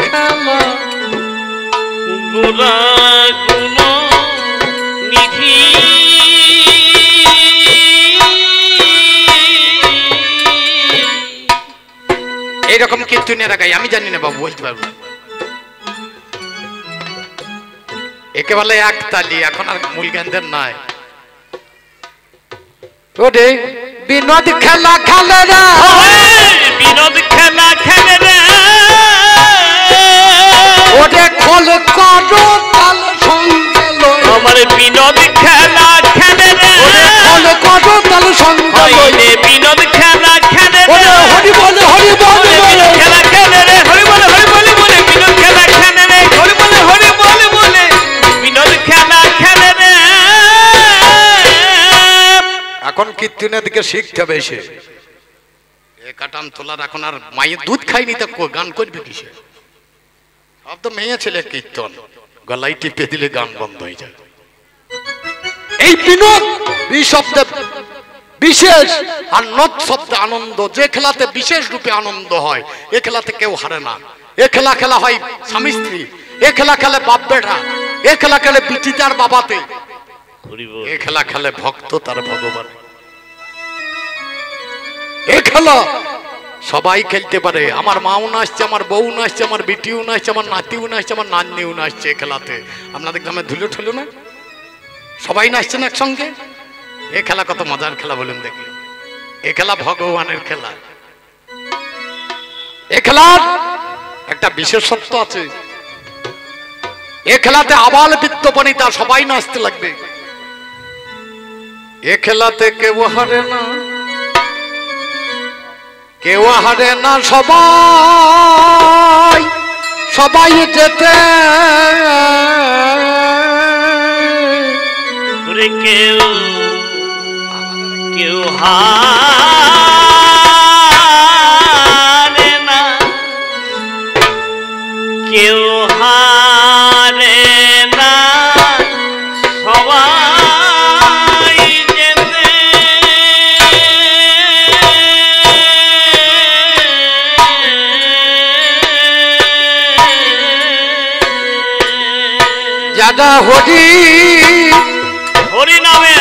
খেলা গোরা গুণ নিধি এইরকম কীর্তনের গাই আমি জানি না বাবু, বলতে পারবো। একে বলে একতালি, এখন আর মূল গানদের নাই। ওরে বিনোদ খেলা খেলে রে, বিনোদ খেলা খেলে রে, ওরে খোল করো তাল সঙ্গে লই, আমার বিনোদ খেলা খেলে রে, ওরে খোল করো তাল সঙ্গে লই, বিনোদ খেলা খেলে রে, ওরে হরি বলে হরি বলে বলে খেলা খেলে রে, হরি বলে বলে বিনোদ খেলা খেলে রে, হরি বলে বলে বিনোদ খেলা খেলে রে। এখন কীর্তনের দিকে শিখতে হবে এসে। এ কাটান তোলার এখন আর মায়ের দুধ খাইনি তো গান করবে কিসে? সব তো মেয়ে ছেলে কীর্তন, গলায় টিপে দিলে গান বন্ধ হয়ে যায়। এই বিনোদ শব্দে বিশেষ আর নদ শব্দে আনন্দ, যে খেলাতে বিশেষ রূপে আনন্দ হয় এ খেলাতে কেউ হারে না। এ খেলা খেলা হয় স্বামী স্ত্রী, এ খেলা খেলে বাপ বেটা, এ খেলা খেলে বিটি তার বাবাতে, এ খেলা খেলে ভক্ত তার ভগবান। এ খেলা সবাই খেলতে পারে। আমার মাও নাচছে, আমার বউ নাচছে, আমার বিটিও নাচছে, আমার নাতিও নাচছে, আমার নাতনিও নাচছে এ খেলাতে। আপনাদের গ্রামে ধুলো ঠুলো না, সবাই নাচছেন একসঙ্গে। এ খেলা কত মজার খেলা বলুন দেখি। এ খেলা ভগবানের খেলা। এ খেলার একটা বিশেষত্ব আছে। এ খেলাতে আবাল বৃদ্ধ বনিতা সবাই নাচতে লাগবে। এ খেলাতে কেউ হারে না, কেউ হারে না, সবাই সবাই যেতে কেউ কেউ হারে না, কেউ হারে না, সবাই যেতে যারা হরি হরি নামে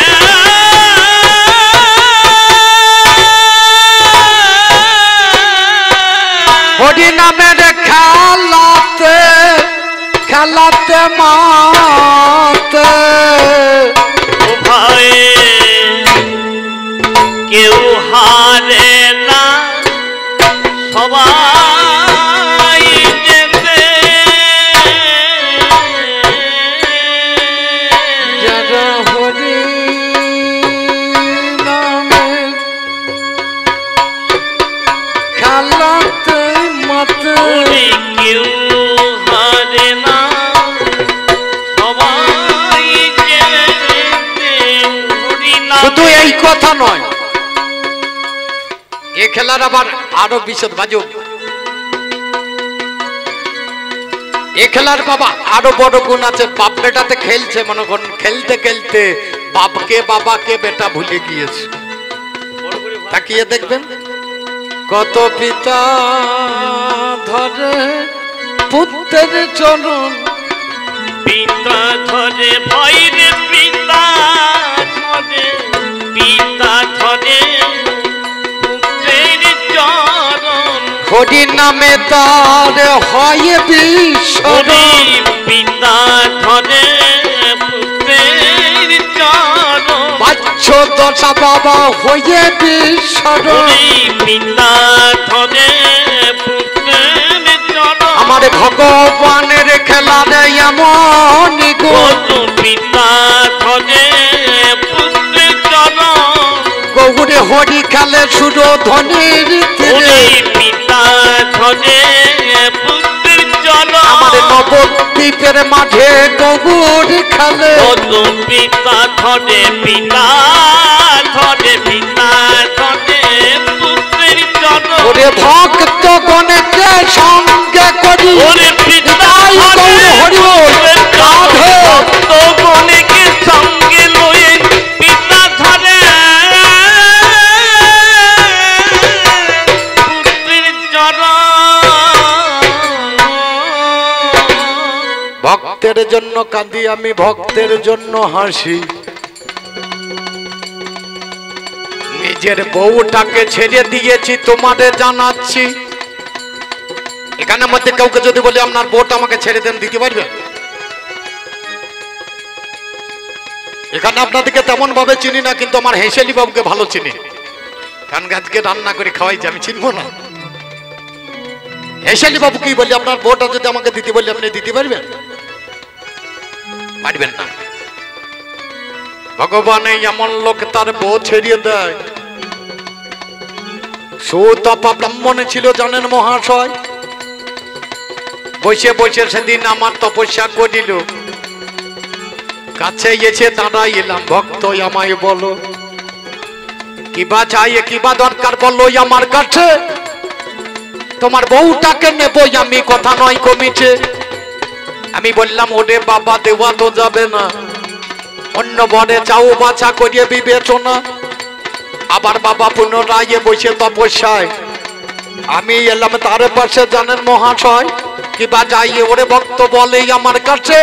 হরি নামের খেলাতে খেলাতে মাতে ও ভাই কেউ হারে না, সবাই যেতে যারা হরি নামের খেলাতে মাতে কেউ হারে না, সবাই যেতে হরি নামে। শুধু এই কথা নয়, এ খেলার আবার আরো বিশদ বাজুক। এ খেলার বাবা আরো বড় গুণ আছে। বাপ বেটাতে খেলছে, মনে করেন খেলতে খেলতে বাপকে বাবাকে বেটা ভুলে গিয়েছে। তাকিয়ে দেখবেন কত পিতা ধরে পুত্রের চরণ, পিতা ধরে ভাইরে, পিতা ধরে, পিতা ধরে পুত্রের চরণ, হরি নামে তার হয় বিস্মরণ, পিতা ধরে পুত্রের চরণ, বাচ্চ দশা বাবা হয়ে বিস্মরণ, পিতা ধরে পুত্রের চরণ, আমার ভগবানের খেলারে এমন গুণ, পিতা ধরে পুত্রের চরণ, গৌরে হরি খেলে সুরধনির তীরে, পিতা ধরে পুত্রের চরণ, আমার নবদ্বীপের মাঠে গৌর খেলে, পিতা ধরে, পিতা ধরে, পিতা ধরে পুত্রের চরণ, ওরে ভক্ত গণকে সঙ্গে করি, ওরে পিতা তাই গৌর হরি বল। ভক্তের জন্য কাঁদি, আমি ভক্তের জন্য হাসি। নিজের বউটাকে ছেড়ে দিয়েছি তোমাদের জানাচ্ছি। এখানের মধ্যে কাউকে যদি বলি আপনার বউটা আমাকে ছেড়ে দেন, দিতে পারবেন? এখানে আপনাদেরকে তেমন ভাবে চিনি না, কিন্তু আমার হেসেলি বাবুকে ভালো চিনি, কারণ আজকে রান্না করে খাওয়াইছি, আমি চিনবো না? হেসেলি বাবু কি বলি, আপনার বউটা যদি আমাকে দিতে বলি আপনি দিতে পারবেন? পারবেন না। ভগবান এই এমন লোক তার বউ ছেড়িয়ে দেয়। সুতপা ব্রাহ্মণ ছিল জানেন মহাশয়, বসে বসে সেদিন আমার তপস্যা করিল। কাছে এসে দাঁড়াইলাম, ভক্ত আমায় বলো কিবা চাই, কিবা দরকার বলো আমার কাছে। তোমার বউটাকে নেবই আমি, কথা নয় কমিছে। আমি বললাম ওরে বাবা, দেওয়া তো যাবে না, অন্য বরে চাও বাছা করিয়ে বিবেচনা। আবার বাবা পুনরায় বসে তপস্যায়। আমি এলাম তার পাশে জানেন মহাশয়, কিবা যাই ওরে ভক্ত বলেই আমার কাছে,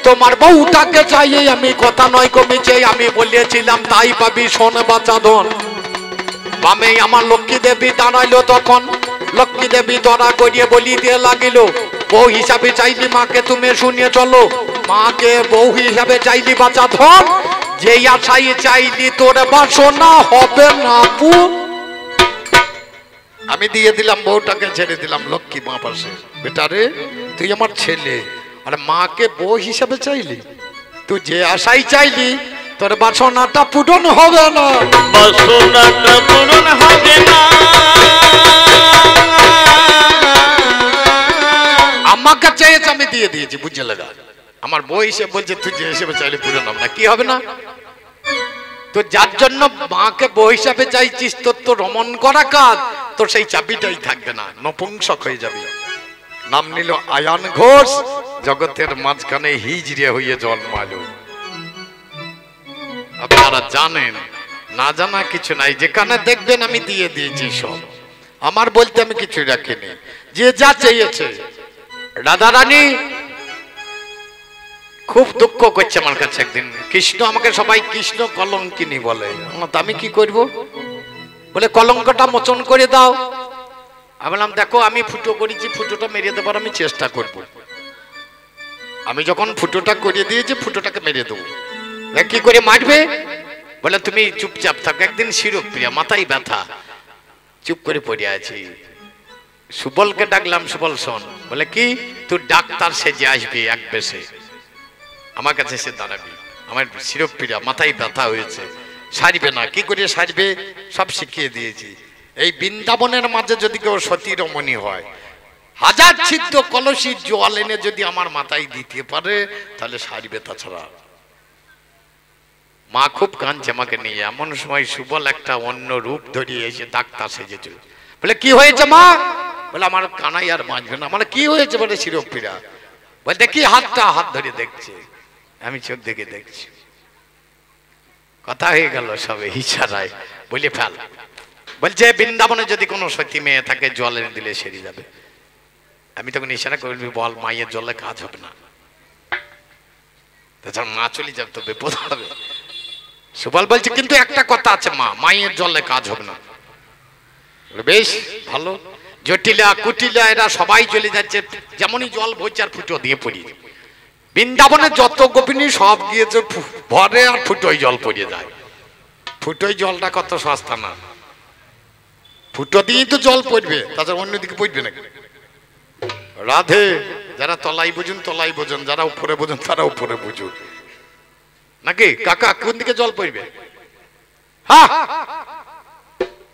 তোমার বউটাকে চাই আমি, কথা নয় কমিছে। আমি বলেছিলাম তাই পাবি শোন বাচ্চা ধন। বামে আমার লক্ষ্মী দেবী দাঁড়াইলো তখন, লক্ষ্মী দেবী ধরা করিয়ে বলি দিয়ে লাগিল, বউ হিসাবে চাইলি মাকে তুমি শুনিয়ে চলো। মাকে বউ হিসাবে চাইলি বাচ্চা ধন, যে আশাই চাইলি তোর বাসনা হবে না পু। আমি দিয়ে দিলাম বউটাকে, ছেড়ে দিলাম লক্ষ্মী মা পাশে। বেটারে তুই আমার ছেলে, আর মাকে বউ হিসাবে চাইলি, তুই যে আশাই চাইলি তোর বাসনাটা পূরণ হবে না, বাসনাটা পূরণ হবে না। আমাকে চেয়েছে আমি দিয়ে দিয়েছি, বুঝে লাগা। আমার বউ হিসেবে বলছে তুই যে হিসেবে চাইলে পূরণ হবে না, কি হবে না? তো যার জন্য মাকে বউ হিসাবে চাইছিস, তোর তো রমণ করা কাজ, তোর সেই চাবিটাই থাকবে না, নপুংসক হয়ে যাবি। নাম নিল আয়ান ঘোষ, জগতের মাঝখানে হিজড়ে হয়ে জন্মালো। আপনারা জানেন, না জানা কিছু নাই, যেখানে দেখবেন আমি দিয়ে দিয়েছি সব। আমার বলতে আমি কিছু রাখিনি, যে যা চেয়েছে। রাধা রানী খুব দুঃখ করছে আমার কাছে। একদিন কৃষ্ণ আমাকে সবাই কৃষ্ণ কলঙ্কিনী বলে, আমি কি করব? বলে কলঙ্কটা মোচন করে দাও। আমি বললাম দেখো আমি ফুটো করেছি, ফুটোটা মেরে দেবার আমি চেষ্টা করব। আমি যখন ফুটোটা করিয়ে দিয়েছি, ফুটোটাকে মেরে দেবো। কি করে মারবে? বলে তুমি চুপচাপ থাকো। একদিন শিরোপ্রিয়া মাথায় ব্যথা, চুপ করে পড়ে আছি। সুবলকে ডাকলাম, সুবল শোন। বলে কি? তুই ডাক্তার সেজে আসবি এক বেশে, আমার কাছে এসে দাঁড়াবি। আমার শিরোপ্রিয়া মাথায় ব্যথা হয়েছে, সারবে না। কি করে সারবে সব শিখিয়ে দিয়েছি। এই বৃন্দাবনের মাঝে যদি কেউ সতী রমণী হয়, হাজার ছিদ্র কলসির জল এনে যদি আমার মাথায় দিতে পারে, তাহলে সারবে। তাছাড়া মা খুব কাঁদছে আমাকে নিয়ে। এমন সময় সুবল একটা অন্য রূপ ধরিয়ে এসে ডাক্তার সেজেছিল। বলে কি হয়েছে মা? বলে আমার কানাই আর বাঁচবে না। মানে কি হয়েছে? বলে শিরোপ্রিয়া। বলে দেখি হাতটা, হাত ধরে দেখছে। আমি চোখ দেখে দেখছি, কথা হয়ে গেল সবে ইশারায়। বলে ফেল। বলছে বৃন্দাবনে যদি কোনো সতী মেয়ে থাকে, জল এনে দিলে সেরে যাবে। আমি তখন ইশারা করবি, বল মায়ের জলে কাজ হবে না, তাছাড়া মা চলে যাবে তো বিপদ হবে। সুবল বলছে কিন্তু একটা কথা আছে মা, মায়ের জলে কাজ হবে না। বেশ ভালো। জটিলা কুটিলা এরা সবাই চলে যাচ্ছে, যেমনই জল ভরছে আর ফুটো দিয়ে পড়ি। বৃন্দাবনে যত গোপিনী সব গিয়েছে ভরে, আর ফুটোই জল পড়িয়ে যায়। ফুটোই জলটা কত সস্তা না, ফুটো দিয়েই তো জল পড়বে, তাছাড়া অন্যদিকে পড়বে নাকি? রাধে, যারা তলাই বুঝুন তলাই বুঝুন, যারা উপরে বুঝুন তারা উপরে বুঝুন, নাকি কাকা? কোন দিকে জল পড়বে? হ্যাঁ,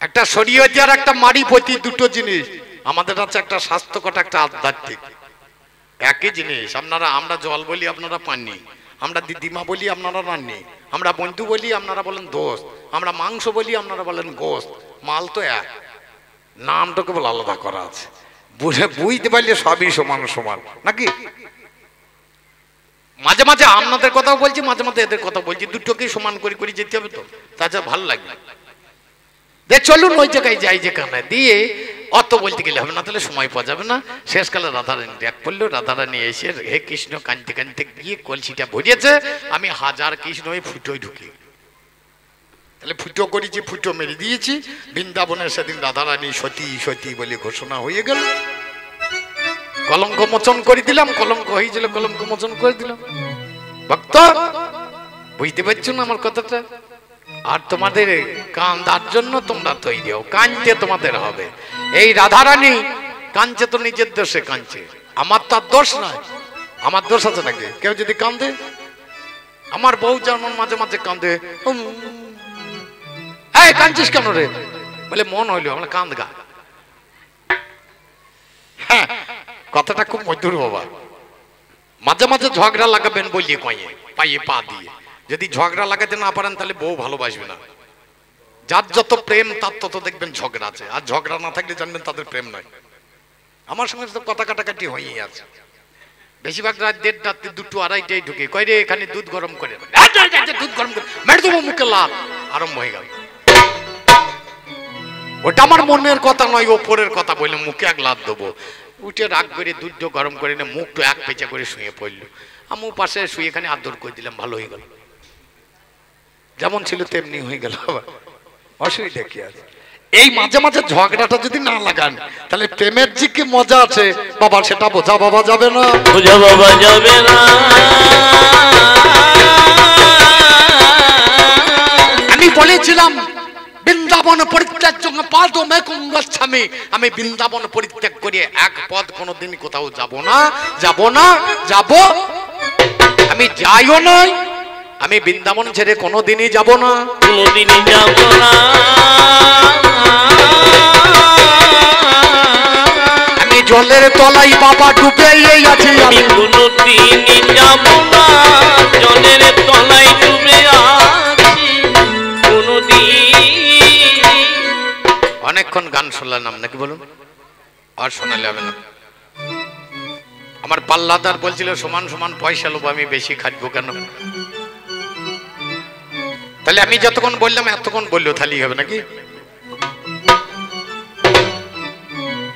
একটা শরীয়তি আর একটা মারিপতি, দুটো জিনিস। আমাদের আছে একটা স্বাস্থ্যকর, একটা আধ্যাত্মিক। একই জিনিস। আমরা জল বলি, আপনারা পাননি। আমরা দিদিমা বলি, আপনারা রাননি। আমরা বন্ধু বলি, আপনারা বলেন দোস্ত। আমরা মাংস বলি, আপনারা বলেন গোস্ত। মাল তো এক, নামটা কেবল আলাদা করা আছে। বুঝতে পারলে সবই সমান সমান, নাকি? মাঝে মাঝে আপনাদের কথাও বলছি, মাঝে মাঝে এদের কথা বলছি, দুটোকেই সমান করে করে যেতে হবে তো, তাছাড়া ভালো লাগবে। দে চলুন ওই জায়গায় যাই যেখানে দিয়ে অত বলতে গেলে হবে না, তাহলে সময় পাওয়া যাবে না। শেষকালে রাধারানী ডাক পড়লো, রাধারানী এসে হে কৃষ্ণ কাঁদতে কাঁদতে গিয়ে কলসিটা ভরিয়েছে, আমি হাজার কৃষ্ণ ওই ফুটোয় ঢুকি, তাহলে ফুটো করেছি, ফুটো মেরে দিয়েছি। বৃন্দাবনের সেদিন রাধারানী সতী সতী বলে ঘোষণা হয়ে গেল। কলঙ্ক মোচন করে দিলাম, কলঙ্ক হয়েছিল কলঙ্ক মোচন করে দিলাম। ভক্ত বুঝতে পারছো না আমার কথাটা? আর তোমাদের কান্দার জন্য তোমরা তৈরি হও, কাঁদতে তোমাদের হবে। এই রাধারানী কাঁদছে তো নিজের দোষে কাঁদছে, আমার তার দোষ নয়। আমার দোষ আছে নাকি? কেউ যদি কান্দে, আমার বউ যেমন মাঝে মাঝে কান্দে, এই কাঁদছিস কেন রে? বলে মন হইলো আমরা কান্দ গা। হ্যাঁ, কথাটা খুব মধুর বাবা। মাঝে মাঝে ঝগড়া লাগাবেন বলিয়ে কয়ে পাইয়ে পা দিয়ে। যদি ঝগড়া লাগাতে না পারেন তাহলে বউ ভালোবাসবে না। যার যত প্রেম তার তত দেখবেন ঝগড়া আছে, আর ঝগড়া না থাকলে জানবেন তাদের প্রেম নয়। আমার সঙ্গে তো কথা কাটাকাটি হয়েই আছে। বেশিরভাগ রাত 1:30 রাত্রি 2টো 2:30টায় ঢুকে কয় রে এখানে দুধ গরম করে, দুধ গরম করে মেরে দেবো মুখে লাল, আরম্ভ হয়ে গেল। ওটা আমার মনের কথা নয়, ওপরের কথা বললে মুখে এক লাত দেবো। উঠে রাগ করে দুধ গরম করে নে মুখটা এক পেঁচা করে শুয়ে পড়লো। আমি পাশে শুয়ে এখানে আদর করে দিলাম, ভালো হয়ে গেল। যেমন ছিল তেমনি হয়ে গেল, অসুবিধা কি আছে? এই মাঝে মাঝে ঝগড়াটা যদি না লাগান তাহলে প্রেমের যে কি মজা আছে বাবা, সেটা বোঝা বাবা যাবে না, বোঝা বাবা যাবে না। আমি বলেছিলাম বৃন্দাবন পরিত্যাগ পাদো মে কুঙ্গচ্ছামি, আমি বৃন্দাবন পরিত্যাগ করে এক পদ কোনোদিন কোথাও যাব না, যাব না, যাব আমি যাইও নাই। আমি বৃন্দাবন ছেড়ে কোনোদিনই যাব না, কোনোদিনই যাব না। আমি জলের তলায় বাবা ডুবে আছি, আমি কোনোদিনই যাব না, জলের তলায় ডুবে আছি কোনোদিন। অনেকক্ষণ গান শুনলাম নাকি বলুন? আর শোনালে হবে না। আমার পাল্লাদার বলছিল সমান সমান পয়সা লোভ, আমি বেশি খাটবো কেন? তাহলে আমি যতক্ষণ বললাম এতক্ষণ বললেও থালি হবে নাকি?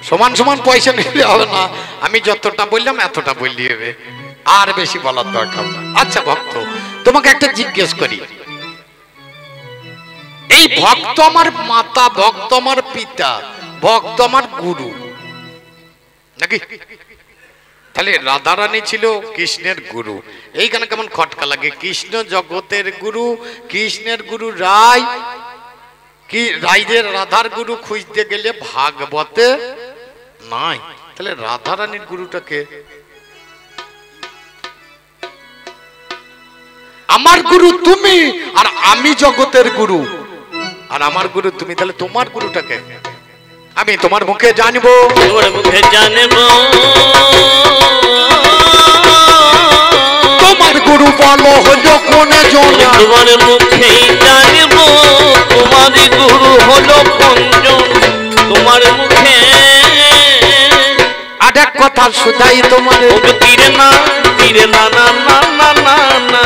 সমান সমান পয়সা নিলে হবে না, আমি যতটা বললাম এতটা বললি হবে, আর বেশি বলার দরকার না। আচ্ছা ভক্ত, তোমাকে একটা জিজ্ঞেস করি, এই ভক্ত আমার মাতা, ভক্ত আমার পিতা, ভক্ত আমার গুরু নাকি? তাহলে রাধারানী ছিল কৃষ্ণের গুরু। এইখানে কেমন খটকা লাগে, কৃষ্ণ জগতের গুরু, কৃষ্ণের গুরু রায়, কি রাইদের রাধার গুরু খুঁজতে গেলে ভাগবতে নাই। তাহলে রাধারানীর গুরুটাকে আমার গুরু তুমি, আর আমি জগতের গুরু, আর আমার গুরু তুমি। তাহলে তোমার গুরুটাকে আমি তোমার মুখে জানবো, তোমার মুখে জানবো। তোমার গুরু বলো হলো কোন জন, তোমার মুখেই জানবো তোমার গুরু হলো কোনজন। তোমার মুখে আর এক কথা শুধাই তোমার, তীরে না তীরে না না না না না না।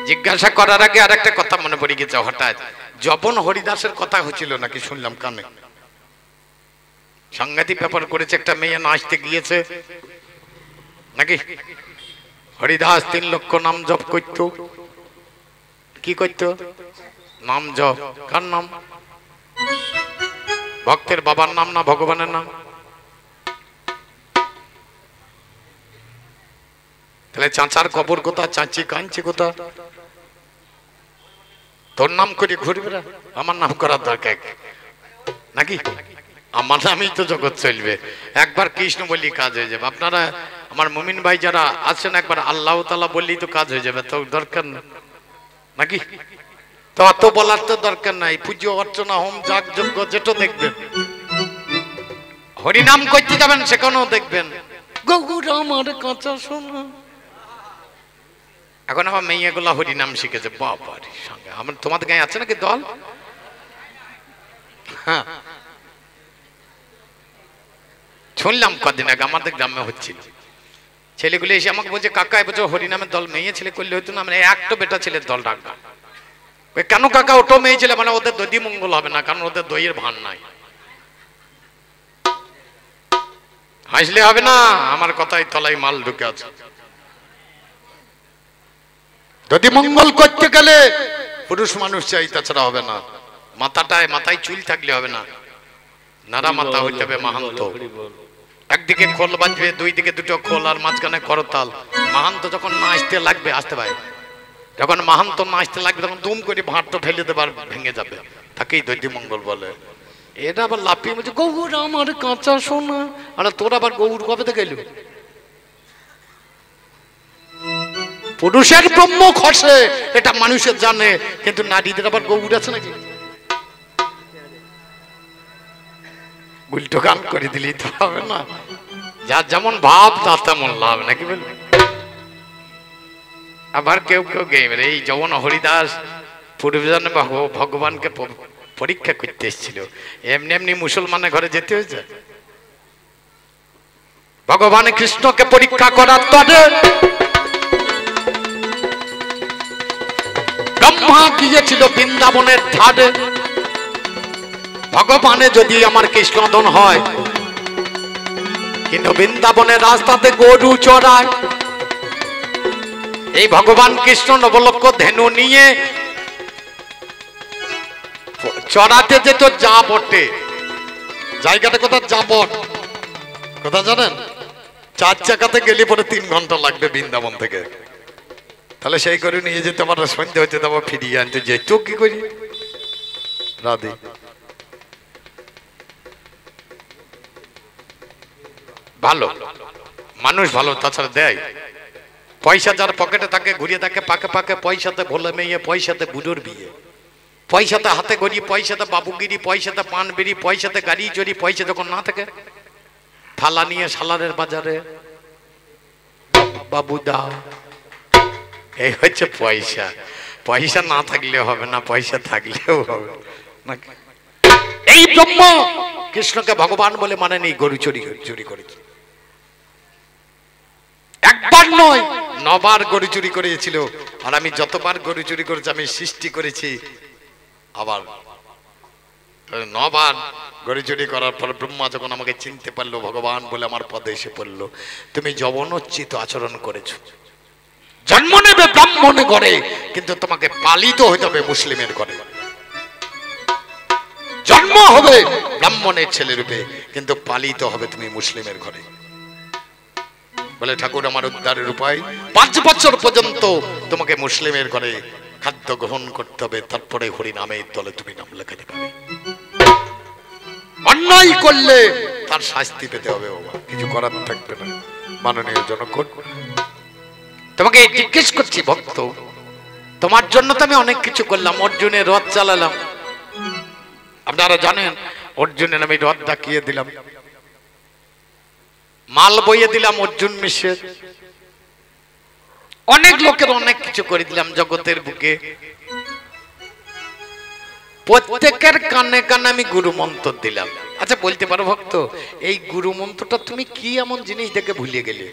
জিজ্ঞাসা করার আগে আর একটা কথা মনে পড়ে গেছে হঠাৎ। জবন হরিদাসের কথা হচ্ছিল নাকি শুনলাম কানে, সাংঘাতিক ব্যাপার করেছে। একটা মেয়ে নাচতে গিয়েছে নাকি, হরিদাস 3 লক্ষ নাম জপ করত। কি করত? নাম জপ। কার নাম? ভক্তের বাবার নাম না ভগবানের নাম? তাহলে চাচার কবর কোথা, চাচি কাঁদছে কোথা? তোর নাম করে ঘুরবে না, আমার নাম করার দরকার নাকি? আমার নামই তো জগৎ চলবে। একবার কৃষ্ণ বললি কাজ হয়ে যাবে। আপনারা আমার মুমিন ভাই যারা আছেন একবার আল্লাহ তাআলা বললেই তো কাজ হয়ে যাবে, তো দরকার না নাকি? তো অত বলার তো দরকার নাই। পুজো অর্চনা হোম যাগ যজ্ঞ যেটা দেখবেন, হরিনাম করতে যাবেন সেখানেও দেখবেন গৌর আমার কাঁচা সোনা। এখন আমার মেয়েগুলা হরিনাম শিখেছে, বাবার সঙ্গে। আমার তোমাদের গায়ে আছে নাকি দল? হ্যাঁ, শুনলাম কদিন আগে আমাদের গ্রামে হচ্ছিল। ছেলেগুলো এসে আমাকে বলছে কাকা এবছর হরিনামের দল মেয়ে ছেলে করলে হইতো না, মানে একটা বেটা ছেলের দল রাখবা। ওই কেন কাকা ওটো মেয়ে ছেলে, মানে ওদের দধি মঙ্গল হবে না, কারণ ওদের দইয়ের ভান নাই। হাসলে হবে না, আমার কথাই তলায় মাল ঢুকে আছে। দধি মঙ্গল করতে গেলে পুরুষ মানুষ চাই, তাছাড়া হবে না। মাথায় চুল থাকলে হবে না, নাড়া মাথা হইতে হবে মাহান্ত। একদিকে খোল বাজবে, দুই দিকে দুটো খোল, আর মাঝখানে করতাল। মাহান্ত যখন নাচতে লাগবে, আসতে ভাই, যখন মাহান্ত নাচতে লাগবে তখন দুম করে ভাঁড়টা ফেলে দেবার, ভেঙে যাবে, তাকেই দধি মঙ্গল বলে। এটা আবার লাফিয়ে বলছে গৌর আমার কাঁচা সোনা, আর তোর আবার গৌর কবে থেকে এলো? পুরুষের ব্রহ্ম খসে, এটা মানুষের জানে, কিন্তু নারীদের আবার গৌর আছে নাকি? উল্টো গান করে দিলেই তো হবে না, যার যেমন ভাব তার তেমন লাভ, নাকি বলবে? আবার কেউ কেউ গেম, এই যখন হরিদাস পূর্বজন্মে ভগবানকে পরীক্ষা করতে এসেছিল, এমনি এমনি মুসলমানের ঘরে যেতে হয়েছে? ভগবান কৃষ্ণকে পরীক্ষা করার তরে ব্রহ্মা গিয়েছিল বৃন্দাবনের ধারে। ভগবানে যদি আমার কৃষ্ণদন হয়, কিন্তু বৃন্দাবনের রাস্তাতে গরু চড়ায়। এই ভগবান কৃষ্ণ নবলক্ষ ধেনু নিয়ে চড়াতে যেত যা বটে। জায়গাটা কোথা? যাবট। কোথা জানেন? 4 চাকাতে গেলে পরে 3 ঘন্টা লাগবে বৃন্দাবন থেকে। তাহলে সেই করে নিয়ে যেতে আমার সন্ধ্যে হইতে দেবো, ফিরিয়ে আনতে যেত কি করি রাধে। ভালো মানুষ ভালো, তাছাড়া দেয় পয়সা যার পকেটে থাকে, ঘুরিয়ে থাকে পাকে পাকে, পয়সাতে ভোলে মেয়ে, পয়সাতে বুড়োর বিয়ে, পয়সাতে হাতে গড়ি, পয়সাতে বাবুগিরি, পয়সাতে পান বিড়ি, পয়সাতে গাড়ি চড়ি। পয়সা যখন না থাকে, থালা নিয়ে সালারের বাজারে বাবু দাও, এই হচ্ছে পয়সা। পয়সা না থাকলেও হবে না, পয়সা থাকলেও হবে না। এই ব্রহ্ম কৃষ্ণকে ভগবান বলে মানে নেই, গরু চুরি করেছে। একবার নয়, 9 বার গরু চুরি করেছিল। আর আমি যতবার গরু চুরি করেছি আমি সৃষ্টি করেছি। আবার 9 বার গরু চুরি করার পর ব্রহ্মা যখন আমাকে চিনতে পারলো, ভগবান বলে আমার পদে এসে পড়লো, তুমি যবনোচিত আচরণ করেছো। জন্ম নেবে ব্রাহ্মণে ঘরে, কিন্তু তোমাকে পালিত হতে হবে মুসলিমের ঘরে। জন্ম হবে ব্রাহ্মণের ছেলে রূপে, কিন্তু পালিত হবে তুমি মুসলিমের ঘরে। বলে ঠাকুর আমার উদ্ধারের উপায়, 5 বছর পর্যন্ত তোমাকে মুসলিমের ঘরে খাদ্য গ্রহণ করতে হবে, তারপরে হরি নামের দলে তুমি নাম লেখাতে পারবে। অন্যায় করলে তার শাস্তি পেতে হবে বাবা, কিছু করার থাকবে না। মাননীয় জনগণ, তোমাকে জিজ্ঞেস করছি ভক্ত, তোমার জন্য তো আমি অনেক কিছু করলাম। অর্জুনের রথ চালালাম, আপনারা জানেন। অর্জুনের আমি রথ ডাকিয়ে দিলাম, মাল বইয়ে দিলাম অর্জুন মিশ্রের, অনেক লোকের অনেক কিছু করে দিলাম জগতের বুকে। প্রত্যেকের কানে কানে আমি গুরু মন্ত্র দিলাম। আচ্ছা বলতে পারো ভক্ত, এই গুরু মন্ত্রটা তুমি কি এমন জিনিস দেখে ভুলে গেলে?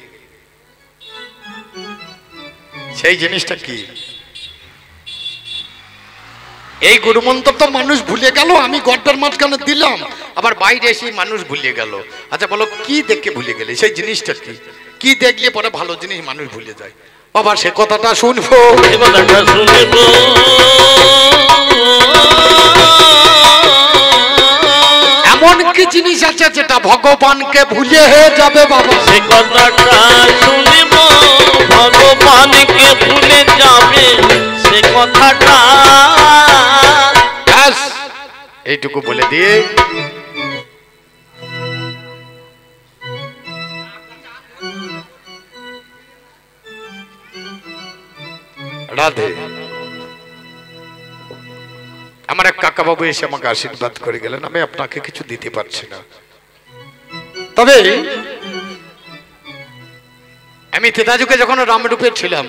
সেই জিনিসটা কি? এই গুরু মন্ত্র তো মানুষ ভুলে গেল, আমি গর্তের মাঝখানে দিলাম, আবার বাইরে এসে মানুষ ভুলে গেল। আচ্ছা বলো, কি দেখে ভুলে গেলে? সেই জিনিসটা কি? কি দেখলে পরে ভালো জিনিস মানুষ ভুলে যায়? বাবা সে কথাটা শুনবো, এমন কি জিনিস আছে যেটা ভগবানকে ভুলে হয়ে যাবে বাবা? সে কথাটা শুনব, ভগবানকে ভুলে যাবে সে কথাটা। এইটুকু বলে দিয়ে রাধে। আমার এক কাকা বাবু এসে আমাকে আশীর্বাদ করে গেলেন, আমি আপনাকে কিছু দিতে পারছি না, তবে আমি তেতাযুগে যখন রামরূপে ছিলাম,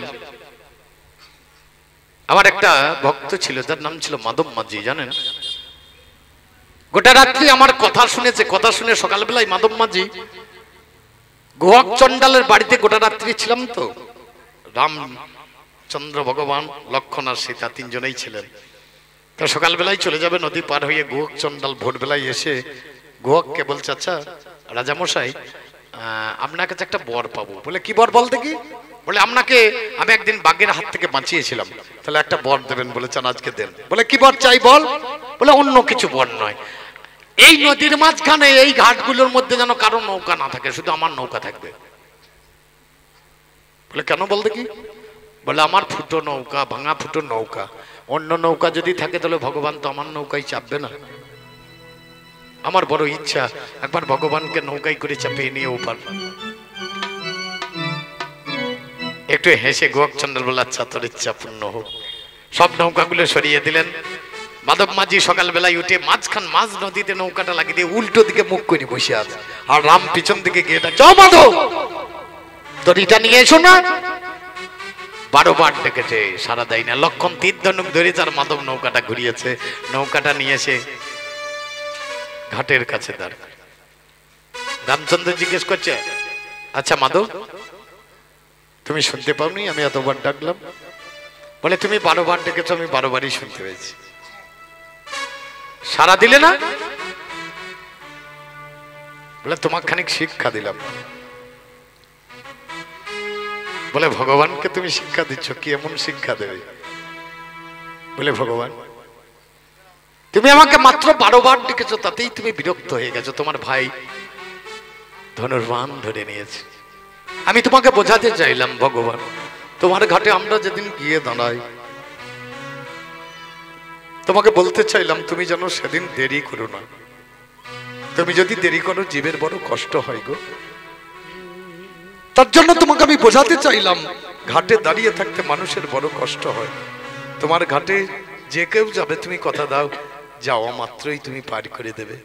আমার একটা ভক্ত ছিল যার নাম ছিল মাধব মাঝি, জানেন? গোটা রাত্রি আমার কথা শুনেছে। কথা শুনে সকালবেলায় মাধব মাঝি গোহক চন্ডালের বাড়িতে গোটা রাত্রি ছিলাম। তো রামচন্দ্র ভগবান, লক্ষ্মণ আর সীতা 3 জনেই ছিলেন। তো সকালবেলায় চলে যাবে নদী পার হয়ে গোহক চন্ডাল ভোরবেলায় এসে গোহককে বলছে, আচ্ছা রাজামশাই, আপনার কাছে একটা বর পাবো। বলে কি বর বলতে কি? বলে আপনাকে আমি একদিন বাঘের হাত থেকে বাঁচিয়েছিলাম, তাহলে একটা বর দেবেন। বলে চান আজকে দেন। বলে কি বর চাই বল? বলে অন্য কিছু বর নয়, এই নদীর মাঝখানে এই ঘাটগুলোর মধ্যে যেন কারো নৌকা না থাকে, শুধু আমার নৌকা থাকবে। বলে কেন বলতে কি? বলে আমার ফুটো নৌকা, ভাঙা ফুটো নৌকা, অন্য নৌকা যদি থাকে তাহলে ভগবান তো আমার নৌকায় চাপবে না। আমার বড় ইচ্ছা একবার ভগবানকে নৌকায় করে চাপিয়ে নিয়ে ওপার। একটু হেসে গোহক চন্ডাল বলে আচ্ছা তোর ইচ্ছা পূর্ণ হোক। সব নৌকাগুলো সরিয়ে দিলেন। মাধব মাঝি সকালবেলায় উঠে মাঝ নদীতে নৌকাটা লাগিয়ে দিয়ে উল্টো দিকে মুখ করে বসে আছে, আর রাম পিছন দিকে গিয়ে যাও মাধব দড়িটা নিয়ে এসো না। 12 বার ডেকেছে, সারা দেয় না। লক্ষণ তীর ধনুক ধরেছে আর মাধব নৌকাটা ঘুরিয়েছে। নৌকাটা নিয়ে এসে ঘাটের কাছে দাঁড়ায়। রামচন্দ্র জিজ্ঞেস করছে, আচ্ছা মাধব, তুমি শুনতে পাওনি আমি এতবার ডাকলাম? বলে তুমি 12 বার ডেকেছো, আমি 12 বারই শুনতে পেয়েছি, সারা দিলে না। বলে তোমাকে খানিক শিক্ষা দিলাম। বলে ভগবানকে তুমি শিক্ষা দিচ্ছ, কি এমন শিক্ষা দেবে? বলে ভগবান তুমি আমাকে মাত্র 12 বার ডেকেছো, তাতেই তুমি বিরক্ত হয়ে গেছো, তোমার ভাই ধনুর্বাণ ধরে নিয়েছে। আমি তোমাকে বোঝাতে চাইলাম ভগবান, তোমার ঘাটে আমরা যেদিন গিয়ে দাঁড়াই, তোমাকে বলতে চাইলাম তুমি যেন সেদিন দেরি করো না। তুমি যদি দেরি করো জীবের বড় কষ্ট হয় গো। তার জন্য তোমাকে আমি বোঝাতে চাইলাম, ঘাটে দাঁড়িয়ে থাকতে মানুষের বড় কষ্ট হয়। তোমার ঘাটে যে কেউ যাবে তুমি কথা দাও, যাওয়া মাত্রই তুমি পার করে দেবে।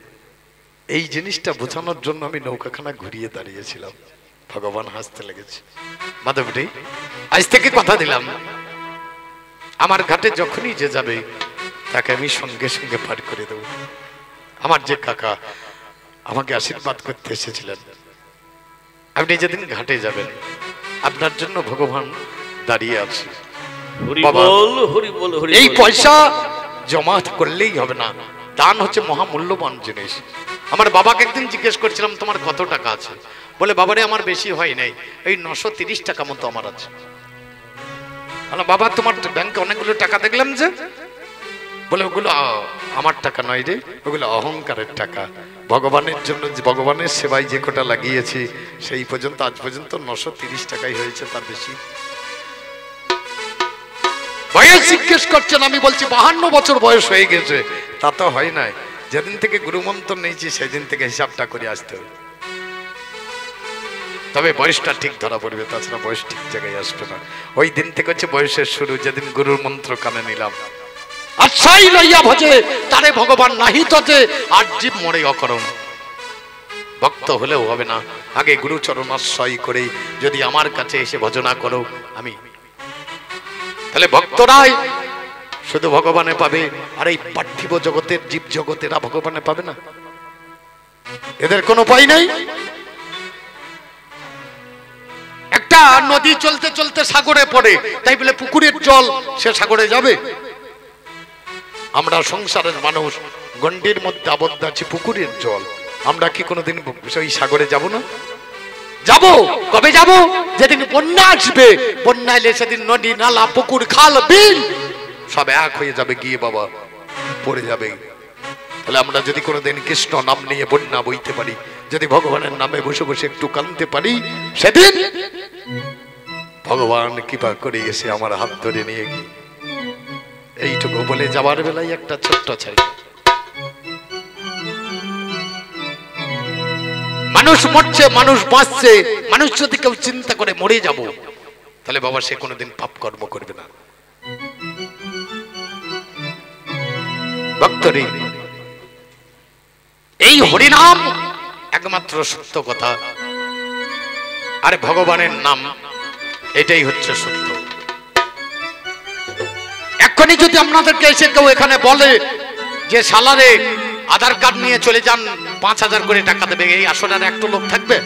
এই জিনিসটা বোঝানোর জন্য আমি নৌকাখানা ঘুরিয়ে দাঁড়িয়েছিলাম। ভগবান হাসতে লেগেছে। মাধবটি আজ থেকে কথা দিলাম, আমার ঘাটে যখনই যে যাবে তাকে আমি সঙ্গে সঙ্গে পার করে দেব। আমার যে কাকা আমাকে আশীর্বাদ করতে এসেছিলেন, আপনি যেদিন ঘাটে যাবেন আপনার জন্য ভগবান দাঁড়িয়ে আছে। এই পয়সা জমা করলেই হবে না, দান হচ্ছে মহামূল্যবান জিনিস। আমার বাবাকে একদিন জিজ্ঞেস করছিলাম তোমার কত টাকা আছে? বলে বাবারে আমার বেশি হয় নাই, এই 930 টাকা মতো আমার আছে। বাবা তোমার ব্যাংকে অনেকগুলো টাকা দেখলাম যে? বলে ওগুলো আমার টাকা নয় রে, ওগুলো অহংকারের টাকা। ভগবানের জন্য ভগবানের সেবায় যে কটা লাগিয়েছি সেই পর্যন্ত আজ পর্যন্ত 930 টাকাই হয়েছে, তার বেশি। বয়স জিজ্ঞেস করছেন, আমি বলছি 52 বছর বয়স হয়ে গেছে। তা তো হয় নাই, যেদিন থেকে গুরুমন্ত্র নিয়েছি সেদিন থেকে হিসাবটা করে আসতে হবে। তবে বয়সটা ঠিক ধরা পড়বে, তাছাড়া বয়স ঠিক জায়গায় আসবে না। ওই দিন থেকে হচ্ছে বয়সের শুরু, যেদিন গুরুর মন্ত্র কানে নিলাম। আচ্ছাই লইয়া ভজে তারে ভগবান নাহি ততে, আর জীব মরে অকরণ। ভক্ত হলেও হবে না, আগে গুরুচরণ আশ্রয় করে যদি আমার কাছে এসে ভজনা করো আমি, তাহলে ভক্তরাই শুধু ভগবানে পাবে, আর এই পার্থিব জগতের জীব জগতেরা ভগবানে পাবে না। এদের কোনো উপায় নেই। একটা নদী চলতে চলতে সাগরে পড়ে, তাই বলে পুকুরের জল সে সাগরে যাবে? আমরা সংসারের মানুষ গণ্ডির মধ্যে আবদ্ধ আছি, পুকুরের জল। আমরা কি কোনোদিন ওই সাগরে যাব না? যাব। কবে যাব? যেদিন বন্যা আসবে। বন্যা এলে সেদিন নদী নালা পুকুর খাল বিল সব এক হয়ে যাবে, গিয়ে বাবা পড়ে যাবে। তাহলে আমরা যদি কোনোদিন কৃষ্ণ নাম নিয়ে বন্যা বইতে পারি, যদি ভগবানের নামে বসে বসে একটু কাঁদতে পারি, সেদিন ভগবান কৃপা করে এসে আমার হাত ধরে নিয়ে গিয়ে এইটুকু বলে যাবার বেলায় একটা ছোট্ট ছাই। মানুষ মরছে, মানুষ বাঁচছে, মানুষ যদি কেউ চিন্তা করে মরে যাব, তাহলে বাবা সে কোনোদিন পাপ কর্ম করবে না। ভক্তরি এই হরিনাম একমাত্র সত্য কথা, আর ভগবানের নাম এটাই হচ্ছে সত্য। এক্ষুনি যদি আপনাদেরকে এসে কেউ এখানে বলে যে সালারে আধার কার্ড নিয়ে চলে যান, 5000 করে টাকা দেবে, এই আসনের একটা লোক থাকবে?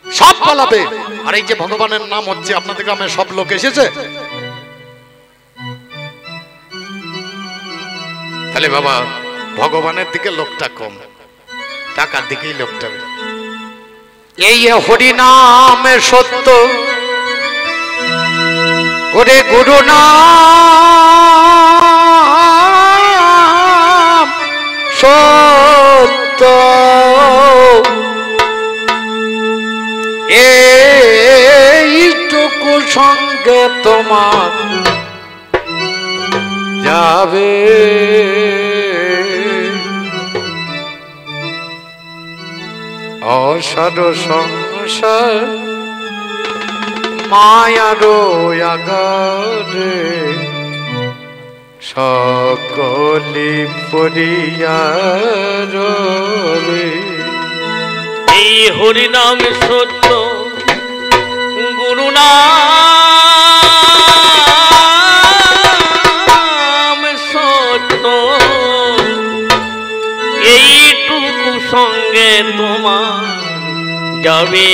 সব পালাবে। আর এই যে ভগবানের নাম হচ্ছে, আপনাদের গ্রামে সব লোক এসেছে? তাহলে বাবা ভগবানের দিকে লোকটা কম, টাকার দিকেই লোকটা। এই হরিনাম সত্য, ওরে গুরু নাম সত্য, এইটুকু সঙ্গে তোমার যাবে। অসার সংসার মায়ারো আগারে সকলি পরিয়া রবে। এই হরিনাম সত্য, গুরু নাম সত্য, এইটুকু সঙ্গে তোমার যাবে।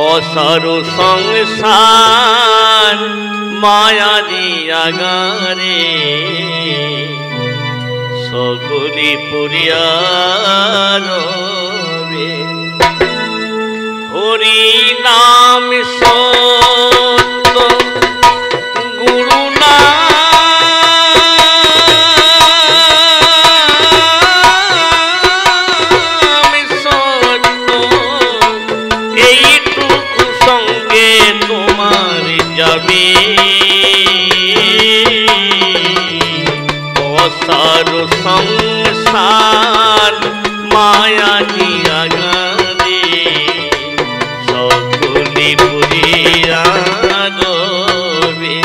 অসার সংসার মায়া দিয়া গারে সকলি পুরিয়া রবে। হরি নাম সত্য, গুরু নাম সত্য, এইটুকু সঙ্গে তোমার যাবে। অসার সংসার মায়া দিয়া গারে সকলি পুরিয়া রবে।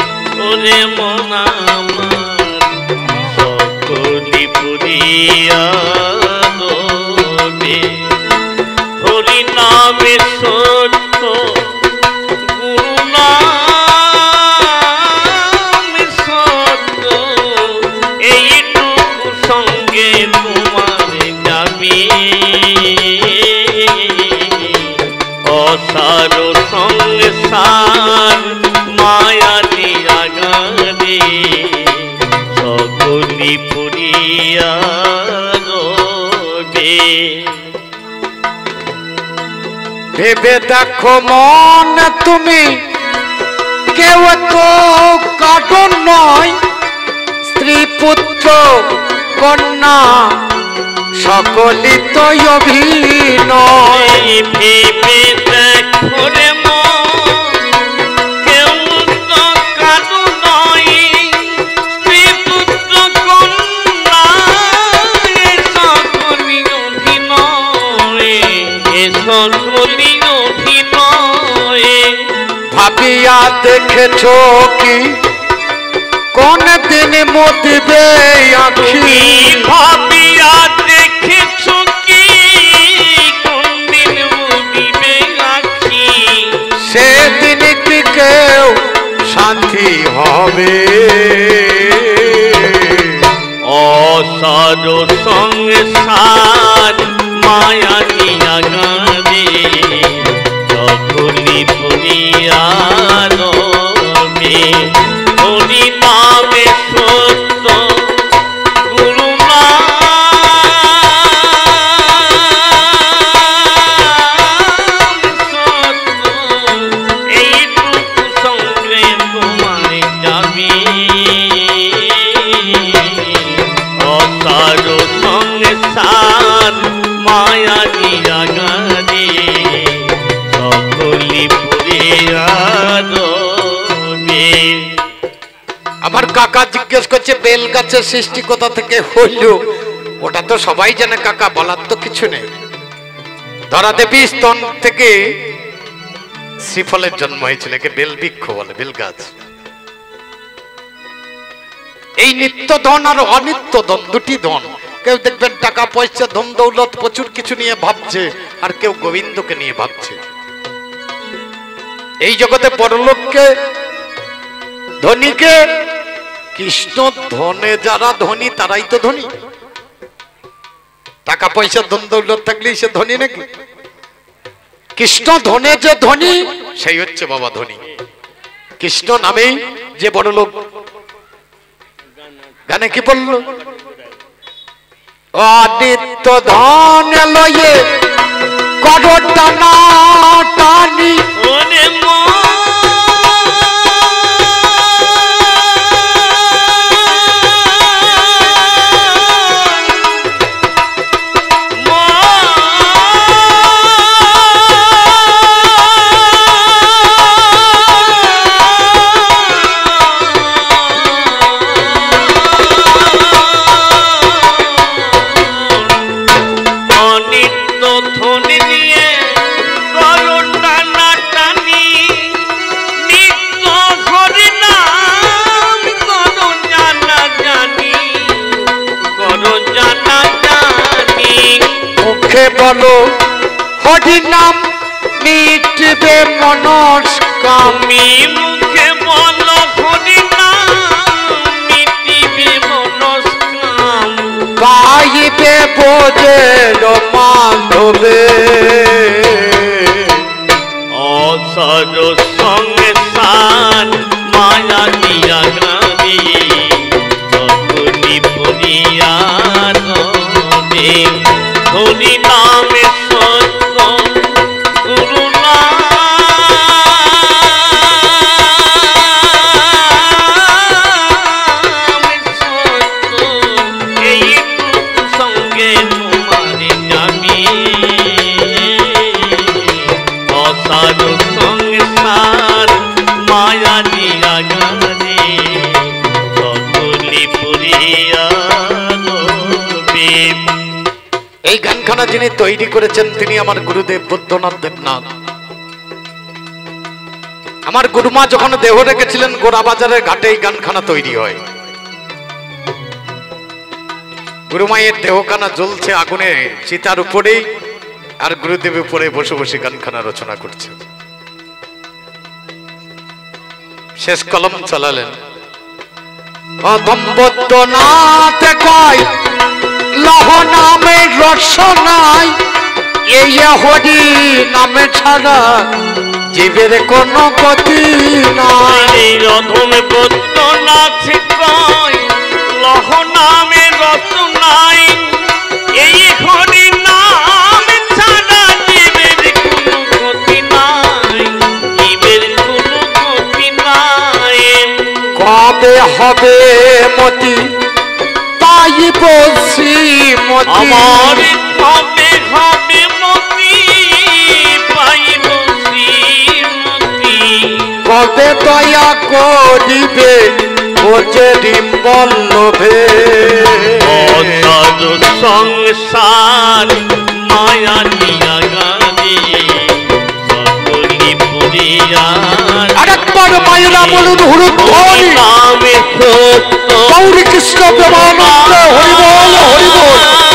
ওরে মন আমার সকলি পুরিয়া রবে। হরি নামে সত্য, গুরু নাম সত্য, এইটুকু সঙ্গে তোমার যাবে। অসার সংসার মায়া দিয়া গারে সকলি পুরিয়া রবে। ভেবে দেখো মন তুমি কেউ তো কাটন নয়, স্ত্রী পুত্র কন্যা সকলি তো অভিনয়। ভেবে দেখো রে মন কেউ তো কারো নয়, স্ত্রী পুত্র কন্যা সকলি অভিনয়, সকলি অভিনয়। ভাবিয়া দেখেছো কি কোন দিন মতিবে আখি, ভাবিয়া দেখেছো কি কোন দিন মুদিবে আখি, সেদিন কি কেউ শান্তি হবে। অসার সংসার মায়া দিয়া গারে সকলি পুরিয়া রবে। হরি নামে সত্য, গুরু নাম সত্য, এইটুকু সঙ্গে তোমার যাবে। অসার সংসার মায়া দিয়া গারে সকলি পুরিয়া রবে। আমার কাকা জিজ্ঞেস করছে বেল গাছের সৃষ্টি কোথা থেকে হইল? ওটা তো সবাই জানে কাকা, বলার তো কিছু নেই। ধরা দেবী স্তন থেকে শ্রীফলের জন্ম হয়েছিল, একে বেল বৃক্ষ বলে, বেল গাছ। এই নিত্য ধন আর অনিত্য ধন, দুটি ধন। কেউ দেখবেন টাকা পয়সা ধন দৌলত প্রচুর কিছু নিয়ে ভাবছে, আর কেউ গোবিন্দকে নিয়ে ভাবছে। এই জগতে পরলোককে ধনীকে, কৃষ্ণ ধনে যারা ধনী তারাই তো ধনী। টাকা পয়সা ধন দৌলত থাকলেই সে ধনী নাকি? কৃষ্ণ ধনে যে ধনী সেই হচ্ছে বাবা ধনী। কৃষ্ণ নামেই যে বড় লোক গানে কি বলল? আদিত্য ধন লয়ে করো টানা টানি ওরে বলো হরি নাম মিটবে মনস্কামী মুখে বলো হরি নাম মিটিবে মনস্কাম পাইবে বোঝের মাধবে অসার সংসার মায়া দিয়া গানি সকলি পরিয়া হরি নামে সত্য গুরু নামে সত্য এই সঙ্গে তোমারে জানি অসার সংসার মায়া দিয়া গানে সকলি পুরিয়া এই গানখানা যিনি তৈরি করেছেন তিনি আমার গুরুদেব বৈদ্যনাথ দেবনাথ। আমার গুরুমা যখন দেহ রেখেছিলেন গোড়াবাজারের ঘাটে এই গানখানা তৈরি হয়। গুরুমায়ের দেহখানা জ্বলছে আগুনে চিতার উপরেই, আর গুরুদেব উপরে বসে বসে গানখানা রচনা করছে। শেষ কলম চালালেন বৈদ্যনাথ কয় লহ নামে রসনাই এই হরি নামে ছাড়া জীবের কোনো গতি নাই। রধম বৈদ্যনাথ কয় লহ নামে রসনাই এই হরি নাম ছাড়া জীবের কোনো গতি নাই, জীবের কোনো গতি নাই। কবে হবে মতি তাই বলছি মতি আমার কবে হবে মতি পাইব শ্রীমতি কবে দয়া করিবে বোঝে বল্লভে অসার সংসার মায়া নিয়া গানে সকলি পুরিয়া আরেকবার মায়েরা বলুন হুরুধ্বনি নামে সত্য গৌরী কৃষ্ণ প্রেমানন্দ হরি বল হরি বল।